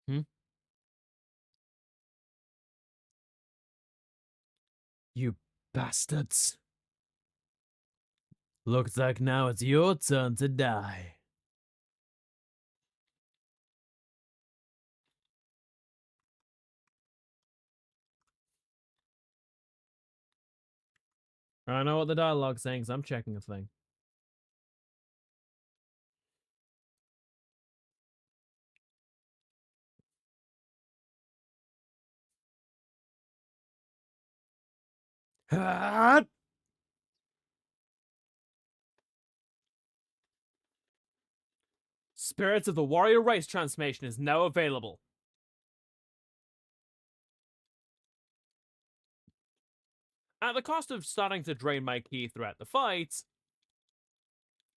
Hmm? You bastards. Looks like now it's your turn to die. I know what the dialogue's saying, so I'm checking a thing. Spirits of the Warrior Race transformation is now available. At the cost of starting to drain my ki throughout the fight,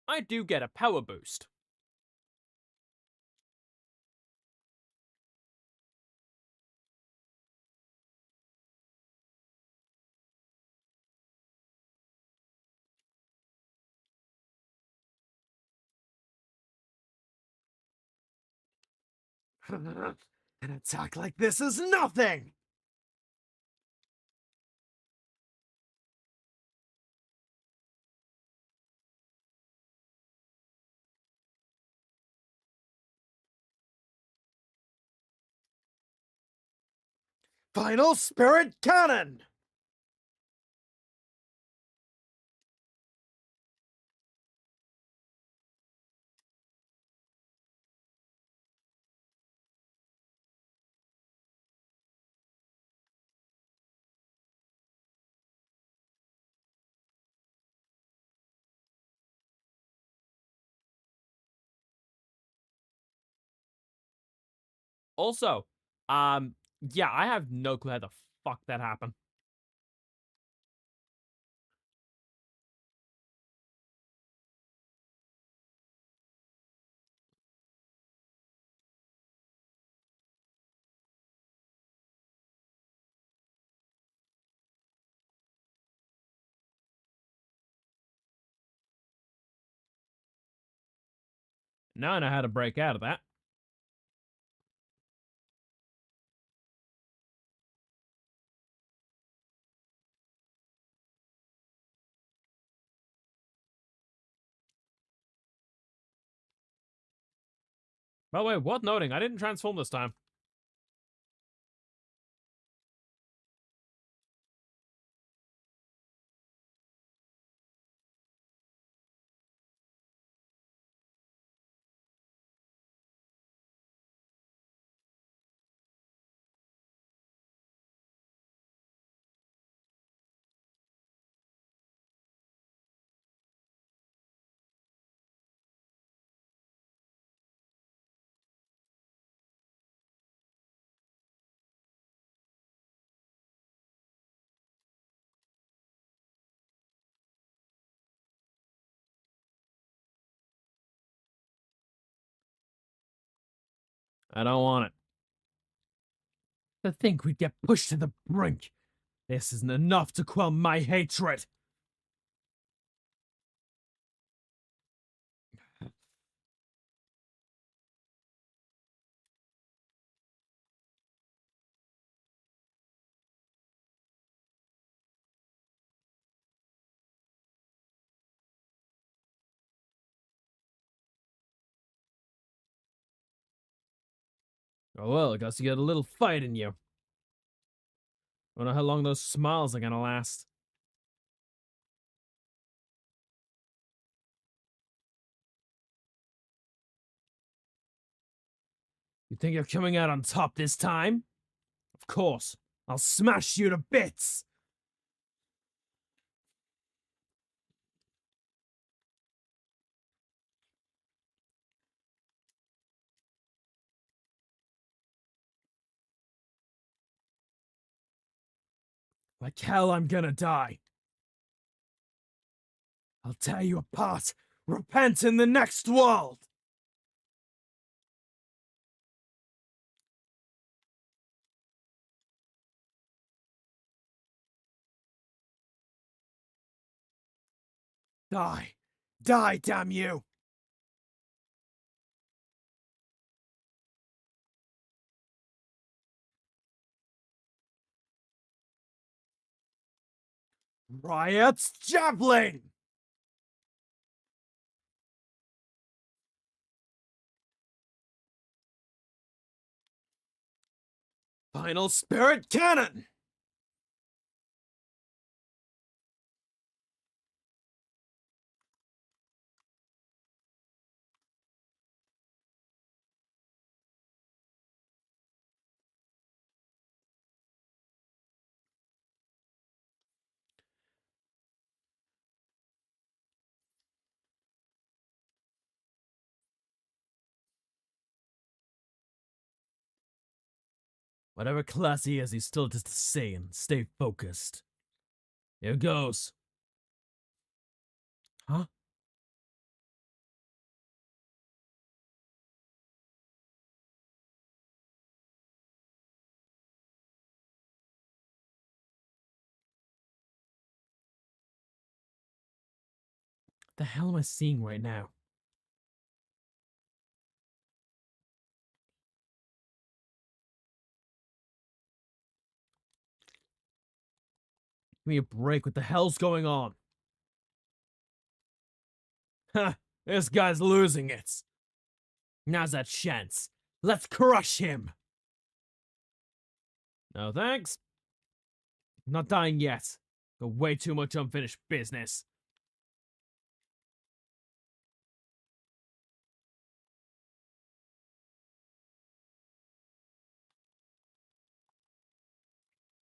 I do get a power boost. An attack like this is nothing! Final Spirit Cannon! Also, yeah, I have no clue how the fuck that happened. Now I know how to break out of that. By the way, worth noting, I didn't transform this time. I don't want it. To think we'd get pushed to the brink. This isn't enough to quell my hatred. Oh well, I guess you got a little fight in you. Wonder how long those smiles are gonna last. You think you're coming out on top this time? Of course. I'll smash you to bits! Like hell I'm gonna die. I'll tear you apart! Repent in the next world! Die! Die, damn you! Riot's javelin! Final spirit cannon! Whatever class he is, he's still just a Saiyan. Stay focused. Here goes. Huh? What the hell am I seeing right now? Give me a break. What the hell's going on? Ha! This guy's losing it. Now's that chance. Let's crush him. No thanks. Not dying yet. Got way too much unfinished business.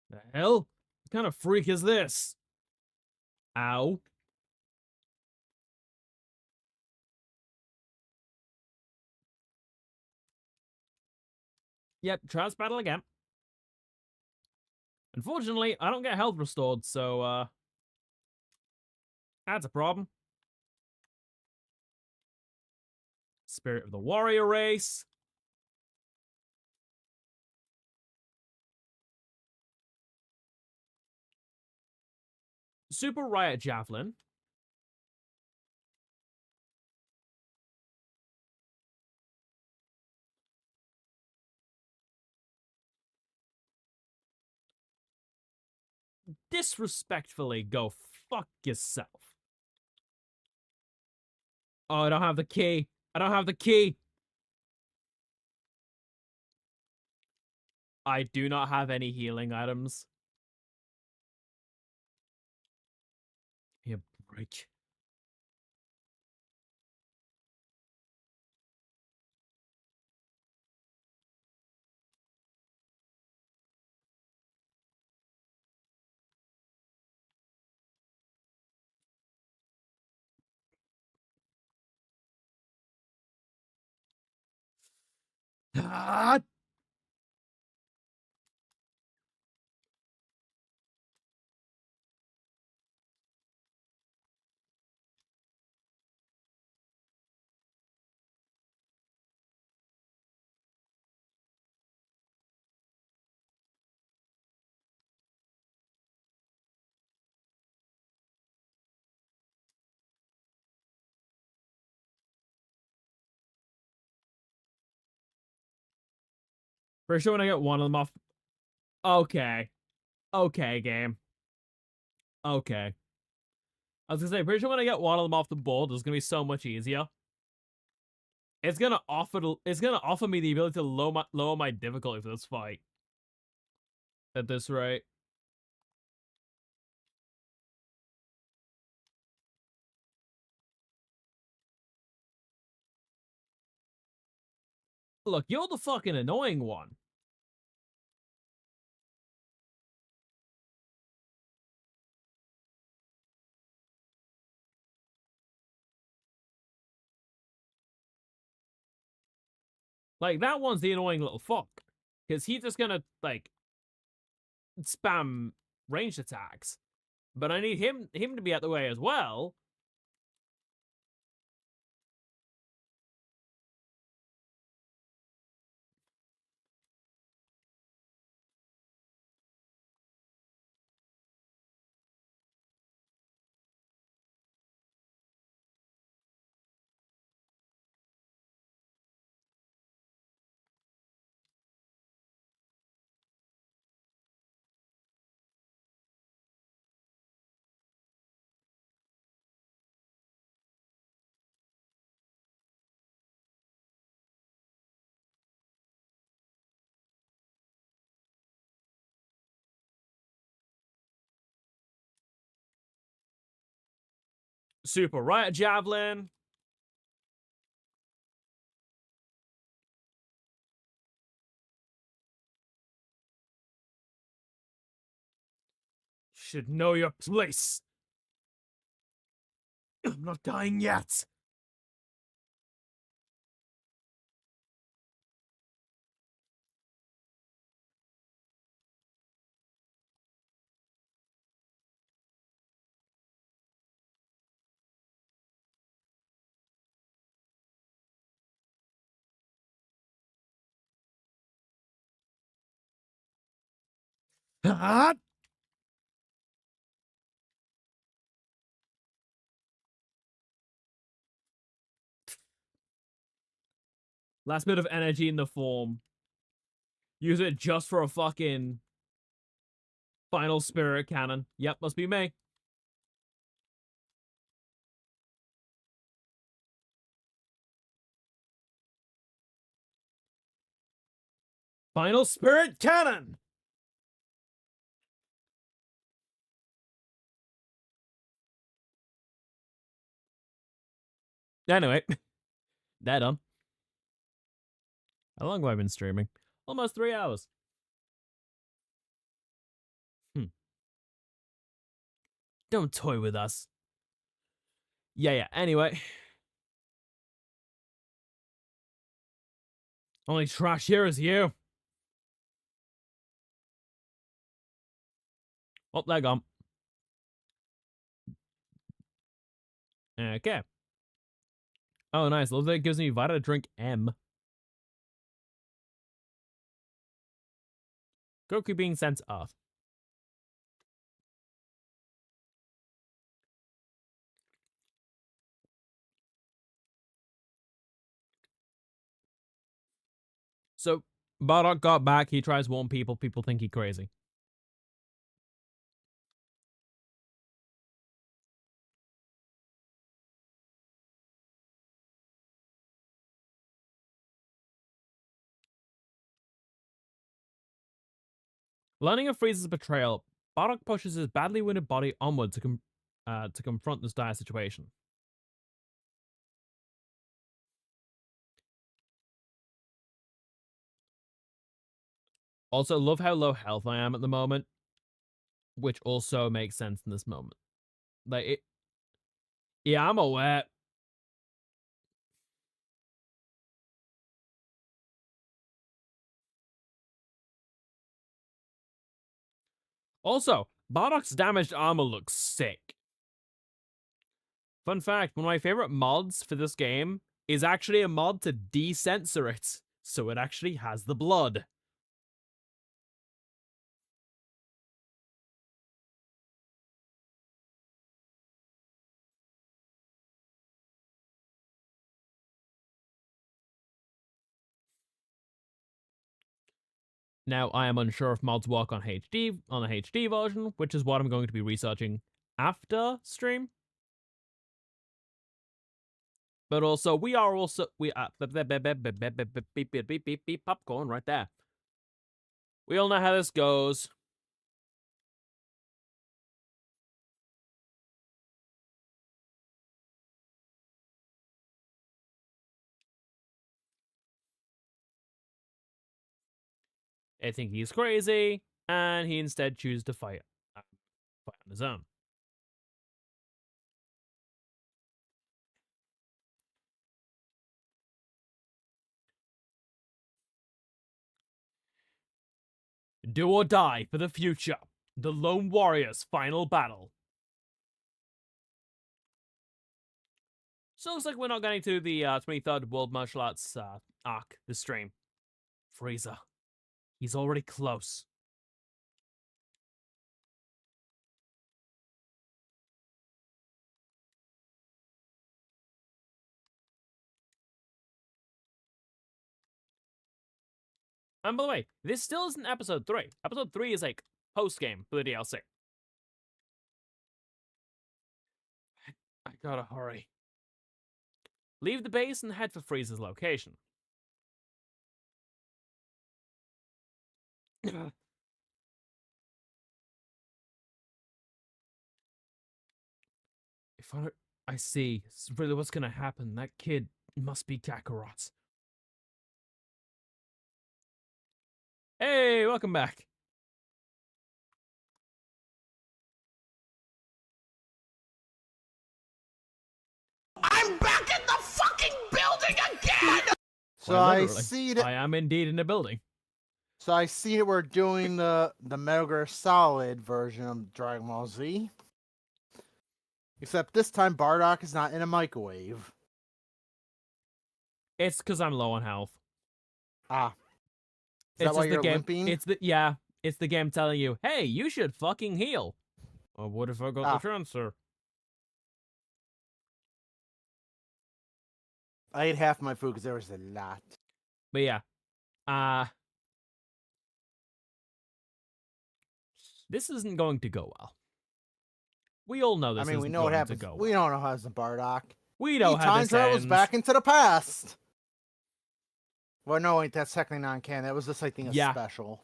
The hell? What kind of freak is this? Ow. Yep, tries battle again. Unfortunately, I don't get health restored, so that's a problem. Spirit of the warrior race. Super riot javelin. Disrespectfully go fuck yourself. Oh, I don't have the key. I don't have the key. I do not have any healing items. Here, break. Ah! Pretty sure when I get one of them off. Okay. Okay, game. Okay. I was gonna say, pretty sure when I get one of them off the board, it's gonna be so much easier. It's gonna offer me the ability to lower my difficulty for this fight. At this rate. Look, you're the fucking annoying one. Like, that one's the annoying little fuck. Because he's just gonna, like, spam ranged attacks. But I need him to be out the way as well. Super riot javelin. Should know your place. I'm not dying yet. Ah! Last bit of energy in the form. Use it just for a fucking final spirit cannon. Yep, must be me. Final spirit cannon! Anyway, that done. How long have I been streaming? Almost 3 hours. Don't toy with us. Yeah, anyway. Only trash here is you. Oh, they're gone. Okay. Oh, nice. Love that it gives me Vita to drink M. Goku being sent off. So, Bardock got back. He tries to warn people. People think he's crazy. Learning of Frieza's betrayal, Bardock pushes his badly wounded body onward to confront this dire situation. Also, love how low health I am at the moment, which also makes sense in this moment. Like, yeah, I'm aware. Also, Bardock's damaged armor looks sick. Fun fact, one of my favorite mods for this game is actually a mod to de-censor it, so it actually has the blood. Now, I am unsure if mods work on HD, on the HD version, which is what I'm going to be researching after stream. But also, we beep popcorn right there. We all know how this goes. They think he's crazy, and he instead chooses to fight on his own. Do or die for the future. The Lone Warrior's final battle. So it looks like we're not getting to the 23rd World Martial Arts arc this stream. Frieza. He's already close. And by the way, this still isn't episode 3. Episode 3 is like post-game for the DLC. I gotta hurry. Leave the base and head for Frieza's location. If I see really what's gonna happen, that kid must be Kakarot. Hey, welcome back. I'm back in the fucking building again! So Quite I literally. see that. I am indeed in the building. So I see that we're doing the Metal Gear Solid version of Dragon Ball Z. Except this time Bardock is not in a microwave. It's because I'm low on health. Ah. Is It's that why just you're the game. limping? It's the game telling you, hey, you should fucking heal. Or what if I got the transfer? I ate half my food because there was a lot. But yeah. This isn't going to go well. We all know this I mean, we isn't know what going happens. to go We well. don't know how it's in Bardock. We know He how time this travels ends. back into the past. Well, no, wait, that's technically non-canon. That was just, I think, a Yeah. special.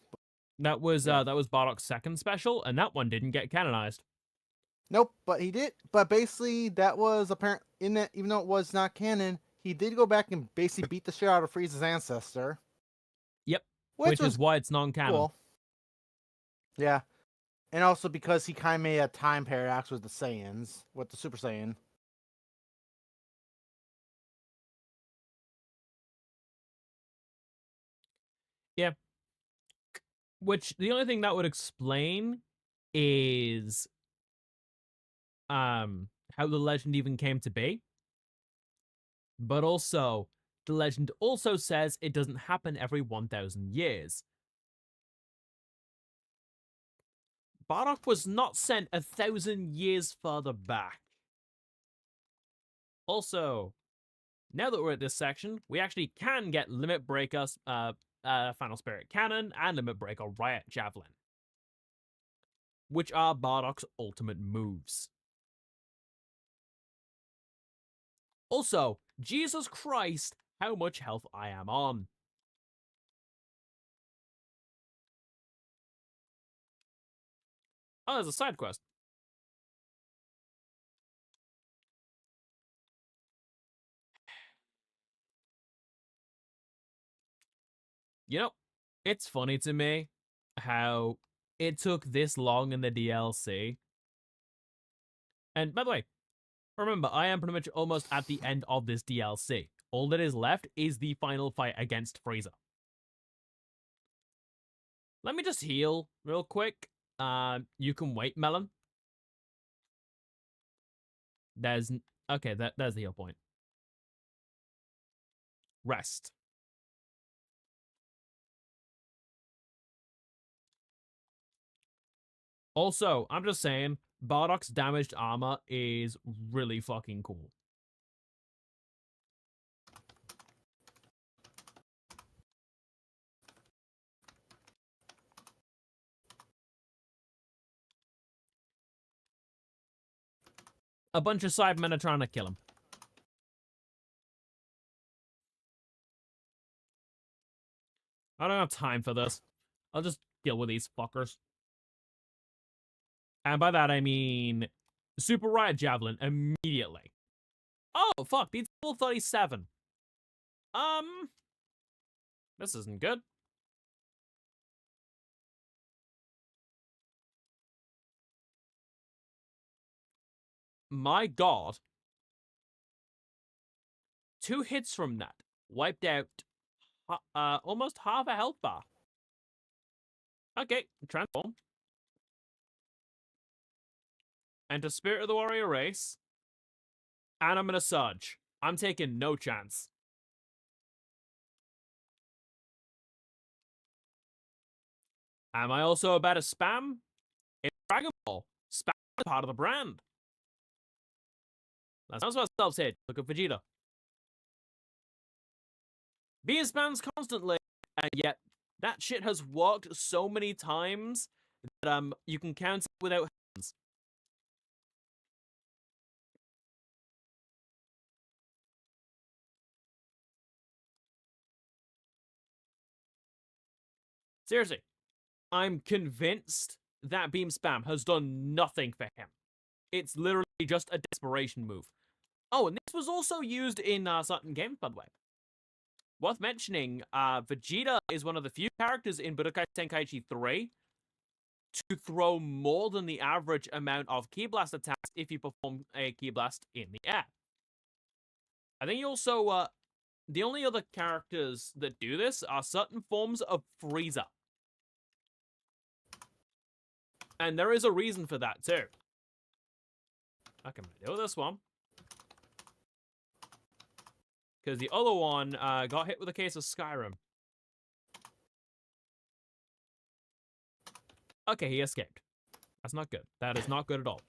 That was Bardock's second special, and that one didn't get canonized. Nope, but he did. But basically, that was apparent in that, even though it was not canon, he did go back and basically beat the shit out of Frieza's ancestor. Yep. Which is why it's non-canon. cool. Yeah. And also because he kind of made a time paradox with the Saiyans, with the Super Saiyan. Yeah. Which, the only thing that would explain is how the legend even came to be. But also, the legend also says it doesn't happen every 1,000 years. Bardock was not sent 1,000 years further back. Also, now that we're at this section, we actually can get Limit Breaker, Final Spirit Cannon, and Limit Breaker Riot Javelin, which are Bardock's ultimate moves. Also, Jesus Christ, how much health I am on. Oh, there's a side quest. You know, it's funny to me how it took this long in the DLC. And by the way, remember, I am pretty much almost at the end of this DLC. All that is left is the final fight against Frieza. Let me just heal real quick. You can wait, Melon. There's okay. There's the heal point. Rest. Also, I'm just saying, Bardock's damaged armor is really fucking cool. A bunch of Cybermen are trying to kill him. I don't have time for this. I'll just deal with these fuckers. And by that, I mean Super Riot Javelin immediately. Oh, fuck. Beats level 37. This isn't good. My god. 2 hits from that wiped out almost half a health bar. Okay, transform. Enter Spirit of the Warrior race. And I'm gonna Surge. I'm taking no chance. Am I also about to spam? It's Dragon Ball. Spam is part of the brand. That sounds about self-hit. Look at Vegeta. Being spams constantly, and yet that shit has worked so many times that you can count it without hands. Seriously, I'm convinced that beam spam has done nothing for him. It's literally just a desperation move. Oh, and this was also used in certain games, by the way. Worth mentioning, Vegeta is one of the few characters in Budokai Tenkaichi 3 to throw more than the average amount of Ki Blast attacks if you perform a Ki Blast in the air. I think he also, the only other characters that do this are certain forms of Frieza. And there is a reason for that, too. Okay, I'm gonna deal with this one. Because the other one got hit with a case of Skyrim. Okay, he escaped. That's not good. That is not good at all.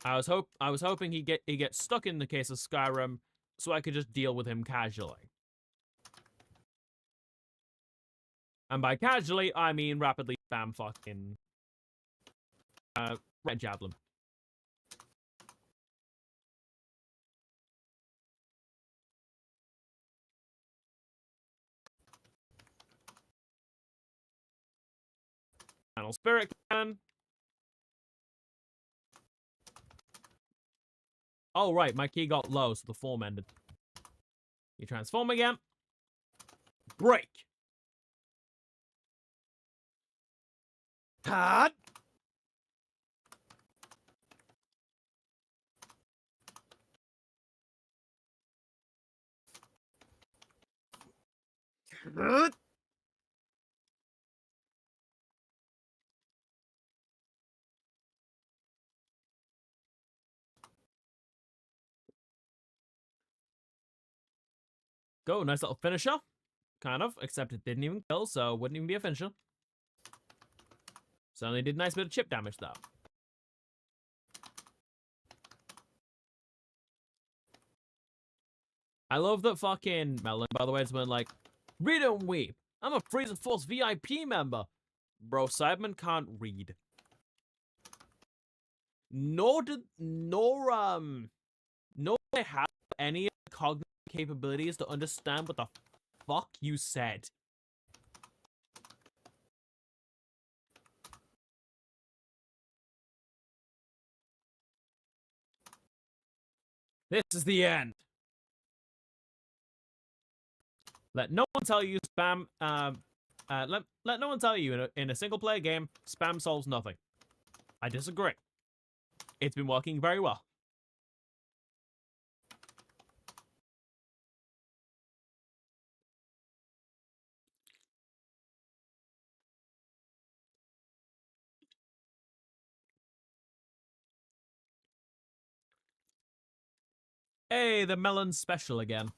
I was hoping he get stuck in the case of Skyrim so I could just deal with him casually. And by casually, I mean rapidly spam fucking Red Javelin. Final Spirit Cannon. Oh, right, my key got low, so the form ended. You transform again. Break. Cut. go. Nice little finisher. Kind of, except it didn't even kill, so it wouldn't even be a finisher. Certainly did a nice bit of chip damage, though. I love that fucking Melon, by the way, has been like, read and weep. I'm a Freezer Force VIP member. Bro, Cyberman can't read. Nor do they have any cognitive capabilities to understand what the fuck you said. This is the end. Let no one tell you spam. Let no one tell you in a single player game, spam solves nothing. I disagree. It's been working very well. Hey, the melon special again.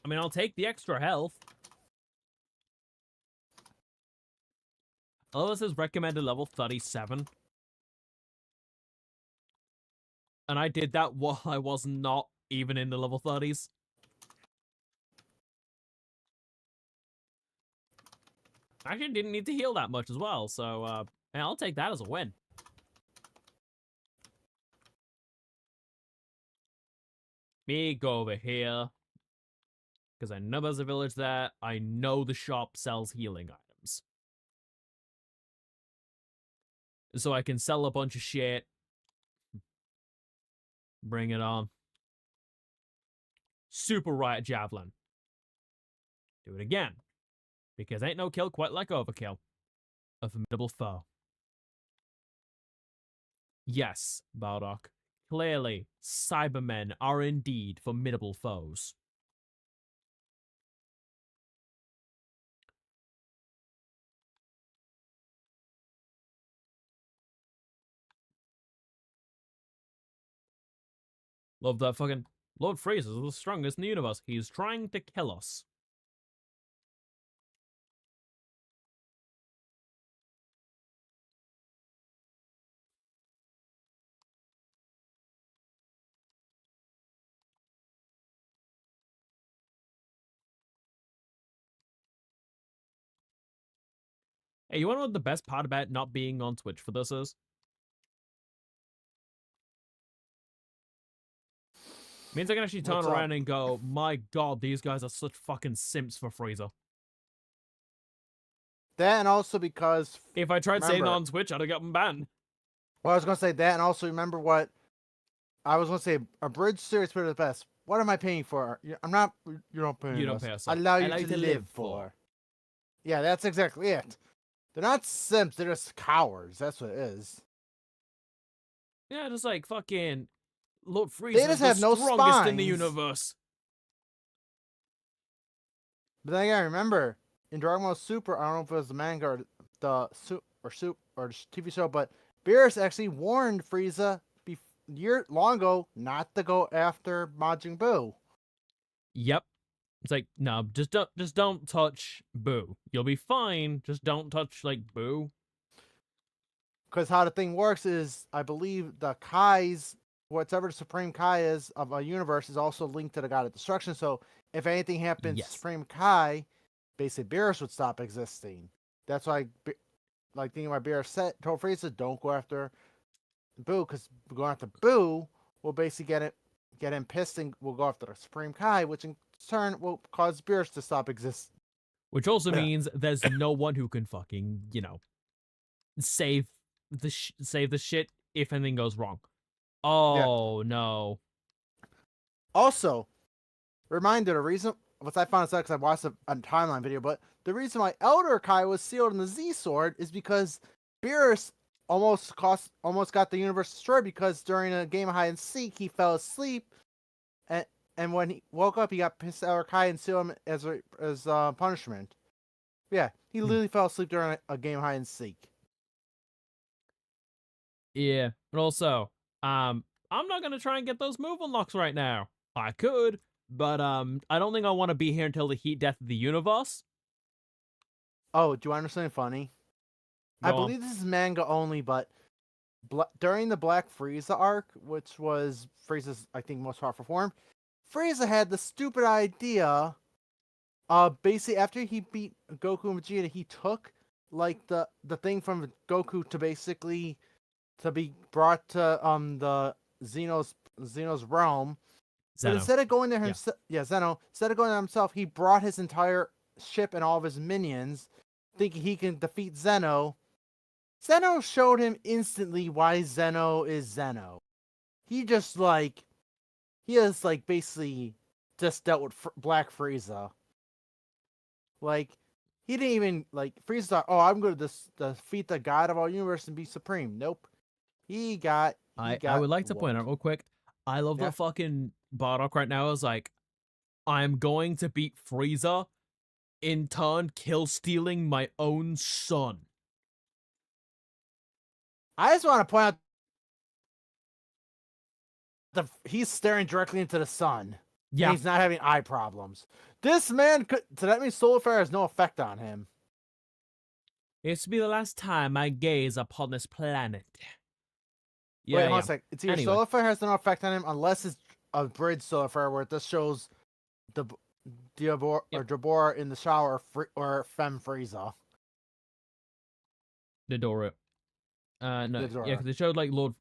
I mean, I'll take the extra health. Oh, this is recommended level 37. And I did that while I was not even in the level 30s. I actually didn't need to heal that much as well, so I'll take that as a win. Me go over here. Because I know there's a village there. I know the shop sells healing items. So I can sell a bunch of shit. Bring it on. Super Riot Javelin. Do it again. Because ain't no kill quite like overkill. A formidable foe. Yes, Bardock. Clearly, Cybermen are indeed formidable foes. Love that fucking... Lord Freeze is the strongest in the universe. He's trying to kill us. Hey, you wanna know what the best part about not being on Twitch for this is? Means I can actually turn around and go, my god, these guys are such fucking simps for Freezer. That, and also because... If I tried saying that on Twitch, I'd have gotten banned. Well, I was going to say that, and also remember what... I was going to say, a bridge series for the best. What am I paying for? I'm not... You don't pay us. You don't pay us. I allow you to live for. Yeah, that's exactly it. They're not simps, they're just cowards. That's what it is. Yeah, just like fucking... Lord Freeze is have the no strongest spines. in the universe. But then again, remember, in Dragon Ball Super, I don't know if it was the manga or the TV show, but Beerus actually warned Frieza long ago not to go after Majin Buu. Yep. It's like, no, just don't touch Boo. You'll be fine. Just don't touch like Boo. Because how the thing works is, I believe the Kai's, whatever the Supreme Kai is of a universe, is also linked to the God of Destruction. So if anything happens to Supreme Kai, basically Beerus would stop existing. That's why, like, thinking about Beerus told Frieza, don't go after Boo, because going after Boo will basically get him pissed and will go after the Supreme Kai, which in turn will cause Beerus to stop existing. Which also means there's no one who can fucking, save the shit if anything goes wrong. Oh, no. Also, reminder, the reason, what I found out because I watched a timeline video, but the reason why Elder Kai was sealed in the Z Sword is because Beerus almost got the universe destroyed because during a game of hide and seek, he fell asleep, and when he woke up, he got pissed at Elder Kai and sealed him as punishment. Yeah, he literally fell asleep during a game of hide and seek. Yeah, but also, I'm not gonna try and get those move unlocks right now. I could, but I don't think I want to be here until the heat death of the universe. Oh, do you want to know something funny? I Go on. believe this is manga only, but during the Black Frieza arc, which was Frieza's, I think, most powerful form, Frieza had the stupid idea. Basically, after he beat Goku and Vegeta, he took like the thing from Goku to basically to be brought to the Xeno's realm. But Zeno. instead of going there Yeah. himself, Zeno, instead of going there himself, he brought his entire ship and all of his minions, thinking he can defeat Zeno. Zeno showed him instantly why Zeno is Zeno. He just he has basically just dealt with Black Frieza. Like, he didn't even Frieza thought, oh, I'm going to defeat the god of all universe and be supreme. Nope. He got. I would like to point out real quick. I love Yeah. the fucking Bardock right now is like, I'm going to beat Frieza, in turn kill stealing my own son. I just want to point out he's staring directly into the sun. Yeah. And he's not having eye problems. This man could. So that means solar flare has no effect on him. It's to be the last time I gaze upon this planet. Yeah, Wait, hold on yeah. a sec. It's either Anyway. solar flare has no effect on him unless it's a bridge solar flare where it just shows the Diabor or Jabora in the shower or Fem Frieza. Dodoro. No, Dodoro. yeah, because it showed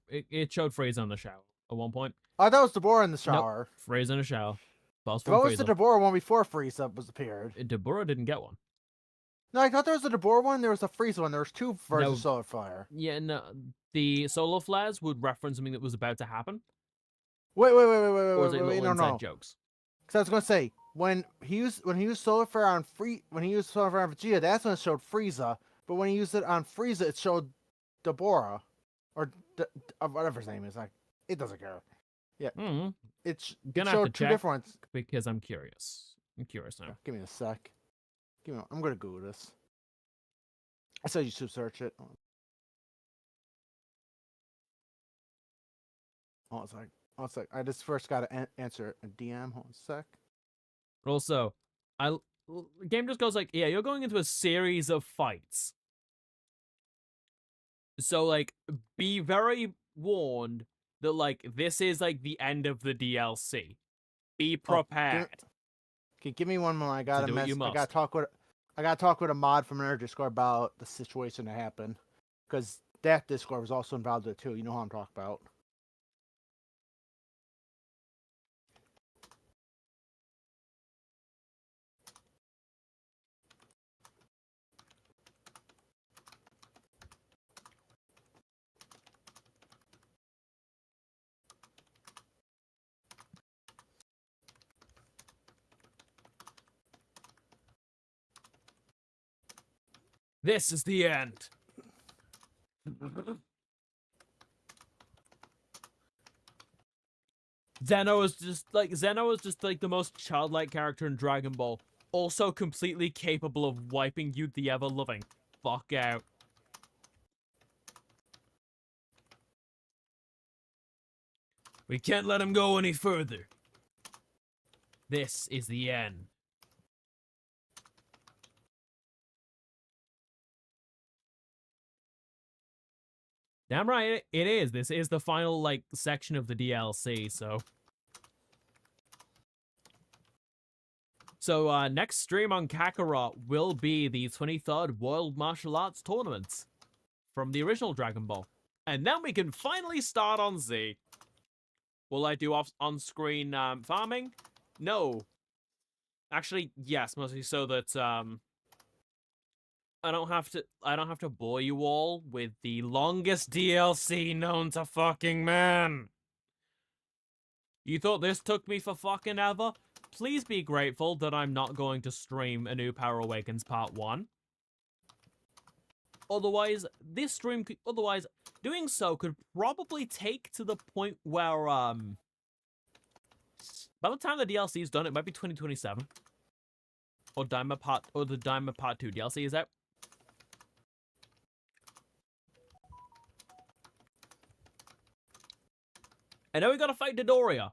it showed Frieza in the shower at one point. Oh, that was Deborah in the shower. Nope. Frieza in the shower. What What was the Deborah one before Frieza was appeared? Deborah didn't get one. No, I thought there was a Deborah one. There was a Frieza one. There was two versions of solar flare. Yeah, no. The solar flares would reference something that was about to happen. Wait, Or was it little no, inside no. jokes? Because I was gonna say when he used solar flare on Vegeta, that's when it showed Frieza. But when he used it on Frieza, it showed Deborah, or whatever his name is. It doesn't care. Yeah, it Gonna showed have to two check different ones. because I'm curious. I'm curious now. Give me a sec. I'm gonna Google this. I said you should search it. Hold on a sec. I just first gotta answer a DM. Hold on a sec. But also, the game just goes like, yeah, you're going into a series of fights. So be very warned that this is the end of the DLC. Be prepared. Okay, give me one more. I gotta do what you I gotta talk with a mod from our Discord about the situation that happened, because that Discord was also involved in it too. You know who I'm talking about. This is the end. Zeno is just the most childlike character in Dragon Ball. Also completely capable of wiping you the ever-loving fuck out. We can't let him go any further. This is the end. Damn right, it is. This is the final, section of the DLC, so... So, next stream on Kakarot will be the 23rd World Martial Arts Tournament from the original Dragon Ball. And then we can finally start on Z. Will I do on-screen farming? No. Actually, yes, mostly so that, I don't have to bore you all with the longest DLC known to fucking man. You thought this took me for fucking ever? Please be grateful that I'm not going to stream A New Power Awakens Part 1. Otherwise, doing so could probably take to the point where, by the time the DLC is done, it might be 2027. Or the Daima Part 2 DLC is out. And then we gotta fight Dodoria.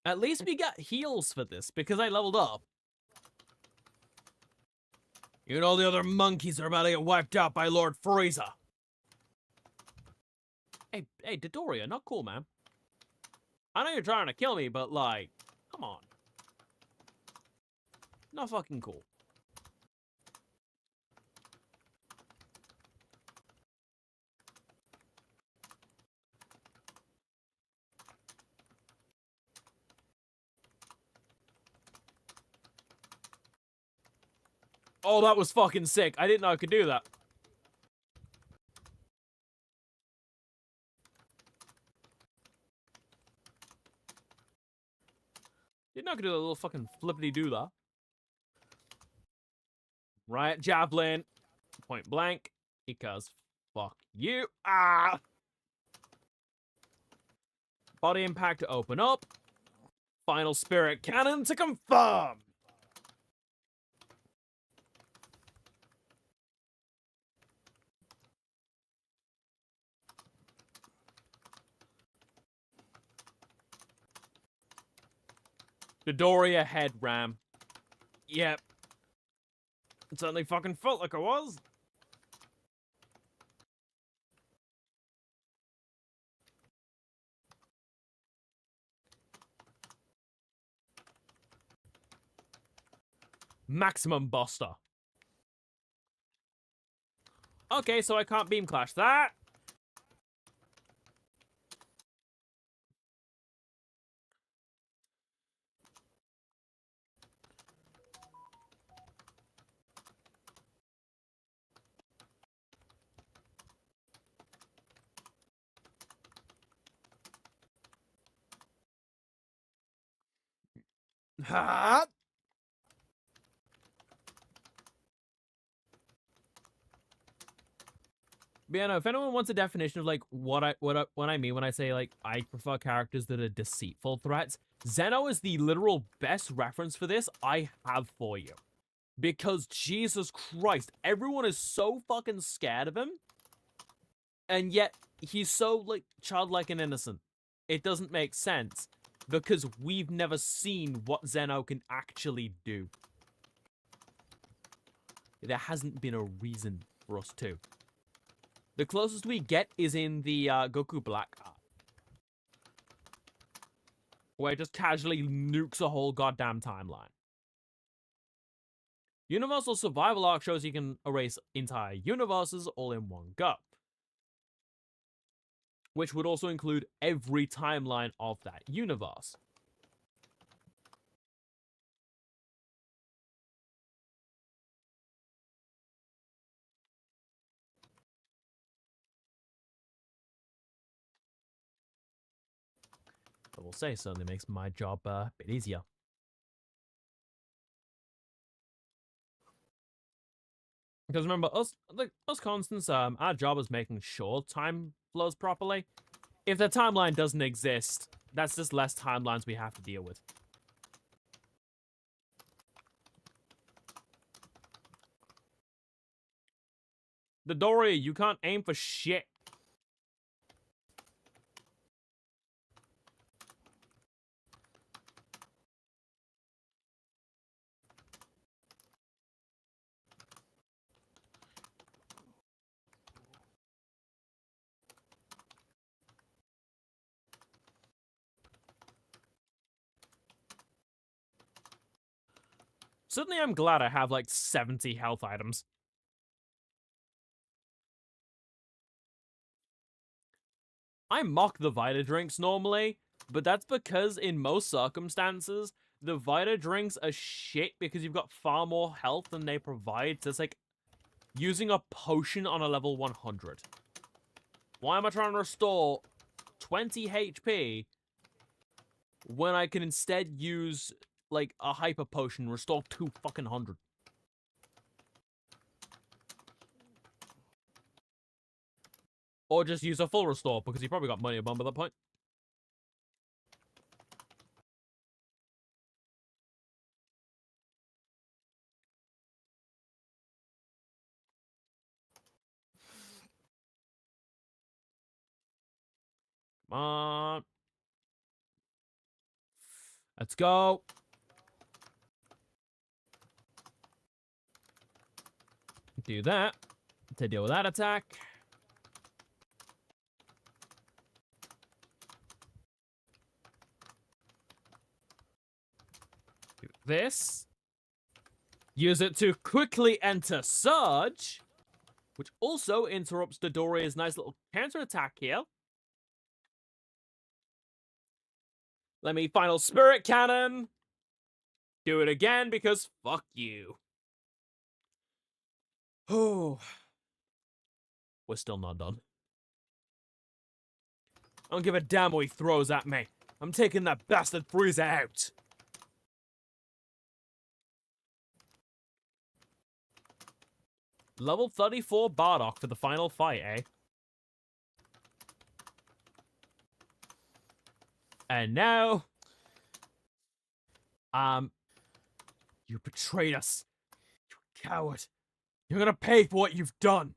At least we got heals for this, because I leveled up. You and all the other monkeys are about to get wiped out by Lord Frieza. Hey, Dodoria, not cool, man. I know you're trying to kill me, but, like, come on. Not fucking cool. Oh, that was fucking sick. I didn't know I could do that. Didn't know I could do a little fucking flippity-doo that. Right, javelin. Point blank. Because fuck you. Ah! Body impact to open up. Final spirit cannon to confirm. Dodoria head ram. Yep. It certainly fucking felt like I was. Maximum Buster. Okay, so I can't beam clash that. Ha! But yeah, no, if anyone wants a definition of like what I mean when I say like I prefer characters that are deceitful threats, Zeno is the literal best reference for this I have for you. Because Jesus Christ, everyone is so fucking scared of him. And yet he's so like childlike and innocent. It doesn't make sense because we've never seen what Zeno can actually do. There hasn't been a reason for us to. The closest we get is in the Goku Black arc, where it just casually nukes a whole goddamn timeline. Universal Survival Arc shows you can erase entire universes all in one go, which would also include every timeline of that universe. I will say, certainly makes my job a bit easier. Because remember, us Constants, our job is making sure time flows properly. If the timeline doesn't exist, that's just less timelines we have to deal with. Dodoria, you can't aim for shit. Suddenly I'm glad I have like 70 health items. I mock the Vita drinks normally, but that's because in most circumstances, the Vita drinks are shit because you've got far more health than they provide. So it's like using a potion on a level 100. Why am I trying to restore 20 HP when I can instead use like a hyper potion and restore 2 fucking 100? Or just use a full restore, because you probably got money a bomb at that point. Come on. Let's go. Do that to deal with that attack. Do this. Use it to quickly enter Surge, which also interrupts Dodoria's nice little counterattack here. Let me final Spirit Cannon. Do it again because fuck you. Oh. We're still not done. I don't give a damn what he throws at me. I'm taking that bastard Frieza out. Level 34 Bardock for the final fight, eh? And now... You betrayed us. You coward. You're gonna pay for what you've done.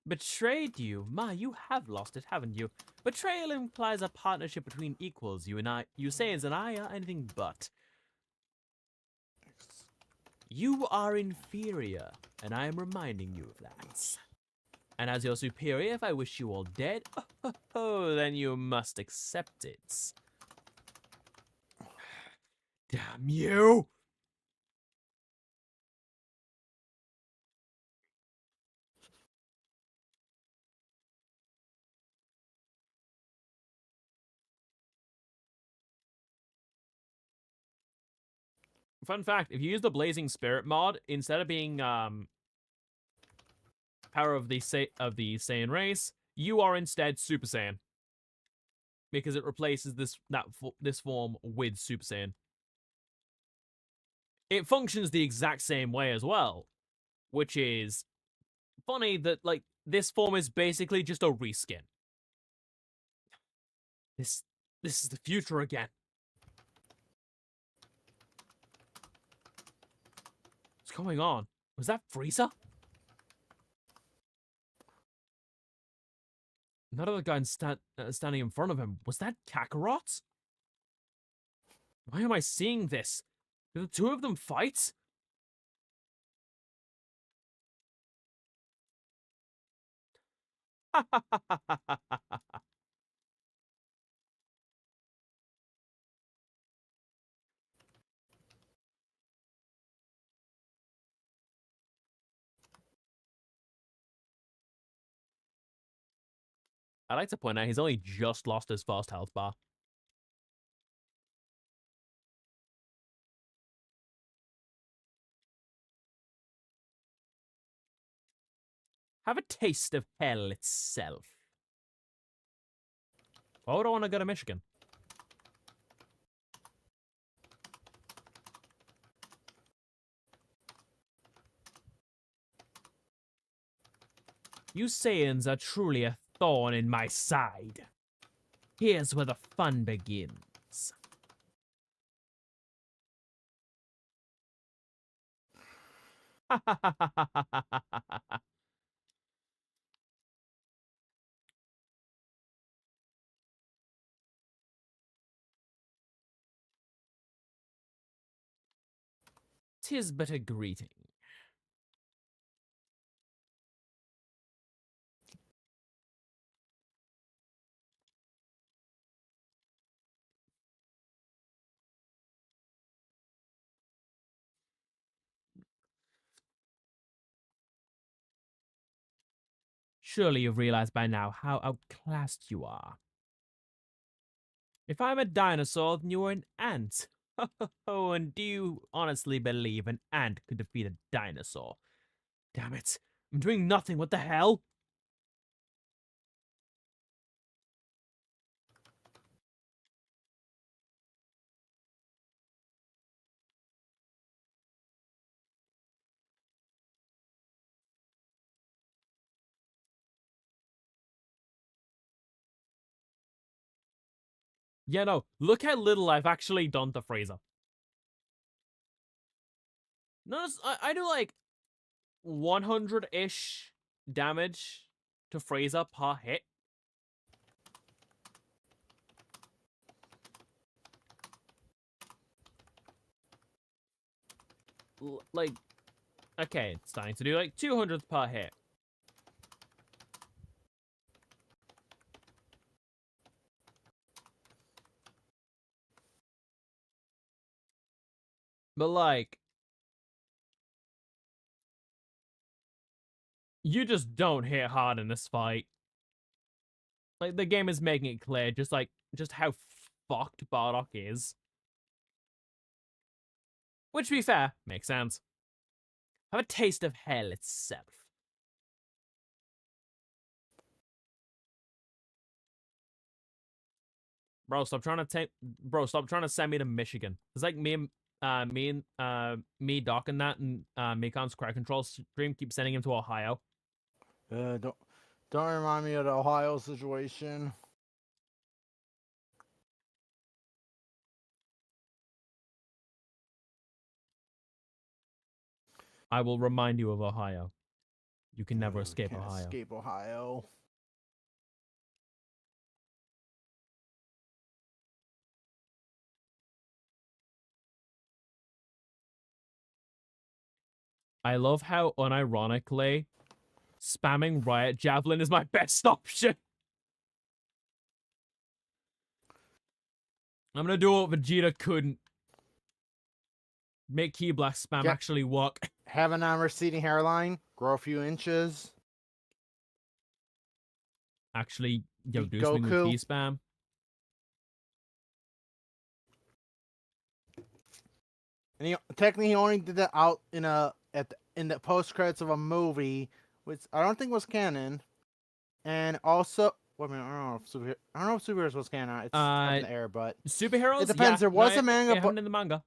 Betrayed you? Ma, you have lost it, haven't you? Betrayal implies a partnership between equals. You Saiyans and I are anything but. You are inferior, and I am reminding you of that. And as your superior, if I wish you all dead, then you must accept it. Damn you! Fun fact, if you use the Blazing Spirit mod, instead of being power of the Saiyan race, you are instead Super Saiyan. Because it replaces this form with Super Saiyan. It functions the exact same way as well, which is funny that like this form is basically just a reskin. This is the future again. What's going on? Was that Frieza? Another guy standing in front of him. Was that Kakarot? Why am I seeing this? Did the two of them fight? I like to point out he's only just lost his first health bar. Have a taste of hell itself. Why would I want to go to Michigan? You Saiyans are truly a thorn in my side. Here's where the fun begins. Tis but a greeting. Surely you've realized by now how outclassed you are. If I'm a dinosaur, then you're an ant. Oh, and do you honestly believe an ant could defeat a dinosaur? Damn it. I'm doing nothing. What the hell? Yeah, no. Look how little I've actually done to Frieza. Notice I do like 100-ish damage to Frieza per hit. like, okay, it's starting to do like 200th per hit. But like, you just don't hit hard in this fight. Like, the game is making it clear just how fucked Bardock is. Which, to be fair, makes sense. Have a taste of hell itself. Bro, stop trying to send me to Michigan. It's like me, Doc and that, and Mekon's Cry Control stream keep sending him to Ohio. Don't remind me of the Ohio situation. I will remind you of Ohio. You can never escape Can't Ohio. Escape Ohio. I love how, unironically, spamming Riot Javelin is my best option. I'm gonna do what Vegeta couldn't. Make Key Blast spam actually work. Have a non-receding hairline. Grow a few inches. Actually, do something with Goku. Key spam. And technically, he only did that out in the post credits of a movie, which I don't think was canon. And also, wait a minute, I don't know if superheroes was canon. It's up in the air, but superheroes. it depends. There was a manga, it happened in the manga.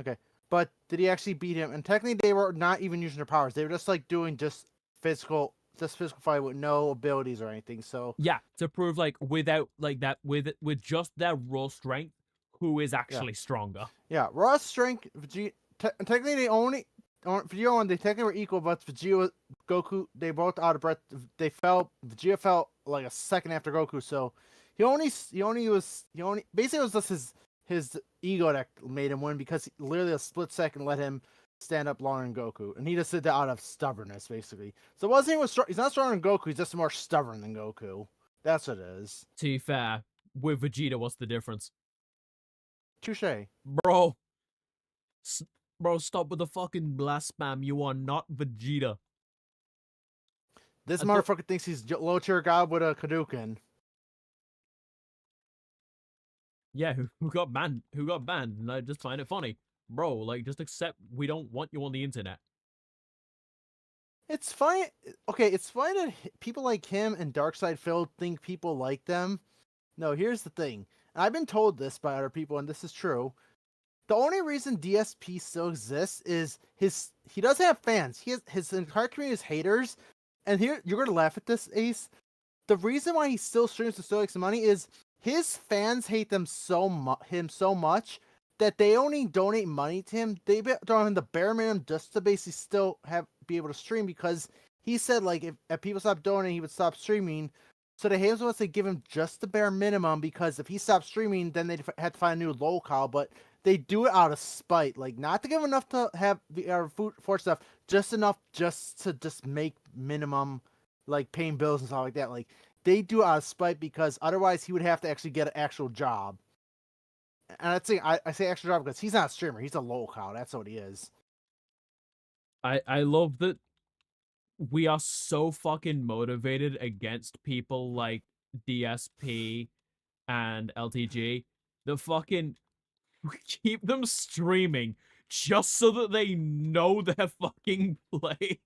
Okay, but did he actually beat him? And technically, they were not even using their powers. They were just like doing just physical fight with no abilities or anything. So yeah, to prove like without like that with just their raw strength, who is actually stronger. Yeah, raw strength. Vegeta, technically, Vegeta and they technically were equal, but Vegeta, Goku, they both out of breath. Vegeta fell like a second after Goku, so he only basically it was just his ego that made him win because literally a split second let him stand up longer than Goku, and he just did that out of stubbornness, basically. So it wasn't even he's not stronger than Goku. He's just more stubborn than Goku. That's what it is. To be fair, with Vegeta, what's the difference? Touche, bro. Bro, stop with the fucking blast spam. You are not Vegeta. This motherfucker thinks he's low tier god with a Hadouken. Yeah, who got banned? Who got banned? And I just find it funny. Bro, like, just accept we don't want you on the internet. It's fine. Okay, it's fine that people like him and Darkside Phil think people like them. No, here's the thing. I've been told this by other people, and this is true. The only reason DSP still exists is he does have fans. His entire community is haters. And here, you're gonna laugh at this, Ace. The reason why he still streams and still makes money is his fans hate him so much that they only donate money to him. They throw him the bare minimum just to basically still be able to stream, because he said like if people stop donating, he would stop streaming. So the haters want to give him just the bare minimum, because if he stopped streaming, then they'd have to find a new locale. But they do it out of spite, like not to give enough to have the food for stuff, just enough just to make minimum, like paying bills and stuff like that. Like they do it out of spite, because otherwise he would have to actually get an actual job. And I say actual job because he's not a streamer; he's a locale. That's what he is. I love that we are so fucking motivated against people like DSP and LTG. The fucking we keep them streaming just so that they know their fucking place.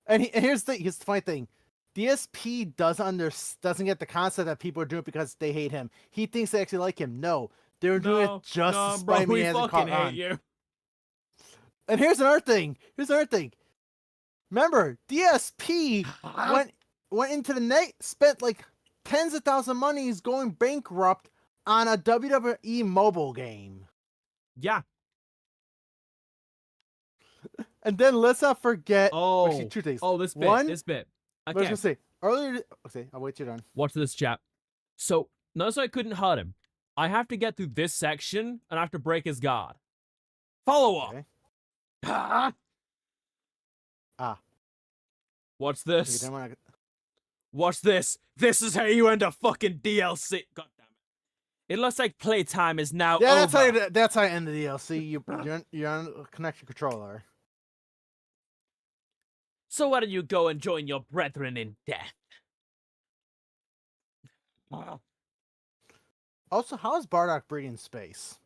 And here's the funny thing. DSP doesn't get the concept that people are doing it because they hate him. He thinks they actually like him. No, they're doing it just to spite me as a fucking hate you. And here's another thing. Remember, DSP went into the net, spent like tens of thousands of monies going bankrupt on a WWE mobile game. Yeah. And then let's not forget. Actually, two things. This bit. Okay. I was gonna say earlier. Okay, I'll wait till you're done. Watch this, chap. So notice I couldn't hurt him. I have to get through this section and I have to break his guard. Follow up. Okay. Ah! Ah. What's Okay, this? then when I- Watch this. This is how you end a fucking DLC. God damn it. It looks like playtime is now Yeah, over. that's how you end the DLC. You're on a connection controller. So why don't you go and join your brethren in death? Also, how is Bardock breeding space?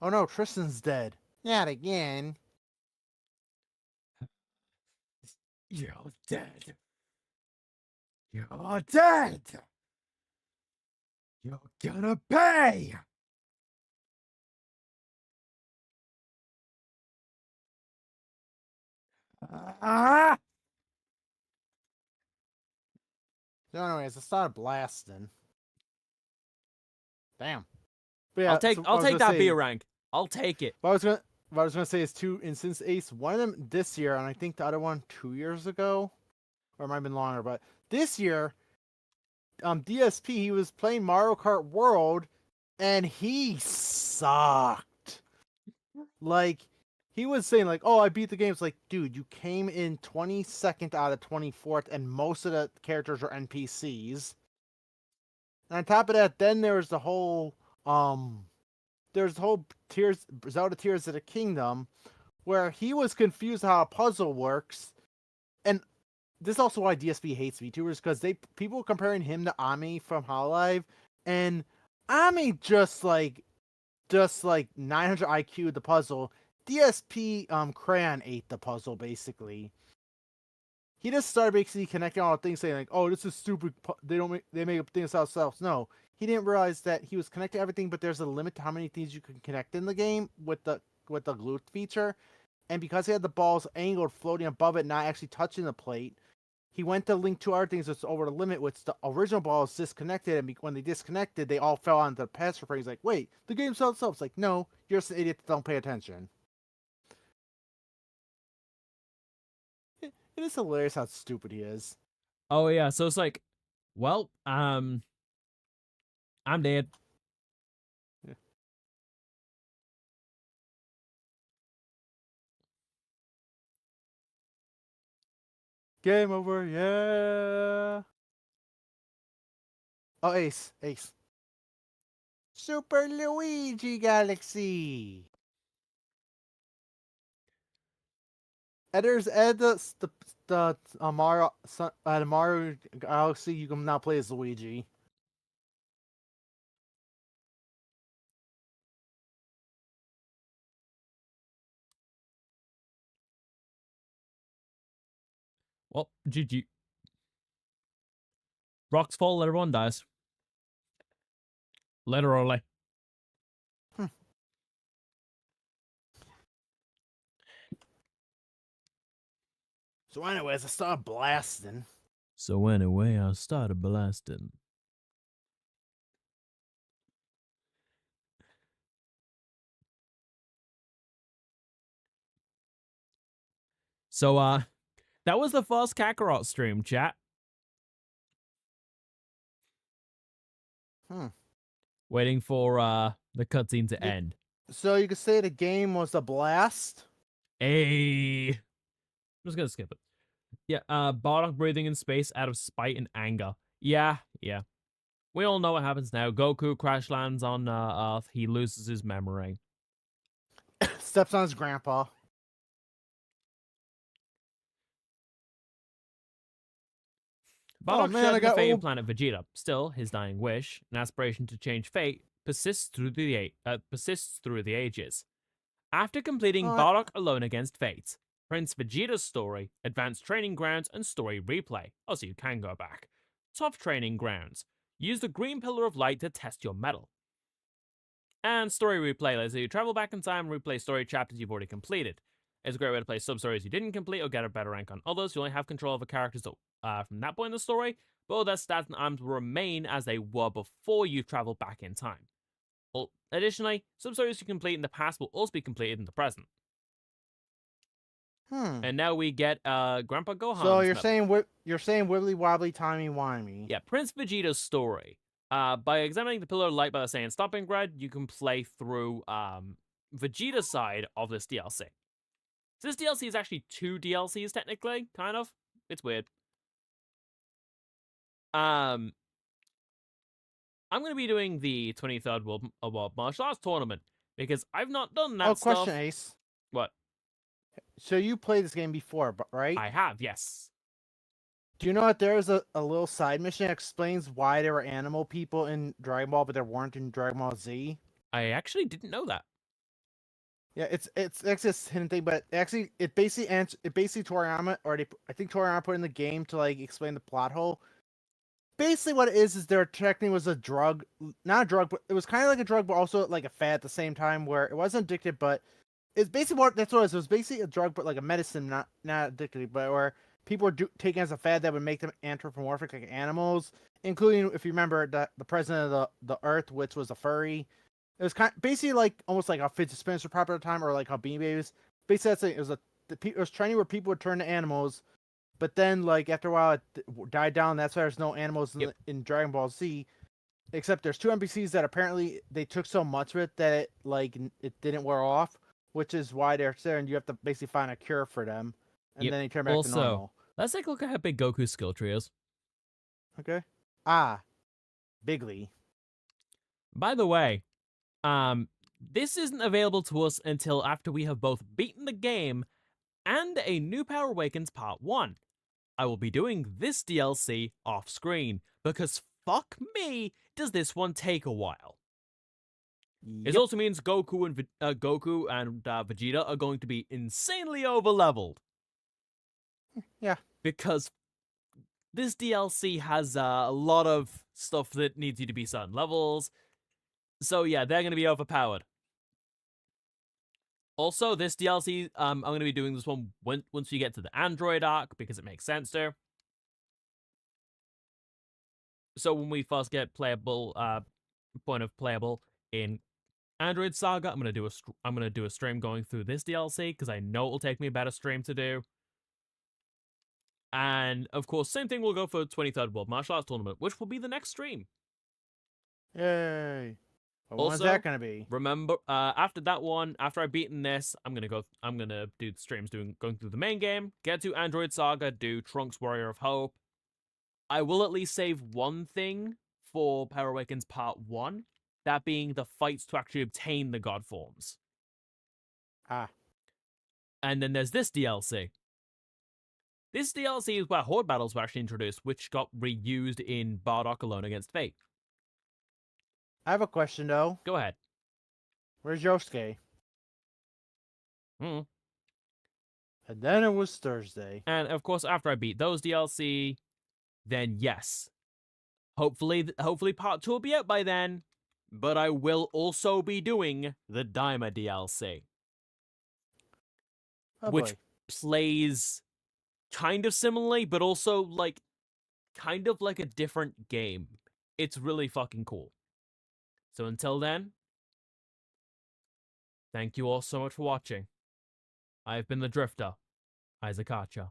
Oh no, Tristan's dead. Not again. You're dead. You're dead. You're gonna pay. Ah! So anyways, I started blasting. Damn. But yeah, I'll take so I'll I was take gonna that say, B rank. I'll take it. what I was gonna say is two instance ace. One of them this year, and I think the other one 2 years ago, or it might have been longer. But this year, DSP, he was playing Mario Kart World, and he sucked. Like, he was saying like, "Oh, I beat the game." It's like, dude, you came in 22nd out of 24th, and most of the characters are NPCs. And on top of that, then there's the whole Tears Zelda Tears of the Kingdom, where he was confused how a puzzle works, and this is also why DSP hates VTubers, because people comparing him to Ami from Hololive, and Ami just like 900 IQ the puzzle. DSP Crayon ate the puzzle basically. He just started basically connecting all the things, saying like, "Oh, this is stupid. They make up things themselves." No, he didn't realize that he was connecting everything, but there's a limit to how many things you can connect in the game with the glue feature. And because he had the balls angled, floating above it, not actually touching the plate, he went to link two other things that's over the limit, which the original ball is disconnected, and when they disconnected, they all fell onto the pass frame. He's like, "Wait, the game sells itself." It's like, no, you're just an idiot that don't pay attention. It is hilarious how stupid he is. Oh yeah, so it's like, well, I'm dead. Yeah. Game over, yeah. Oh, Ace. Super Luigi Galaxy. Editors add the Mario Galaxy. You can now play as Luigi. Well, GG. Rocks fall, everyone dies. Literally. So, anyways, I started blasting. So anyway, I started blasting. So that was the first Kakarot stream, chat. Waiting for the cutscene to end. So you could say the game was a blast. Hey, I'm just gonna skip it. Yeah, Bardock breathing in space out of spite and anger. Yeah. We all know what happens now. Goku crash lands on Earth. He loses his memory. Steps on his grandpa. Bardock Man, shared I the got fate of old. planet Vegeta. Still, his dying wish, an aspiration to change fate, persists through the ages. After completing Alright. Bardock Alone Against Fate, Prince Vegeta's story, Advanced Training Grounds, and Story Replay. Oh, so you can go back. Top Training Grounds. Use the green pillar of light to test your mettle. And Story Replay lets you travel back in time and replay story chapters you've already completed. It's a great way to play sub-stories you didn't complete or get a better rank on others. You only have control over characters from that point in the story, but all their stats and arms will remain as they were before you travel back in time. Additionally, sub-stories you complete in the past will also be completed in the present. And now we get Grandpa Gohan's So medal. you're saying wibbly wobbly timey wimey. Yeah, Prince Vegeta's story. By examining the Pillar of Light by the Saiyan Stomping Ground, you can play through Vegeta's side of this DLC. So this DLC is actually 2 DLCs technically, kind of. It's weird. I'm going to be doing the 23rd World Martial Arts Tournament because I've not done that stuff. Question, Ace. What? So you played this game before, right? I have, yes. Do you know that there is a little side mission that explains why there were animal people in Dragon Ball, but there weren't in Dragon Ball Z? I actually didn't know that. Yeah, it's actually a hidden thing, but actually it basically Toriyama, I think Toriyama put in the game to like explain the plot hole. Basically, what it is there technically was a drug, not a drug, but it was kind of like a drug, but also like a fad at the same time, where it wasn't addictive, but it's basically that's what it was. It was basically a drug, but like a medicine, not addictive, but where people were taking as a fad that would make them anthropomorphic, like animals, including, if you remember, the president of the Earth, which was a furry. It was basically like almost like how fidget spinners were popular at the time, or like how Beanie Babies. Basically, that's it. It was training where people would turn to animals. But then, like, after a while, it died down. That's why there's no animals in Dragon Ball Z. Except there's 2 NPCs that apparently they took so much of it that it didn't wear off, which is why they're there, and you have to basically find a cure for them, and then they turn back to normal. Let's take a look at how big Goku's skill tree is. Okay. Bigly. By the way, this isn't available to us until after we have both beaten the game and a New Power Awakens Part 1. I will be doing this DLC off screen because fuck me, does this one take a while. Yep. It also means Goku and Vegeta are going to be insanely overleveled. Yeah. Because this DLC has a lot of stuff that needs you to be certain levels. So yeah, they're going to be overpowered. Also, this DLC, I'm going to be doing this one once you get to the Android arc, because it makes sense to. So when we first get playable, point of playable in Android Saga, I'm going to do a stream going through this DLC, because I know it'll take me about a stream to do. And, of course, same thing will go for 23rd World Martial Arts Tournament, which will be the next stream. Yay. Well, Also, when's that gonna be? Remember, after that one, after I've beaten this, I'm gonna do the streams going through the main game, get to Android Saga, do Trunks Warrior of Hope. I will at least save one thing for Power Awakens Part 1, that being the fights to actually obtain the God Forms. And then there's this DLC. This DLC is where Horde battles were actually introduced, which got reused in Bardock Alone Against Fate. I have a question though. Go ahead. Where's Yosuke? Mm. And then it was Thursday. And of course, after I beat those DLC, then yes, hopefully Part 2 will be out by then. But I will also be doing the Daima DLC, which plays kind of similarly, but also like kind of like a different game. It's really fucking cool. So until then, thank you all so much for watching. I've been the Drifter, Isaac Archer.